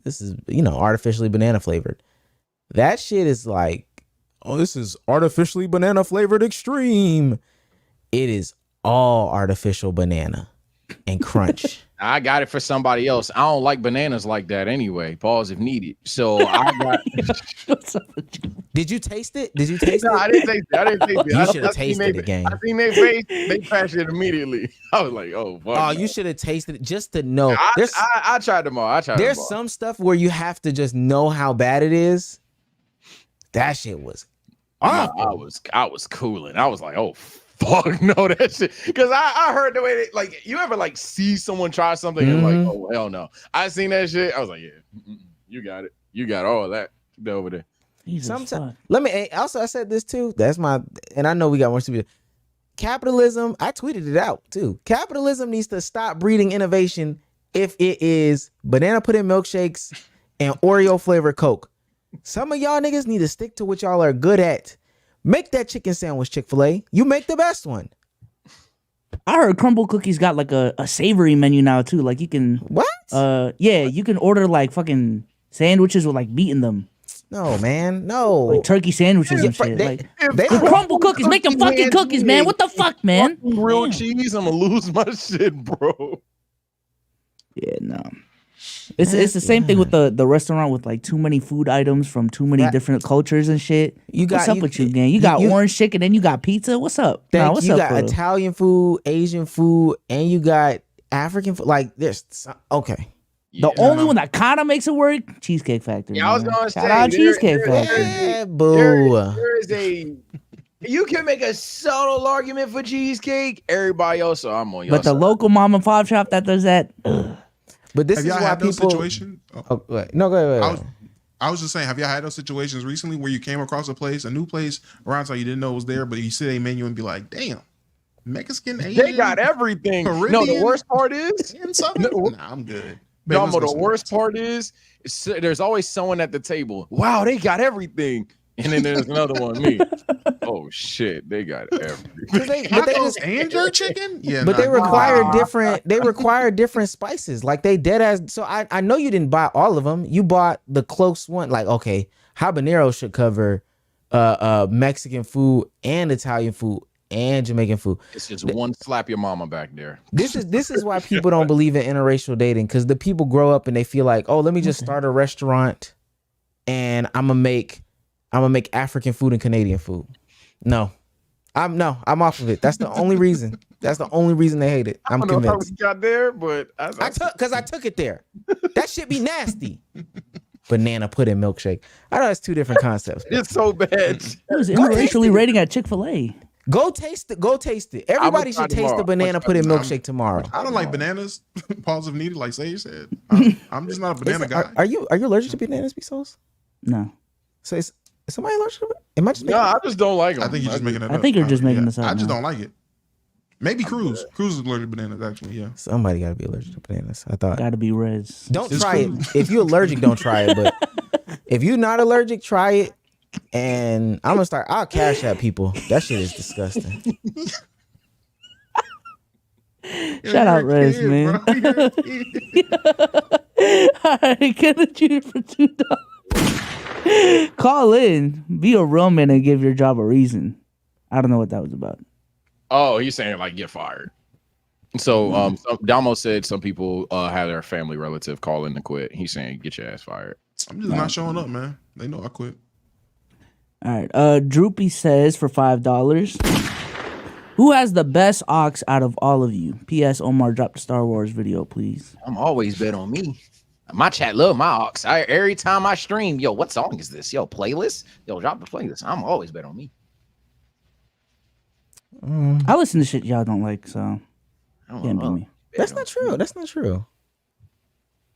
artificially banana flavored. That shit is like, oh, this is artificially banana flavored extreme. It is all artificial banana and crunch. I got it for somebody else. I don't like bananas like that anyway. Pause if needed. So I got. Did you taste it? Did you taste it? I didn't taste it. You should have tasted it, gang. I seen their face. They passed it immediately. I was like, oh, fuck. Oh, you should have tasted it just to know. I tried them all. There's some stuff where you have to just know how bad it is. That shit was awful. I was cooling. I was like, oh fuck no, that shit. Because I heard the way they, like, you ever like see someone try something and like, oh hell no. I seen that shit. I was like, yeah, you got it. You got all of that over there. Sometimes I said this too. And I know we got more to be. Capitalism, I tweeted it out too. Capitalism needs to stop breeding innovation if it is banana pudding milkshakes and Oreo flavored Coke. Some of y'all niggas need to stick to what y'all are good at. Make that chicken sandwich, Chick-fil-A. You make the best one. I heard Crumble Cookies got like a savory menu now too. Like you can you can order like fucking sandwiches with like meat in them. No, man, no. Like turkey sandwiches and shit. They Crumble Cookies, make them fucking cookies, man. What the fuck, man? Grilled cheese, I'm gonna lose my shit, bro. Yeah, no. It's the same thing with the restaurant with like too many food items from too many different cultures and shit. What's up with you, gang? You got orange chicken, then you got pizza. What's up? What's you up? got Italian food, Asian food, and you got African food. Like this, okay. The only one that kind of makes it work, Cheesecake Factory. Yeah, I was gonna say, shout out Cheesecake Factory. Yeah, boo. There is a. You can make a subtle argument for cheesecake. Everybody else, so I'm on your But the side. local mom and pop shop that does that. But this Have is y'all why had those people. situations? Oh, wait. No, go ahead. I was just saying, have y'all had those situations recently where you came across a new place around town you didn't know was there, but you see a menu and be like, damn, Mexican, Asian, They got everything. Caribbean, No, the worst part is, nah, I'm good. Domo, the worst part is there's always someone at the table. Wow, they got everything. And then there's another one, me. Oh shit, they got everything. And jerk chicken? Yeah, but they require different. They require different spices. Like they dead ass. So I know you didn't buy all of them. You bought the close one. Like okay, habanero should cover Mexican food and Italian food and Jamaican food. It's just one slap your mama back there. This is why people don't believe in interracial dating, because the people grow up and they feel like, oh, let me just start a restaurant and I'm gonna make African food and Canadian food. I'm off of it. That's the only reason. That's the only reason they hate it. I'm convinced. I don't know how we got there, but I took it there. That shit be nasty. Banana pudding milkshake. I know it's two different concepts. It's so bad. It was interracially rating at Chick-fil-A. Go taste it. Go taste it. Everybody should taste the banana pudding milkshake tomorrow. I don't like bananas. Pause if needed, like Sage said. I'm just not a banana guy. Are you allergic to bananas, Bsolz? No. So is somebody allergic to it? Am I just No, I just don't like them. I think you're just making it up. I think you're just making this up. I just now. don't like it. Maybe Cruz. Cruz is allergic to bananas, actually, yeah. Somebody got to be allergic to bananas. I thought. Gotta be Reds. Don't try it. If you're allergic, don't try it. But if you're not allergic, try it. And I'm gonna I'll cash at people. That shit is disgusting. Shout out Reds, man. All right, get a tutor for $2. Call in, be a real man, and give your job a reason. I don't know what that was about. Oh, he's saying like get fired. So Domo said some people have their family relative call in to quit. He's saying get your ass fired. I'm just not showing up, man. They know I quit. All right. Droopy says for $5, who has the best ox out of all of you? P.S. Omar, drop the Star Wars video, please. I'm always bet on me. My chat love my ox. Every time I stream, yo, what song is this? Yo, playlist? Yo, drop the playlist. I'm always bet on me. I listen to shit y'all don't like, so can't be me. That's not true. That's not true.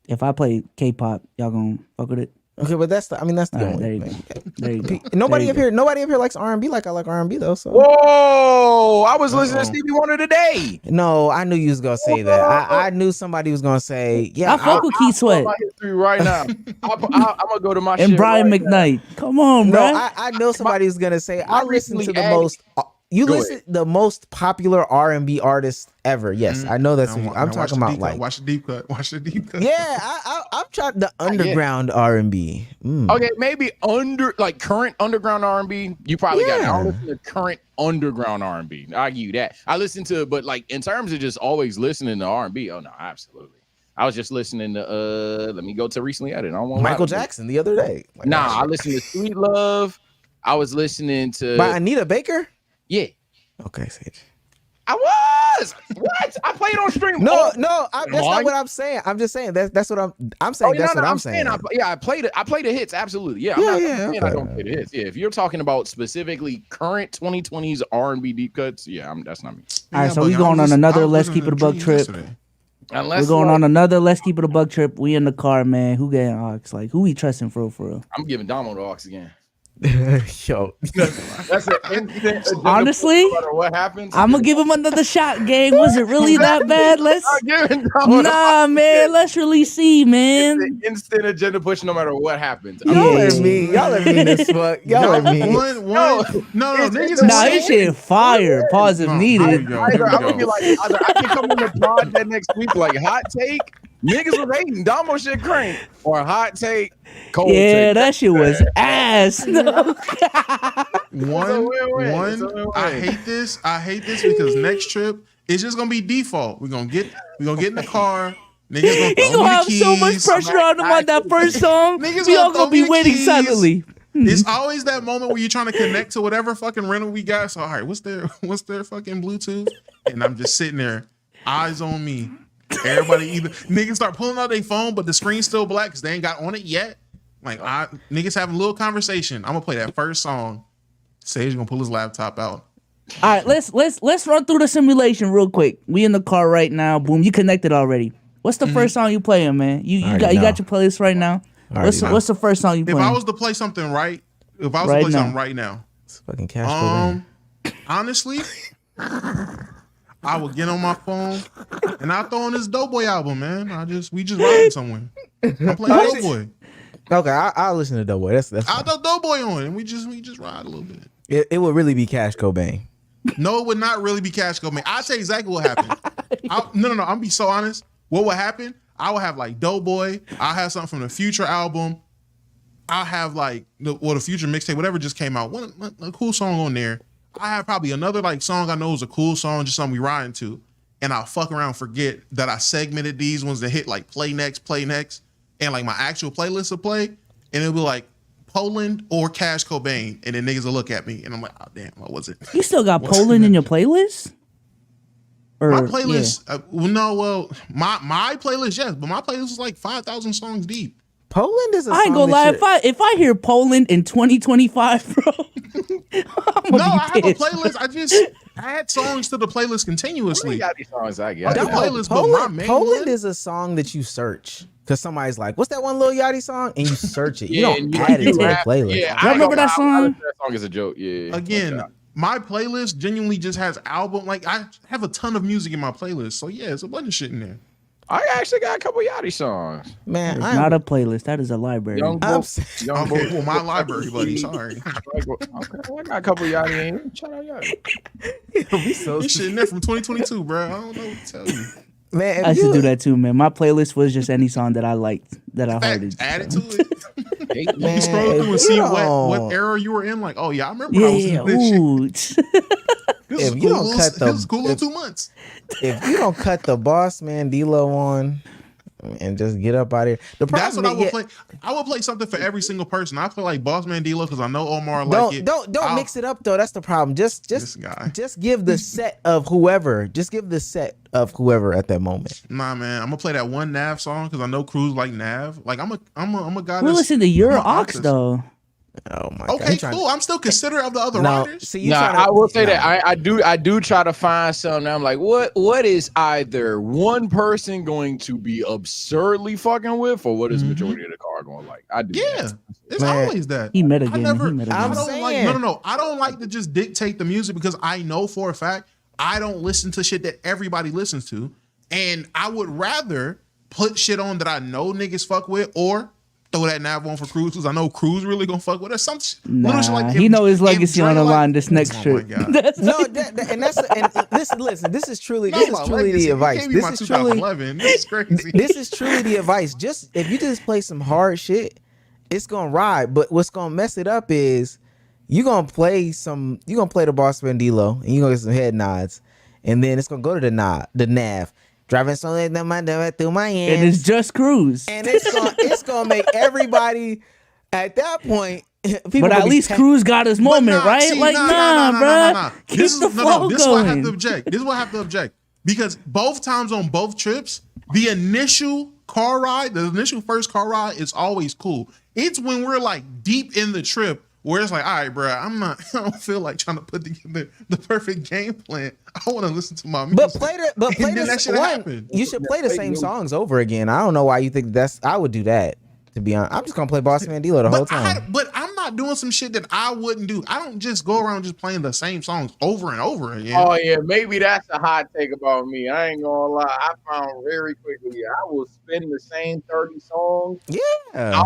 If I play K-pop, y'all gonna fuck with it? Okay, but that's the All right, only there you thing. go. There you go. Nobody There you up here likes R&B like I like R&B though. So Whoa! I was listening to Stevie Wonder today. no, I knew you was gonna say that. I knew somebody was gonna say, yeah. I fuck with Keith Sweat My history right now. I'm gonna go to my and shit Brian right McKnight. Come on, No, bro. I know somebody was gonna say. I listen to recently the added- most. You Go listen the most popular R&B artist ever. Yes, I know that's. I'm talking about like. Watch the deep cut. Watch the deep cut. Yeah, I'm trying the underground R&B. Okay, maybe current underground R&B. You probably got it. I don't listen to current underground R&B. I give you that. I listen to, but like in terms of just always listening to R&B. Oh no, absolutely. I was just listening to. Let me go to recently added. I don't want Michael Jackson the other day. Like, I listened to Sweet Love. I was listening to by Anita Baker. Yeah. Okay, Sage. I was. What? I played on stream. No, that's not what I'm saying. I'm just saying that's what I'm saying. That's what I'm saying. I played it. I play the hits. Absolutely. Yeah. I don't play the hits. Yeah. If you're talking about specifically current 2020s R&B deep cuts, that's not me. All right, so we going on another Let's Keep It a Buck trip. We're going on another Let's Keep It a Buck trip. We in the car, man. Who getting ox? Like, who we trusting for real? I'm giving Domo the ox again. Yo, that's an instant. Honestly, no matter what happens, I'm gonna give him another shot. Gang, was it really that bad? Man. Let's really see, man. It's an instant agenda push, no matter what happens. Y'all are mean as fuck. Y'all are mean. No, this shit fire. Pause if needed. I'm gonna be like, either I can come on the pod that next week, like hot take. Niggas was hating Domo shit crank or hot take. Cold take. That shit was ass. I hate this. I hate this because next trip it's just gonna be default. We're gonna get in the car. Niggas gonna He throw gonna me have the so much keys. pressure on him on that first song. Niggas We all gonna throw gonna be me the waiting keys. silently. It's always that moment where you're trying to connect to whatever fucking rental we got. So all right, what's their fucking Bluetooth? And I'm just sitting there, eyes on me. Everybody either niggas start pulling out their phone, but the screen's still black because they ain't got on it yet. Like niggas having a little conversation. I'm gonna play that first song. Sage gonna pull his laptop out. All right, let's run through the simulation real quick. We in the car right now. Boom, you connected already. What's the first song you playing, man? You got your playlist right now. What's the first song you playing? If I was to play something right now, it's fucking cash. Honestly, I would get on my phone and I throw on this Doughboy album, man. We just riding somewhere. I'm playing Doughboy. Okay, I'll listen to Doughboy. That's I'll throw Doughboy on and we just ride a little bit. It would really be Cash Cobain. No, it would not really be Cash Cobain. I'll tell you exactly what happened. No. I'm gonna be so honest. What would happen? I would have like Doughboy. I'll have something from the Future album. I'll have like the Future mixtape, whatever just came out. A cool song on there. I have probably another like song I know is a cool song, just something we riding to. And I'll fuck around, forget that I segmented these ones that hit like play next. And like my actual playlist will play. And it'll be like Poland or Cash Cobain. And then niggas will look at me and I'm like, oh damn, what was it? You still got Poland in your playlist? My playlist, my playlist, yes, but my playlist is like 5,000 songs deep. Poland is a song. I ain't gonna lie. If I hear Poland in 2025, bro, I have a playlist. I just add songs to the playlist continuously. Songs I get. The playlist, but my main Poland one is a song that you search because somebody's like, "What's that one Lil Yachty song?" And you search it. Yeah, You don't add it to the playlist. Yeah, Y'all remember that song? That song is a joke. Yeah. Again, my playlist genuinely just has album. Like I have a ton of music in my playlist, so yeah, it's a bunch of shit in there. I actually got a couple Yachty songs. Man, it's not a playlist. That is a library. Well, my library, buddy. Sorry. Okay, I got a couple Yachty in. Shout out Yachty. This shit in there from 2022, bro. I don't know what to tell you. Man, I used to do that too, man. My playlist was just any song that I liked that I heard. Add it to it. Man, you scroll through and see what era you were in. Like, oh yeah, I remember when I was in this shit. If you don't cut the school 2 months. If you don't cut the Boss Man D-Lo on and just get up out of here. That's what I would play. I would play something for every single person. I play like Boss Man D-Lo because I know Omar like it. Don't mix it up though. That's the problem. Just give the set of whoever. Just give the set of whoever at that moment. Nah, man, I'm gonna play that one Nav song because I know Cruz like Nav. Like I'm a guy. We listen to your Ox though. Oh my god. Okay, cool. I'm still considerate of the other writers. I will say that I do try to find something. I'm like, what is either one person going to be absurdly fucking with, or what is majority of the car going like? I do. Yeah, it's always that. He met again. I don't like to just dictate the music because I know for a fact I don't listen to shit that everybody listens to, and I would rather put shit on that I know niggas fuck with, or throw that Nav on for Cruz because I know Cruz really gonna fuck with us. He know his legacy on the line this next trip. This is truly the advice. This is crazy. This is truly the advice. Just if you just play some hard shit, it's gonna ride. But what's gonna mess it up is you're gonna play the Boss Man D-Lo and you're gonna get some head nods, and then it's gonna go to the Nav. Driving slowly through my hands. And it's just Cruz. And it's gonna make everybody at that point. But at least Cruz got his moment, right? Bro. This is what I have to object. This is what I have to object. Because both times on both trips, the initial first car ride is always cool. It's when we're like deep in the trip where it's like, all right, bro, I don't feel like trying to put together the perfect game plan. I want to listen to my music. But play this one. You should play the same songs over again. I don't know why you think I would do that. To be honest, I'm just gonna play Boss Man D-Lo the whole time. But I'm not doing some shit that I wouldn't do. I don't just go around just playing the same songs over and over again. Oh yeah, maybe that's a hot take about me. I ain't gonna lie. I found very quickly I will spin the same 30 songs. Yeah.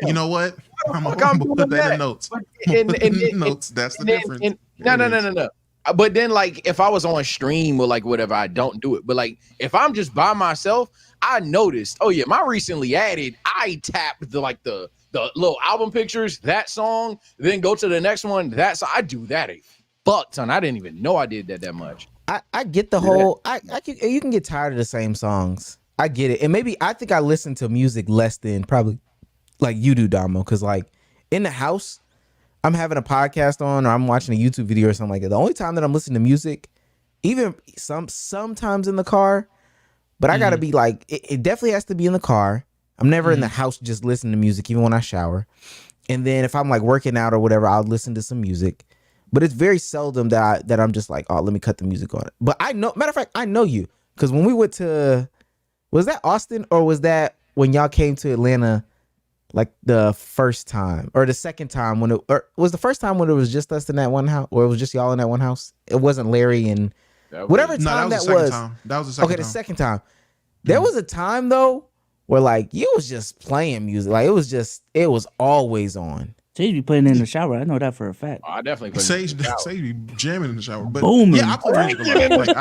You know what? I'm gonna put that in notes. Notes. That's the difference. No. But then, like, if I was on stream or like whatever, I don't do it. But like, if I'm just by myself, I noticed. Oh yeah, my recently added. I tapped the little album pictures, that song, then go to the next one. I do that a fuck ton. I didn't even know I did that much. I get the whole. You can get tired of the same songs. I get it, and maybe I think I listen to music less than probably like you do, Domo, because like in the house, I'm having a podcast on or I'm watching a YouTube video or something like that. The only time that I'm listening to music, even sometimes in the car, but I gotta be like, it definitely has to be in the car. I'm never in the house just listening to music, even when I shower. And then if I'm like working out or whatever, I'll listen to some music. But it's very seldom that I'm just like, oh, let me cut the music on it. But I know, matter of fact, I know you because when we went to, was that Austin or was that when y'all came to Atlanta? Like the first time or the second time when or was the first time when it was just us in that one house or it was just y'all in that one house? It wasn't Larry and whatever time that was. That was the second time. Okay, the second time. There was a time though where like you was just playing music. Like it was always on. Sage be playing in the shower. I know that for a fact. I definitely play Sage be jamming in the shower. But booming. Yeah, I play music a lot. Like,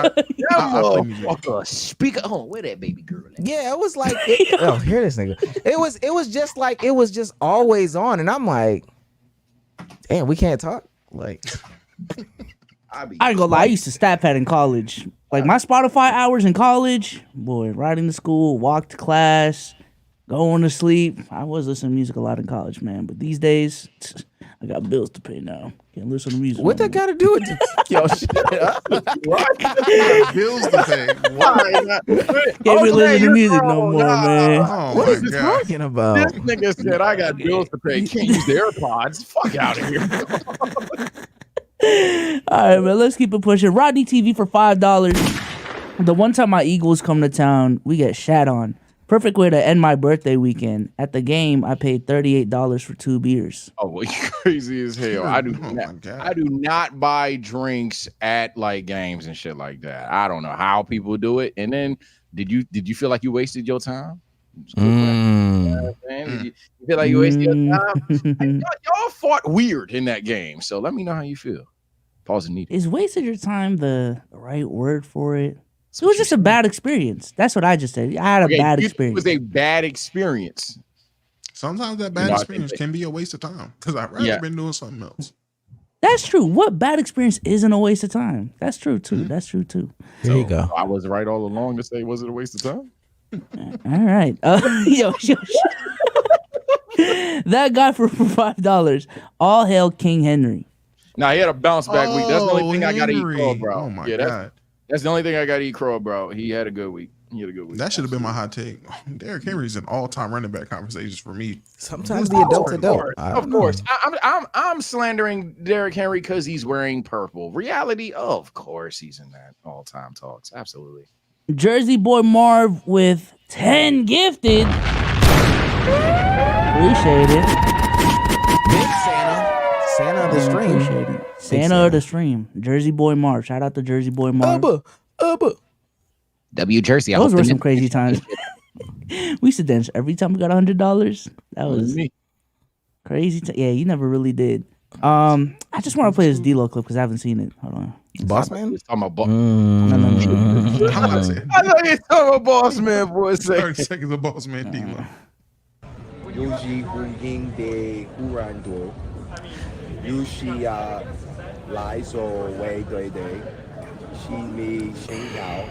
I play music. Speaker on, where that baby girl at? Yeah, it was like oh, hear this nigga. It was just like it was just always on, and I'm like, damn, we can't talk. Like, I ain't gonna lie. I used to stat pad in college. Like my Spotify hours in college, boy, riding to school, walk to class, going to sleep. I was listening to music a lot in college, man. But these days, I got bills to pay now. Can't listen to music. What that got to do with yo shit? Bills to pay. Why? Can't be listening to music no more, man. Oh What my is this God. talking about? This nigga said I got bills to pay. Can't use the AirPods. Fuck out of here. All right, man. Let's keep it pushing. Rodney TV for $5. The one time my Eagles come to town, we get shat on. Perfect way to end my birthday weekend. At the game, I paid $38 for 2 beers. Oh, well, you crazy as hell. I do not buy drinks at like games and shit like that. I don't know how people do it. And then did you feel like you wasted your time? Did you feel like you wasted your time? Y'all fought weird in that game. So let me know how you feel. Pause and need it. Is wasted your time the right word for it? It was just a bad experience. That's what I just said. I had a bad experience. It was a bad experience. Sometimes that bad experience can be a waste of time because I'd rather been doing something else. That's true. What bad experience isn't a waste of time? That's true too. That's true too. There you go. I was right all along to say, was it a waste of time? All right. Yo. That guy for $5. All hail King Henry. Now he had a bounce back week. That's the only thing I got to eat crow, bro. Oh my God. That's the only thing I got to eat crow, bro. He had a good week. That should have been my hot take. Derrick Henry's an all-time running back conversations for me. Sometimes the adult. Of course. I'm slandering Derrick Henry because he's wearing purple. Reality, of course, he's in that all-time talks. Absolutely. Jersey boy Marv with 10 gifted. Appreciate it. Big Santa of the stream. Appreciate it. Santa of the stream. Jersey boy Marv. Shout out to Jersey boy Marv. W Jersey. Those were some crazy times. We used to dance every time we got $100. That was crazy. Yeah, you never really did. I just want to play this D-Lo clip because I haven't seen it. Hold on. Boss man? I'm a boss. I thought you talking about boss man for a second. 30 seconds of boss man D-Lo. 유지 훈딩대 우란도 유시야 라이소 웨이데이데 시미 싱야오.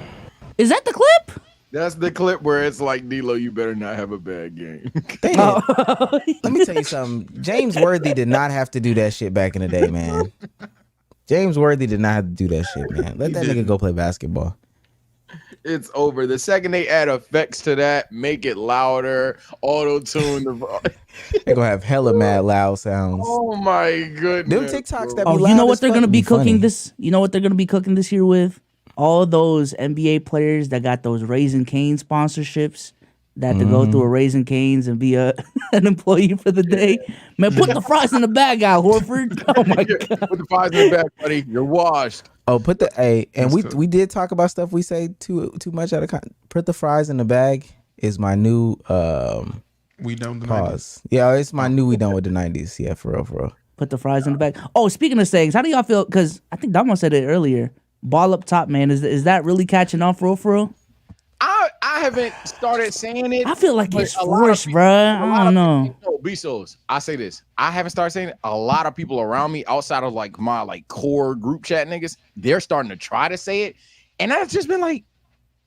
Is that the clip? That's the clip where it's like, D-Lo, you better not have a bad game. Let me tell you something. James Worthy did not have to do that shit back in the day, man. James Worthy did not have to do that shit, man. Let that nigga go play basketball. It's over. The second they add effects to that, make it louder, auto-tune. They're gonna have hella mad loud sounds. Oh my goodness. Them TikToks that be loud. You know what they're gonna be cooking funny. this? You know what they're gonna be cooking this year with? All those NBA players that got those Raising Cane's sponsorships that to go through a Raising Cane's and be an employee for the day. Man, put the fries in the bag out, Horford. Oh my God. Put the fries in the bag, buddy. You're washed. Oh, put the and we did talk about stuff we say too much out of put the fries in the bag is my new we done the pause. 90s. Yeah, it's my new we done with the 90s. Yeah, for real. Put the fries in the bag. Oh, speaking of sayings, how do y'all feel? Because I think Domo said it earlier. Ball up top, man. Is that really catching on for real? I haven't started saying it. I feel like but it's a lot of forced, people- bruh. a I lot don't of know. people- No, Bsolz. I say this. I haven't started saying it. A lot of people around me, outside of like my like core group chat niggas, they're starting to try to say it, and I've just been like,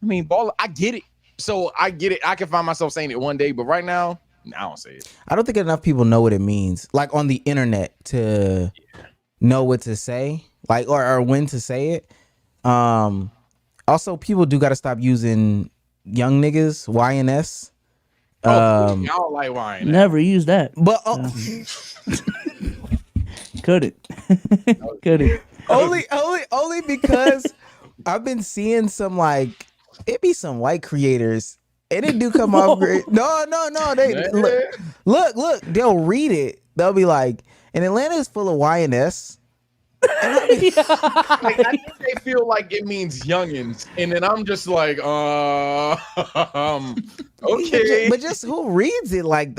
I mean, ball. I get it. So I get it. I can find myself saying it one day, but right now, I don't say it. I don't think enough people know what it means, like on the internet, to know what to say, like or when to say it. Also, people do got to stop using young niggas, YNS. I don't like wine. Never use that. But Couldn't. only because I've been seeing some like it be some white creators and it do come off great. No. They look. They'll read it. They'll be like, and Atlanta is full of YNS. Like, I think they feel like it means youngins, and then I'm just like, okay. But just who reads it? Like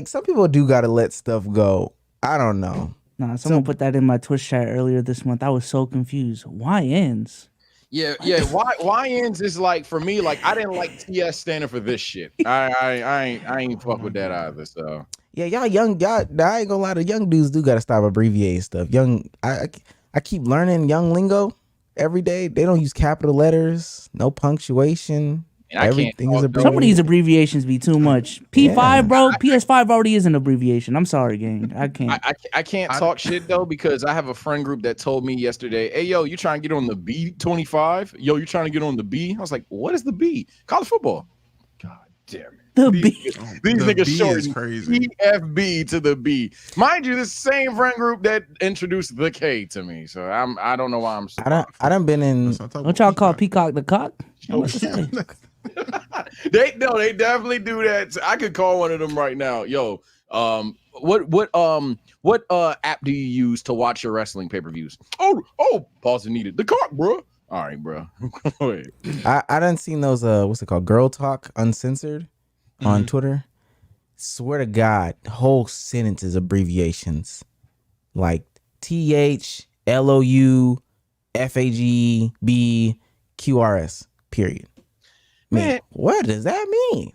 some people do gotta let stuff go. I don't know. Nah, someone put that in my Twitch chat earlier this month. I was so confused. YNs? Yeah. YNs is like for me, like I didn't like TS standing for this shit. I ain't fuck with that either. So Yeah, y'all, I ain't gonna lie, the young dudes do gotta stop abbreviating stuff. I keep learning young lingo every day. They don't use capital letters, no punctuation. Everything is abbreviated. Some of these abbreviations be too much. P5, bro. PS5 already is an abbreviation. I'm sorry, gang. I can't. I can't talk shit though because I have a friend group that told me yesterday, "Hey, yo, you trying to get on the B25? Yo, you trying to get on the B?" I was like, "What is the B? College football." God damn it. The B. These niggas is short crazy. PFB to the B. Mind you, this same friend group that introduced the K to me. So I don't know why I'm. I done been in. What y'all call Peacock the cock? They definitely do that. I could call one of them right now. Yo, what app do you use to watch your wrestling pay-per-views? Oh, pause needed. The cock, bro. All right, bro. Wait. I done seen those what's it called? Girl Talk Uncensored on Twitter. Swear to God, whole sentences abbreviations like TH LOU FAGB QRS period. Man, what does that mean?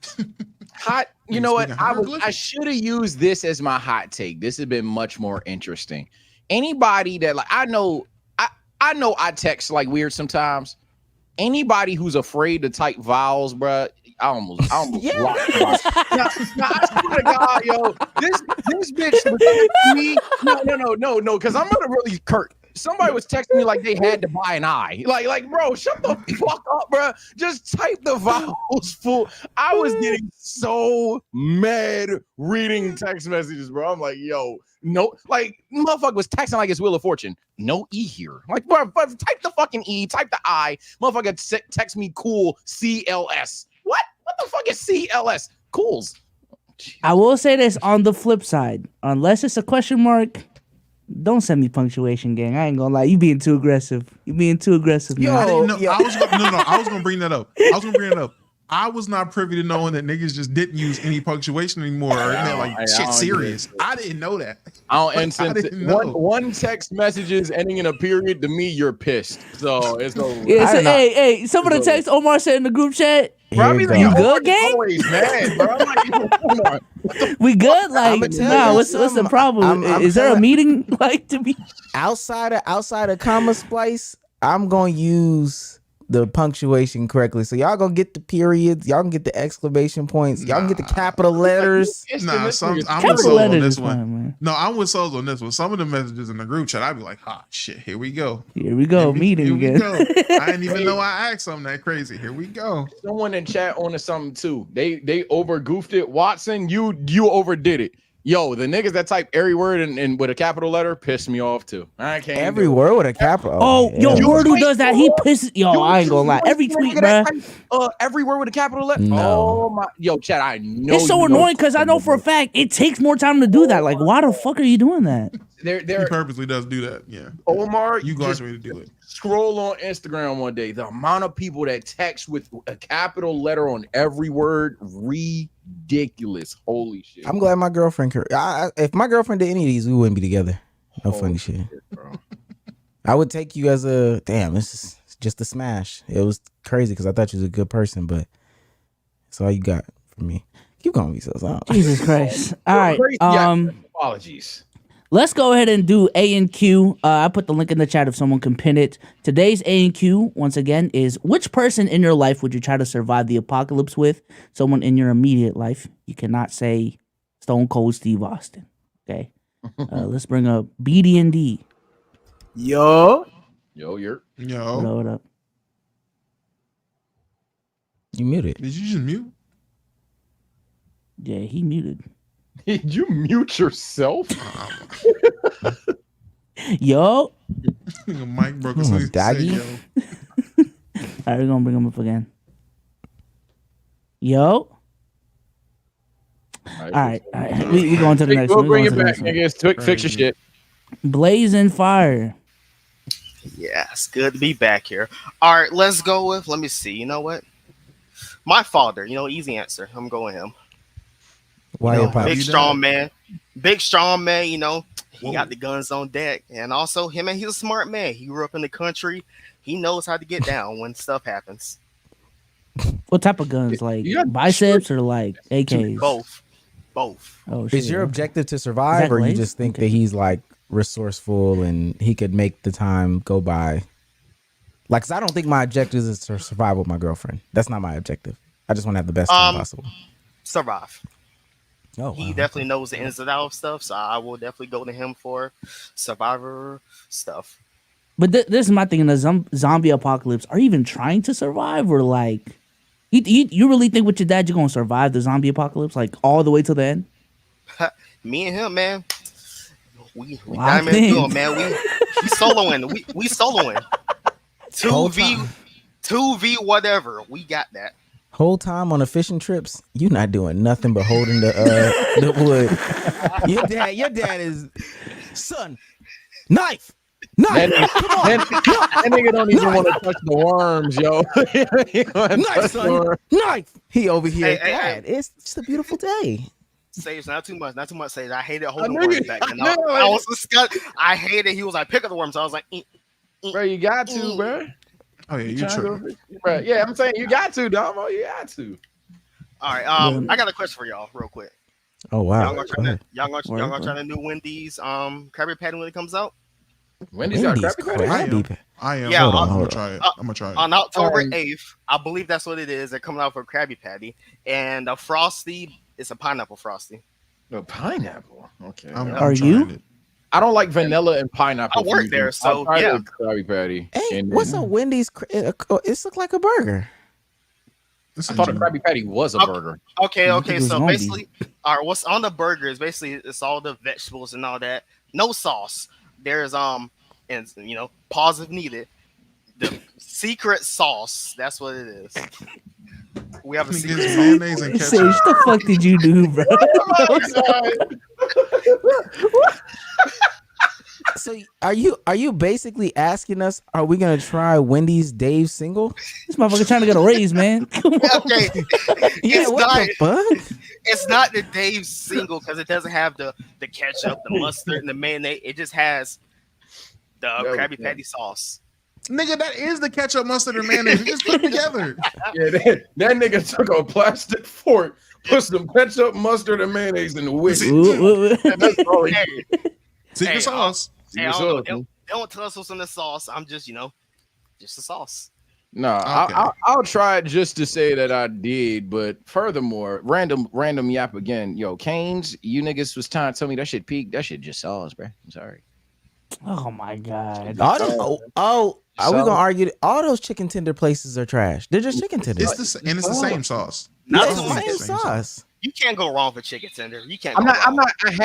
Hot. You know what? I should have used this as my hot take. This has been much more interesting. Anybody that like I know I text like weird sometimes. Anybody who's afraid to type vowels, bro, I almost Yeah. blocked. Now, I swear to God, yo, this bitch was like me. No, because I'm gonna really Kurt. Somebody was texting me like they had to buy an eye. Like, bro, shut the fuck up, bro. Just type the vowels full. I was getting so mad reading text messages, bro. I'm like, yo, no, like, motherfucker was texting like it's Wheel of Fortune. No E here. Like, bro, type the fucking E, type the I. Motherfucker text me cool CLS. What the fuck is CLS? Cools. I will say this on the flip side. Unless it's a question mark, don't send me punctuation, gang. I ain't gonna lie. You being too aggressive. You being too aggressive, man. I didn't know. I was gonna bring that up. I was not privy to knowing that niggas just didn't use any punctuation anymore. Or like shit serious. I didn't know that. One text messages ending in a period, to me, you're pissed. So it's over. Yeah, so, hey, some of the text Omar said in the group chat. Bro, You good, gang? Always mad, bro. I'm like, Omar. We good? Like, nah, what's the problem? Is there a meeting like to be outside of comma splice? I'm gonna use the punctuation correctly. So y'all gonna get the periods, y'all can get the exclamation points, y'all can get the capital letters. I'm with capital Bsolz on letters this is one. fine, man. No, I'm with Bsolz on this one. Some of the messages in the group chat, I'd be like, shit, here we go. Here we go, meeting again. Go. I didn't even know I asked something that crazy. Here we go. Someone in chat on something too. They over goofed it. Watson, you overdid it. Yo, the niggas that type every word and with a capital letter piss me off too. I can't. Every word with a capital. Oh, yo, word who does that? He pisses. Yo, I ain't gonna lie. Every tweet, bro. Every word with a capital letter. No. Oh my, yo, chat. I know. It's so annoying because I know for a fact it takes more time to do that. Like, why the fuck are you doing that? He purposely does do that. Yeah. Omar, you got me to do it. Scroll on Instagram one day. The amount of people that text with a capital letter on every word, ridiculous. Holy shit. I'm glad my girlfriend if my girlfriend did any of these, we wouldn't be together. No funny shit. Bro. I would take you as a damn. It's just a smash. It was crazy because I thought you was a good person, but that's all you got from me. Keep going, Bsolz. Jesus Christ. All right. Apologies. Let's go ahead and do A and Q. I put the link in the chat if someone can pin it. Today's A and Q, once again, is which person in your life would you try to survive the apocalypse with? Someone in your immediate life. You cannot say Stone Cold Steve Austin. Okay. Let's bring up BD&D. Yo. Yo. What up? You muted. Did you just mute? Yeah, he muted. Did you mute yourself? Yo. Mike broke his doggy. All right, we're gonna bring him up again. Yo. All right. We going to the next We'll one. bring it back, niggas. Fix your shit. Blazing Fire. Yeah, it's good to be back here. All right, let's go with, let me see. You know what? My father, easy answer. I'm going him. Why your big strong man, he got the guns on deck, and also him, and he's a smart man. He grew up in the country. He knows how to get down when stuff happens. What type of guns? Like biceps or like AKs? Both. Oh, shit. Is your objective to survive, or you just think that he's like resourceful and he could make the time go by? Like, 'cause I don't think my objective is to survive with my girlfriend. That's not my objective. I just want to have the best time possible. Survive. Oh, he definitely knows the ins and outs of stuff, so I will definitely go to him for survivor stuff. But this is my thing in the zombie apocalypse. Are you even trying to survive, or like, you really think with your dad you're gonna survive the zombie apocalypse, like all the way to the end? Me and him, man. We diamond doing, man. We soloing. We soloing. 2v whatever. We got that. Whole time on the fishing trips, you not doing nothing but holding the wood. Your dad is son. Knife. That nigga don't even want to touch the worms, yo. Knife, son. Knife. He over here. Hey. It's just a beautiful day. Sage, not too much. Sage, I hated holding worms back then. I was disgusted. I hated. He was like, pick up the worms. So I was like, bro, you got to, bro. Oh yeah, you true. Yeah, I'm saying you got to, Domo. You got to. All right. I got a question for y'all, real quick. Oh wow. Y'all gonna try the new Wendy's Krabby Patty when it comes out? Wendy's got Krabby Patty. I am. Yeah, I'm gonna try it. I'm gonna try it on October 8th. I believe that's what it is. They're coming out for Krabby Patty, and a Frosty. It's a pineapple Frosty. No pineapple. Okay. Are you? It. I don't like vanilla and pineapple. I work there, so yeah. Krabby Patty. Hey, what's a Wendy's? It looks like a burger. I thought a Krabby Patty was a burger. Okay. So basically, all right, what's on the burger is basically it's all the vegetables and all that. No sauce. There's and pause if needed. The secret sauce. That's what it is. We have a secret mayonnaise and ketchup. Sage, what the fuck did you do, bro? So are you basically asking us, are we gonna try Wendy's Dave single? This motherfucker trying to get a raise, man. Come on. Okay. The fuck? It's not the Dave single because it doesn't have the ketchup, the mustard, and the mayonnaise. It just has the Krabby Patty sauce. Nigga, that is the ketchup, mustard, and mayonnaise. You just put them together. Yeah, that nigga took a plastic fork, put some ketchup, mustard, and mayonnaise in the whisk. That's all he did. Secret sauce. They don't tell us what's in the sauce. I'm just, just the sauce. No, okay. I'll try it just to say that I did. But furthermore, random yap again. Yo, Canes, you niggas was trying to tell me that shit peaked. That shit just sauce, bro. I'm sorry. Oh my god. Are we gonna argue? All those chicken tender places are trash. They're just chicken tenders. It's the same sauce. Not the same sauce. You can't go wrong with chicken tender. You can't.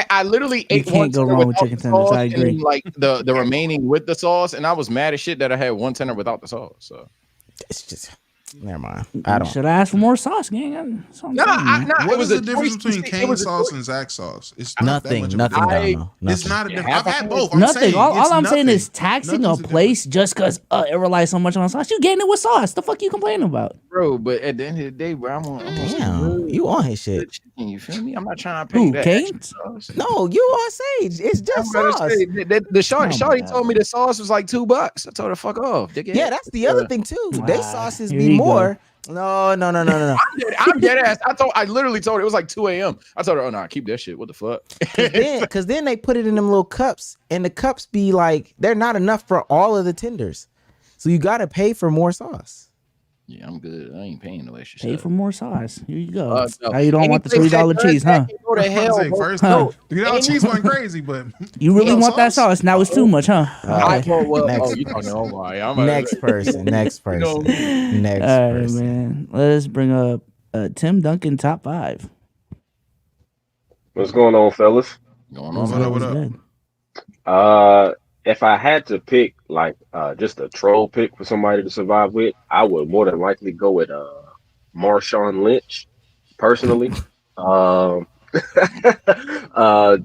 I literally ate can't go wrong with chicken tenders. I agree. And, like the remaining with the sauce, and I was mad as shit that I had one tender without the sauce. So it's just Never mind. I don't. Should I ask for more sauce, gang? What is the difference between cane sauce and Zach sauce? It's not Nothing. that much of a Nothing. difference. It's not a difference. I've had both. Nothing. All I'm saying is taxing a place just because it relies so much on sauce. You getting it with sauce. The fuck you complaining about? Bro, but at the end of the day, bro, Damn, you on his shit. Chicken, you feel me? I'm not trying to pay that. Canes? No, you on Sage. It's just sauce. The shorty told me the sauce was like $2. I told her fuck off. Yeah, that's the other thing too. They sauces be more. No. I'm dead ass. I literally told her it was like 2 a.m. I told her, oh no, keep that shit. What the fuck? Because then they put it in them little cups, and the cups be like they're not enough for all of the tenders, so you got to pay for more sauce. Yeah, I'm good. I ain't paying no extra. Pay stuff. for more sauce. Here you go. No. Now you don't want the $3 cheese, huh? Go to hell. $3 cheese went crazy, but you really want that sauce? Now it's too much, huh? You don't know why. Next person. Next person. All right, man. Let's bring up Tim Duncan top 5. What's going on, fellas? What up? If I had to pick like just a troll pick for somebody to survive with, I would more than likely go with Marshawn Lynch, personally.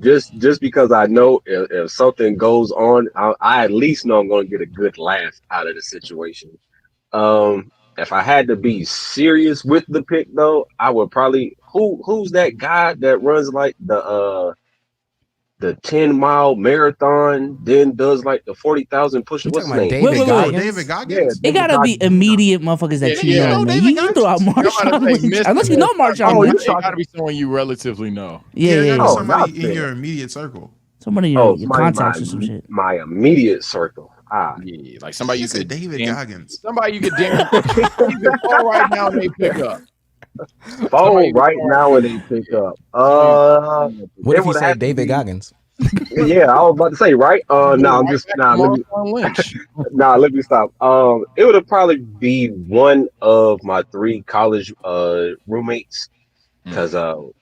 Just because I know if something goes on, I at least know I'm going to get a good laugh out of the situation. If I had to be serious with the pick, though, I would probably who's that guy that runs like the 10-mile marathon, then does like the 40,000 push-up. What's his name? David Goggins. It gotta be immediate motherfuckers that you know. Man. You throw out Marshawn Lynch, unless you know Marshawn Lynch. It gotta be someone you relatively know. Yeah. Somebody in your immediate circle. Somebody in your contacts or some shit. My immediate circle. Yeah, like somebody you could David Goggins. Somebody you could call right now and they pick up. Phone right now and they pick up. What if you say David Goggins? Yeah, I was about to say, right? Let me stop. It would have probably be one of my 3 college roommates, because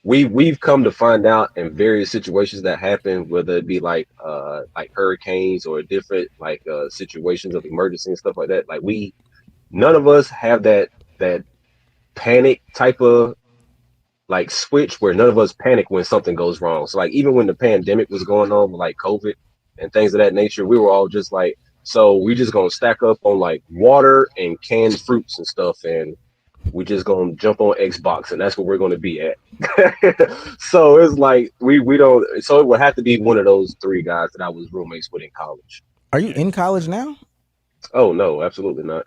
we've come to find out in various situations that happen, whether it be like hurricanes or different like situations of emergency and stuff like that. Like none of us have that panic type of like switch where none of us panic when something goes wrong. So like even when the pandemic was going on with like COVID and things of that nature, we were all just like, so we just gonna stack up on like water and canned fruits and stuff, and we just gonna jump on Xbox, and that's what we're gonna be at. So it's like we don't. So it would have to be one of those 3 guys that I was roommates with in college. Are you in college now? Oh no, absolutely not.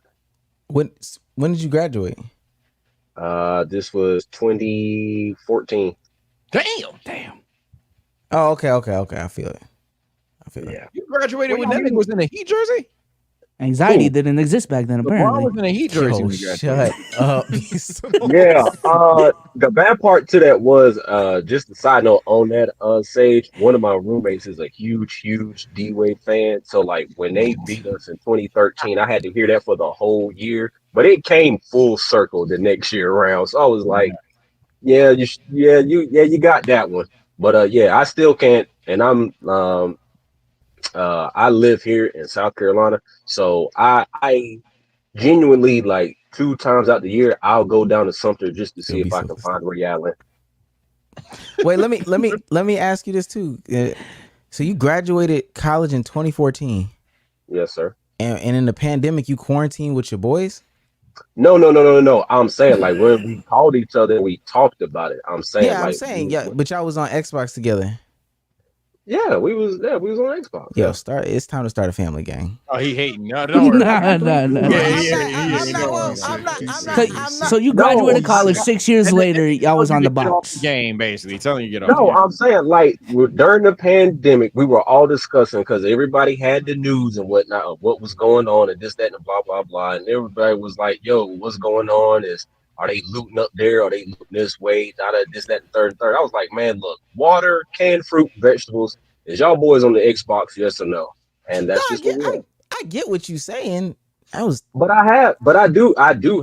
When did you graduate? This was 2014. Damn. Oh, okay. I feel it. Yeah. You graduated when that nigga was in a Heat jersey? Anxiety didn't exist back then, apparently. LeBron was in a Heat jersey. Oh, shut up. Yeah. The bad part to that was just a side note on that Sage. One of my roommates is a huge D-Wade fan. So like when they beat us in 2013, I had to hear that for the whole year. But it came full circle the next year around. So I was like, you got that one. But I still can't. And I'm I live here in South Carolina, so I genuinely like 2 times out the year I'll go down to Sumter just to see if I can find Ray Allen. Wait, let me ask you this too. So you graduated college in 2014. Yes, sir. And in the pandemic, you quarantined with your boys? No. I'm saying like when we called each other and we talked about it. I'm saying but y'all was on Xbox together. Yeah, we was on Xbox. Yo, it's time to start a family gang. Oh, he hating. No, don't worry. So you graduated college 6 years later, y'all was on the box. Game, basically. Telling you to get off. No, I'm saying like during the pandemic, we were all discussing because everybody had the news and whatnot of what was going on and this, that, and blah, blah, blah. And everybody was like, yo, what's going on? Are they looting up there? Are they looting this way? This, that, and third. I was like, man, look, water, canned fruit, vegetables. Is y'all boys on the Xbox? Yes or no? And that's I get what you're saying. But I do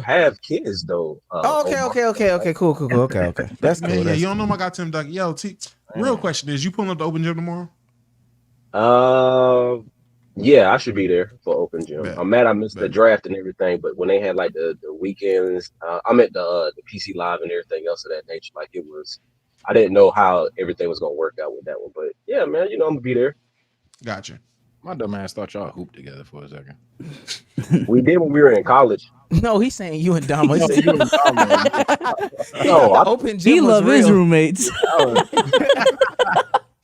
have kids though. Okay. Cool. Okay. That's cool. Yeah, you don't know my guy Tim Duncan. Yo, real question is, you pulling up the open gym tomorrow? Yeah, I should be there for open gym. Bet. I'm mad I missed the Bet. draft and everything, but when they had like the weekends, I'm at the PC Live and everything else of that nature. Like it was, I didn't know how everything was gonna work out with that one, but yeah, man, I'm gonna be there. Gotcha. My dumb ass thought y'all hooped together for a second. We did when we were in college. No, he's saying you and Domo. He said you and Domo. No, open gym He was loved his real. roommates.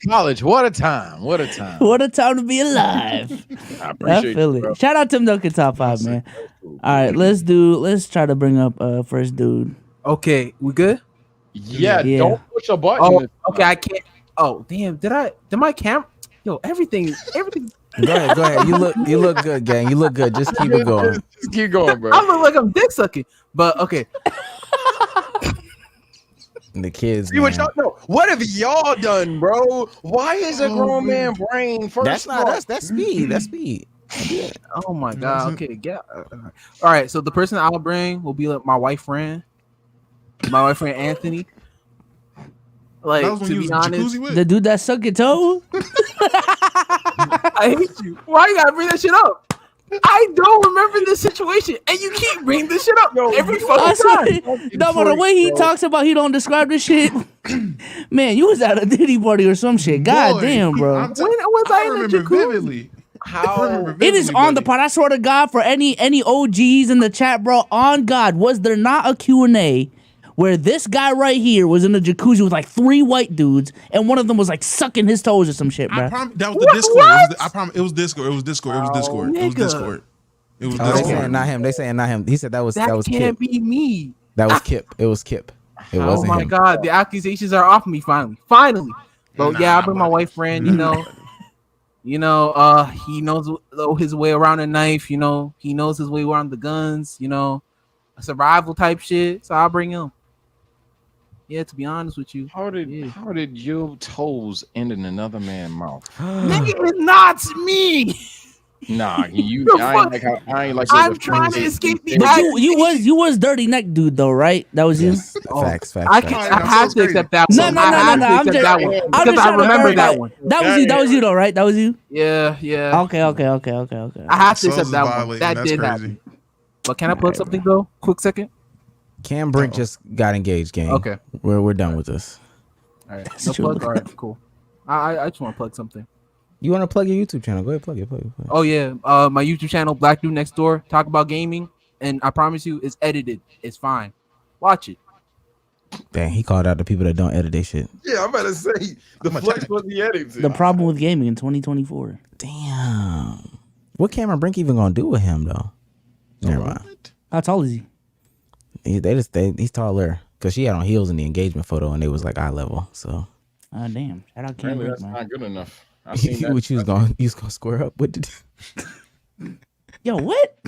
College, what a time! What a time! What a time to be alive. I I appreciate feel you, it. bro. Shout out Tim Duncan top 5, man. All right, let's try to bring up first dude. Okay, we good? Yeah, Yeah. don't push a button. Oh, okay, I can't. Oh, damn! Did my camera? Yo, everything. Go ahead. You look good, gang. You look good. Just keep it going. Just keep going, bro. I look like I'm dick sucking, but okay. The kids. See what y'all know. What have y'all done, bro? Why is a grown man brain first? That's not us. That's speed. That's speed. Oh my god. Okay, yeah. All right. So the person I'll bring will be like my wife friend, Anthony. Like, That was when to you was be in the honest, jacuzzi with? The dude that suck your toe? I hate you. Why you gotta bring that shit up? I don't remember this situation, and you keep bringing this shit up every I fucking time. swear, no, but the way he talks about he don't describe this shit, man, you was at a Diddy party or some shit. God Boy, damn, bro. I'm When was I in the remember jacuzzi? vividly. How? It is on the pod. I swear to God, for any OGs in the chat, bro, on God, was there not a Q&A where this guy right here was in the jacuzzi with like 3 white dudes, and one of them was like sucking his toes or some shit, bro? That was the Discord. I promise. It was Discord. It was Discord. It was Discord. It was nigga. Discord. It was Oh, they Discord. saying not him. They saying not him. He said that was That Kip. can't be me. That was Kip. It was Kip. It Oh wasn't my him. god, the accusations are off me finally. But yeah, I bring my wife friend, he knows his way around a knife, he knows his way around the guns, a survival type shit. So I'll bring him. Yeah, to be honest with you. How did your toes end in another man's mouth? Nigga, it's not me. Nah, I ain't like. I'm trying to escape the But you was dirty neck dude though, right? That was you. Facts. I have to accept that one. No. I'm just that one I'm because just I trying to remember verify. that one. That was you. That was you though, right? That was you. Yeah. Okay. I have to Bsolz accept is that one. violating. That That's did crazy. happen. But can I plug something though? Quick second. Cam Brink just got engaged, gang. Okay. We're done with this. All right. That's No true. plug. All right. Cool. I just want to plug something. You want to plug your YouTube channel? Go ahead, plug it. Oh yeah, my YouTube channel, Black Dude Next Door, talk about gaming, and I promise you, it's edited. It's fine. Watch it. Dang, he called out the people that don't edit their shit. Yeah, I'm about to say the flex was the editing. The problem with gaming in 2024. Damn. What Cameron Brink even gonna do with him though? Never mind. How tall is he? He's taller because she had on heels in the engagement photo and they was like eye level. So Damn. Shout out Cam Apparently Brink, that's man. not good enough. I seen that. what you was gonna square up with? Yo, what?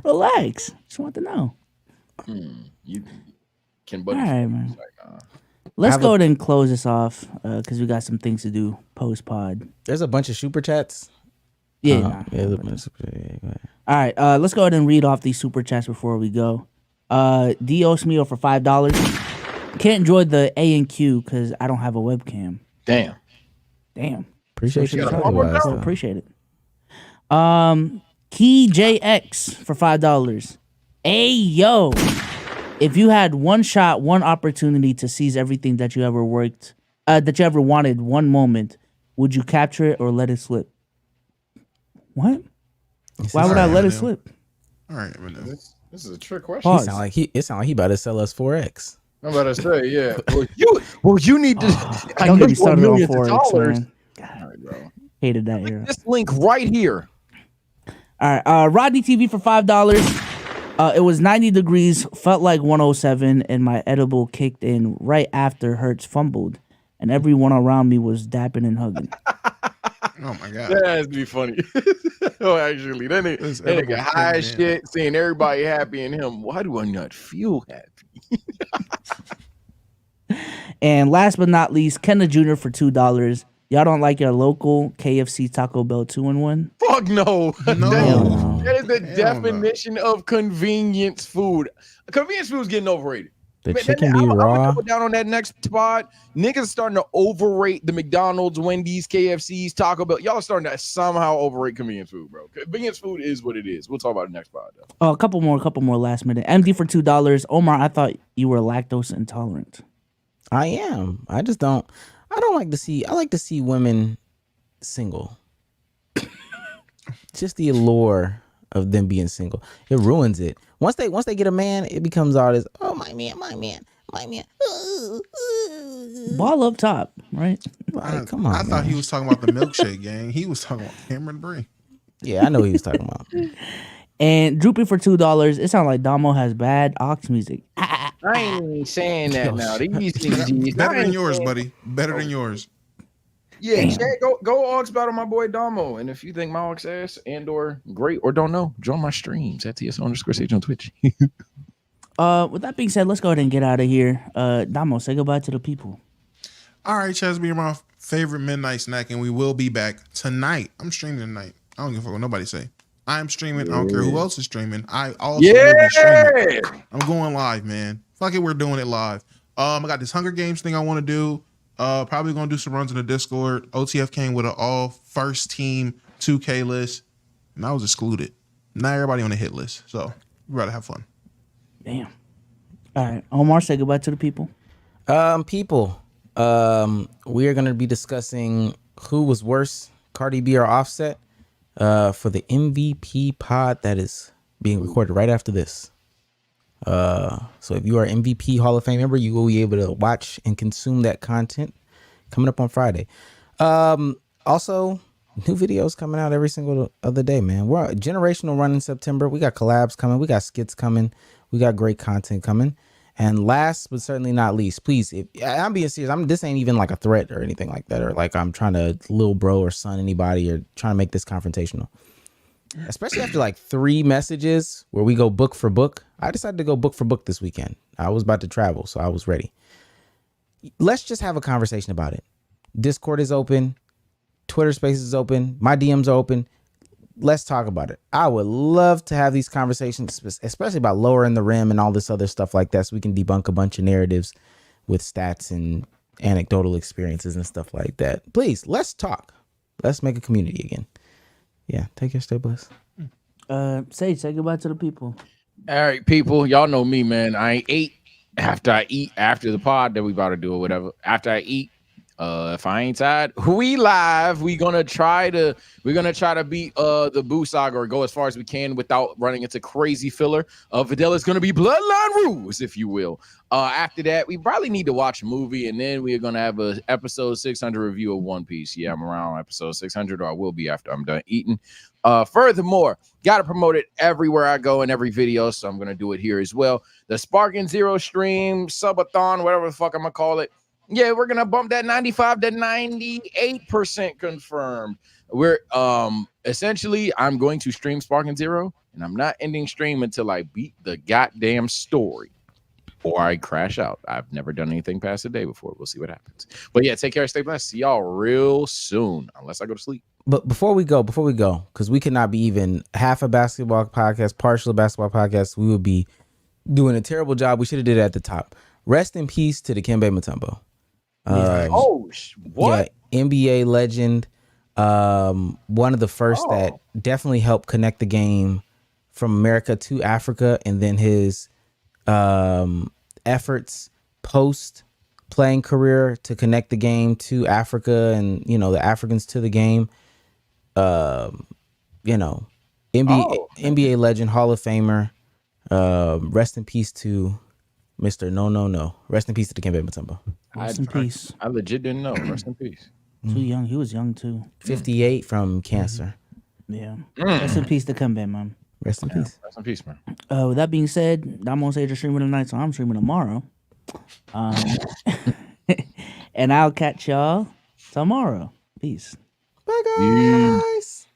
Relax. Just want to know. You can, All but right, man. Let's go ahead and close this off because we got some things to do post pod. There's a bunch of super chats. Yeah. Yeah, there's a bunch of super chats. Yeah, All right. Let's go ahead and read off these super chats before we go. Dios Mio for $5. Can't enjoy the A and Q because I don't have a webcam. Damn. Appreciate you. Appreciate it. Key JX for $5. Hey yo, if you had one shot, one opportunity to seize everything that you ever wanted, one moment, would you capture it or let it slip? What? Why would I let it slip? All right, Eminem. This is a trick question. It sound like he about to sell us 4X. I'm about to say, yeah. Well, you need to. Don't get me started on millions of Forex, dollars. man. All right, bro. Hated that era. This link right here. All right, Rodney TV for $5. It was 90 degrees, felt like 107, and my edible kicked in right after Hurts fumbled, and everyone around me was dapping and hugging. Oh my god. That has to be funny. Oh, actually, that nigga high as shit, seeing everybody happy and him. Why do I not feel happy? And last but not least, Kenna Jr. for $2. Y'all don't like your local KFC Taco Bell 2-in-1? Fuck no. No. That is the definition of convenience food. Convenience food is getting overrated. The Man, chicken I'm be gonna raw. double down on that next spot. Niggas starting to overrate the McDonald's, Wendy's, KFC's, Taco Bell. Y'all are starting to somehow overrate convenience food, bro. Convenience food is what it is. We'll talk about it next spot, though. Oh, a couple more last minute. MD for $2. Omar, I thought you were lactose intolerant. I am. I don't like to see. I like to see women single. Just the allure of them being single. It ruins it. Once they get a man, it becomes all this. Oh, my man. Ball up top, right? Come on. I thought he was talking about the milkshake gang. He was talking about Cameron Breen. Yeah, I know what he was talking about. And Droopy for $2. It sounds like Domo has bad ox music. I ain't even saying that now. These Better than yours, buddy. Better than yours. Yeah, Chad, go Ox battle my boy Domo. And if you think my Ox ass and or great or don't know, join my streams at TS_Sage on Twitch. With that being said, let's go ahead and get out of here. Domo, say goodbye to the people. All right, Chaz, be my favorite midnight snack, and we will be back tonight. I'm streaming tonight. I don't give a fuck what nobody say. I'm streaming. I don't care who else is streaming. I also will be streaming. I'm going live, man. Fuck it, we're doing it live. I got this Hunger Games thing I want to do. Probably gonna do some runs in the Discord. OTF came with an all first team 2K list, and I was excluded. Not everybody on the hit list, so we gotta have fun. Damn. All right, Omar, say goodbye to the people. People, we are gonna be discussing who was worse, Cardi B or Offset, for the MVP pod that is being recorded right after this. So if you are MVP Hall of Fame member, you will be able to watch and consume that content coming up on Friday. Also, new videos coming out every single other day, man. We're a generational run in September. We got collabs coming. We got skits coming. We got great content coming. And last but certainly not least, please, if I'm being serious, this ain't even like a threat or anything like that, or like I'm trying to little bro or son anybody or trying to make this confrontational. Especially after like 3 messages where we go book for book. I decided to go book for book this weekend. I was about to travel, so I was ready. Let's just have a conversation about it. Discord is open. Twitter Spaces is open. My DMs are open. Let's talk about it. I would love to have these conversations, especially about lowering the rim and all this other stuff like that, so we can debunk a bunch of narratives with stats and anecdotal experiences and stuff like that. Please, let's talk. Let's make a community again. Yeah, take care, stay blessed. Sage, say goodbye to the people. All right, people, y'all know me, man. I ate after I eat after the pod that we about to do or whatever. After I eat, if I ain't tired, we live. We're gonna try to beat the Boo Saga or go as far as we can without running into crazy filler. Videla's gonna be Bloodline Rules, if you will. After that, we probably need to watch a movie, and then we're gonna have a episode 600 review of One Piece. Yeah, I'm around episode 600, or I will be after I'm done eating. Furthermore, gotta promote it everywhere I go in every video, so I'm gonna do it here as well. The Sparking Zero stream, subathon, whatever the fuck I'm gonna call it. Yeah, we're gonna bump that 95 to 98% confirmed. We're essentially I'm going to stream Sparking Zero, and I'm not ending stream until I beat the goddamn story or I crash out. I've never done anything past a day before. We'll see what happens. But yeah, take care, stay blessed. See y'all real soon, unless I go to sleep. But before we go, because we cannot be even half a basketball podcast, partial basketball podcast, we would be doing a terrible job. We should have did it at the top. Rest in peace to the Dikembe Mutombo. What? Yeah, NBA legend. One of the first that definitely helped connect the game from America to Africa, and then his efforts post playing career to connect the game to Africa and the Africans to the game. NBA legend, Hall of Famer. Rest in peace to Mr. No. Rest in peace to Dikembe Mutombo. Rest in peace. I legit didn't know. Rest in peace. Too young. He was young too. 58 from cancer. Yeah. Rest in peace to Dikembe, man. Rest in peace. Rest in peace, man. With that being said, I'm on Sage streaming tonight, so I'm streaming tomorrow. And I'll catch y'all tomorrow. Peace. Bye, guys.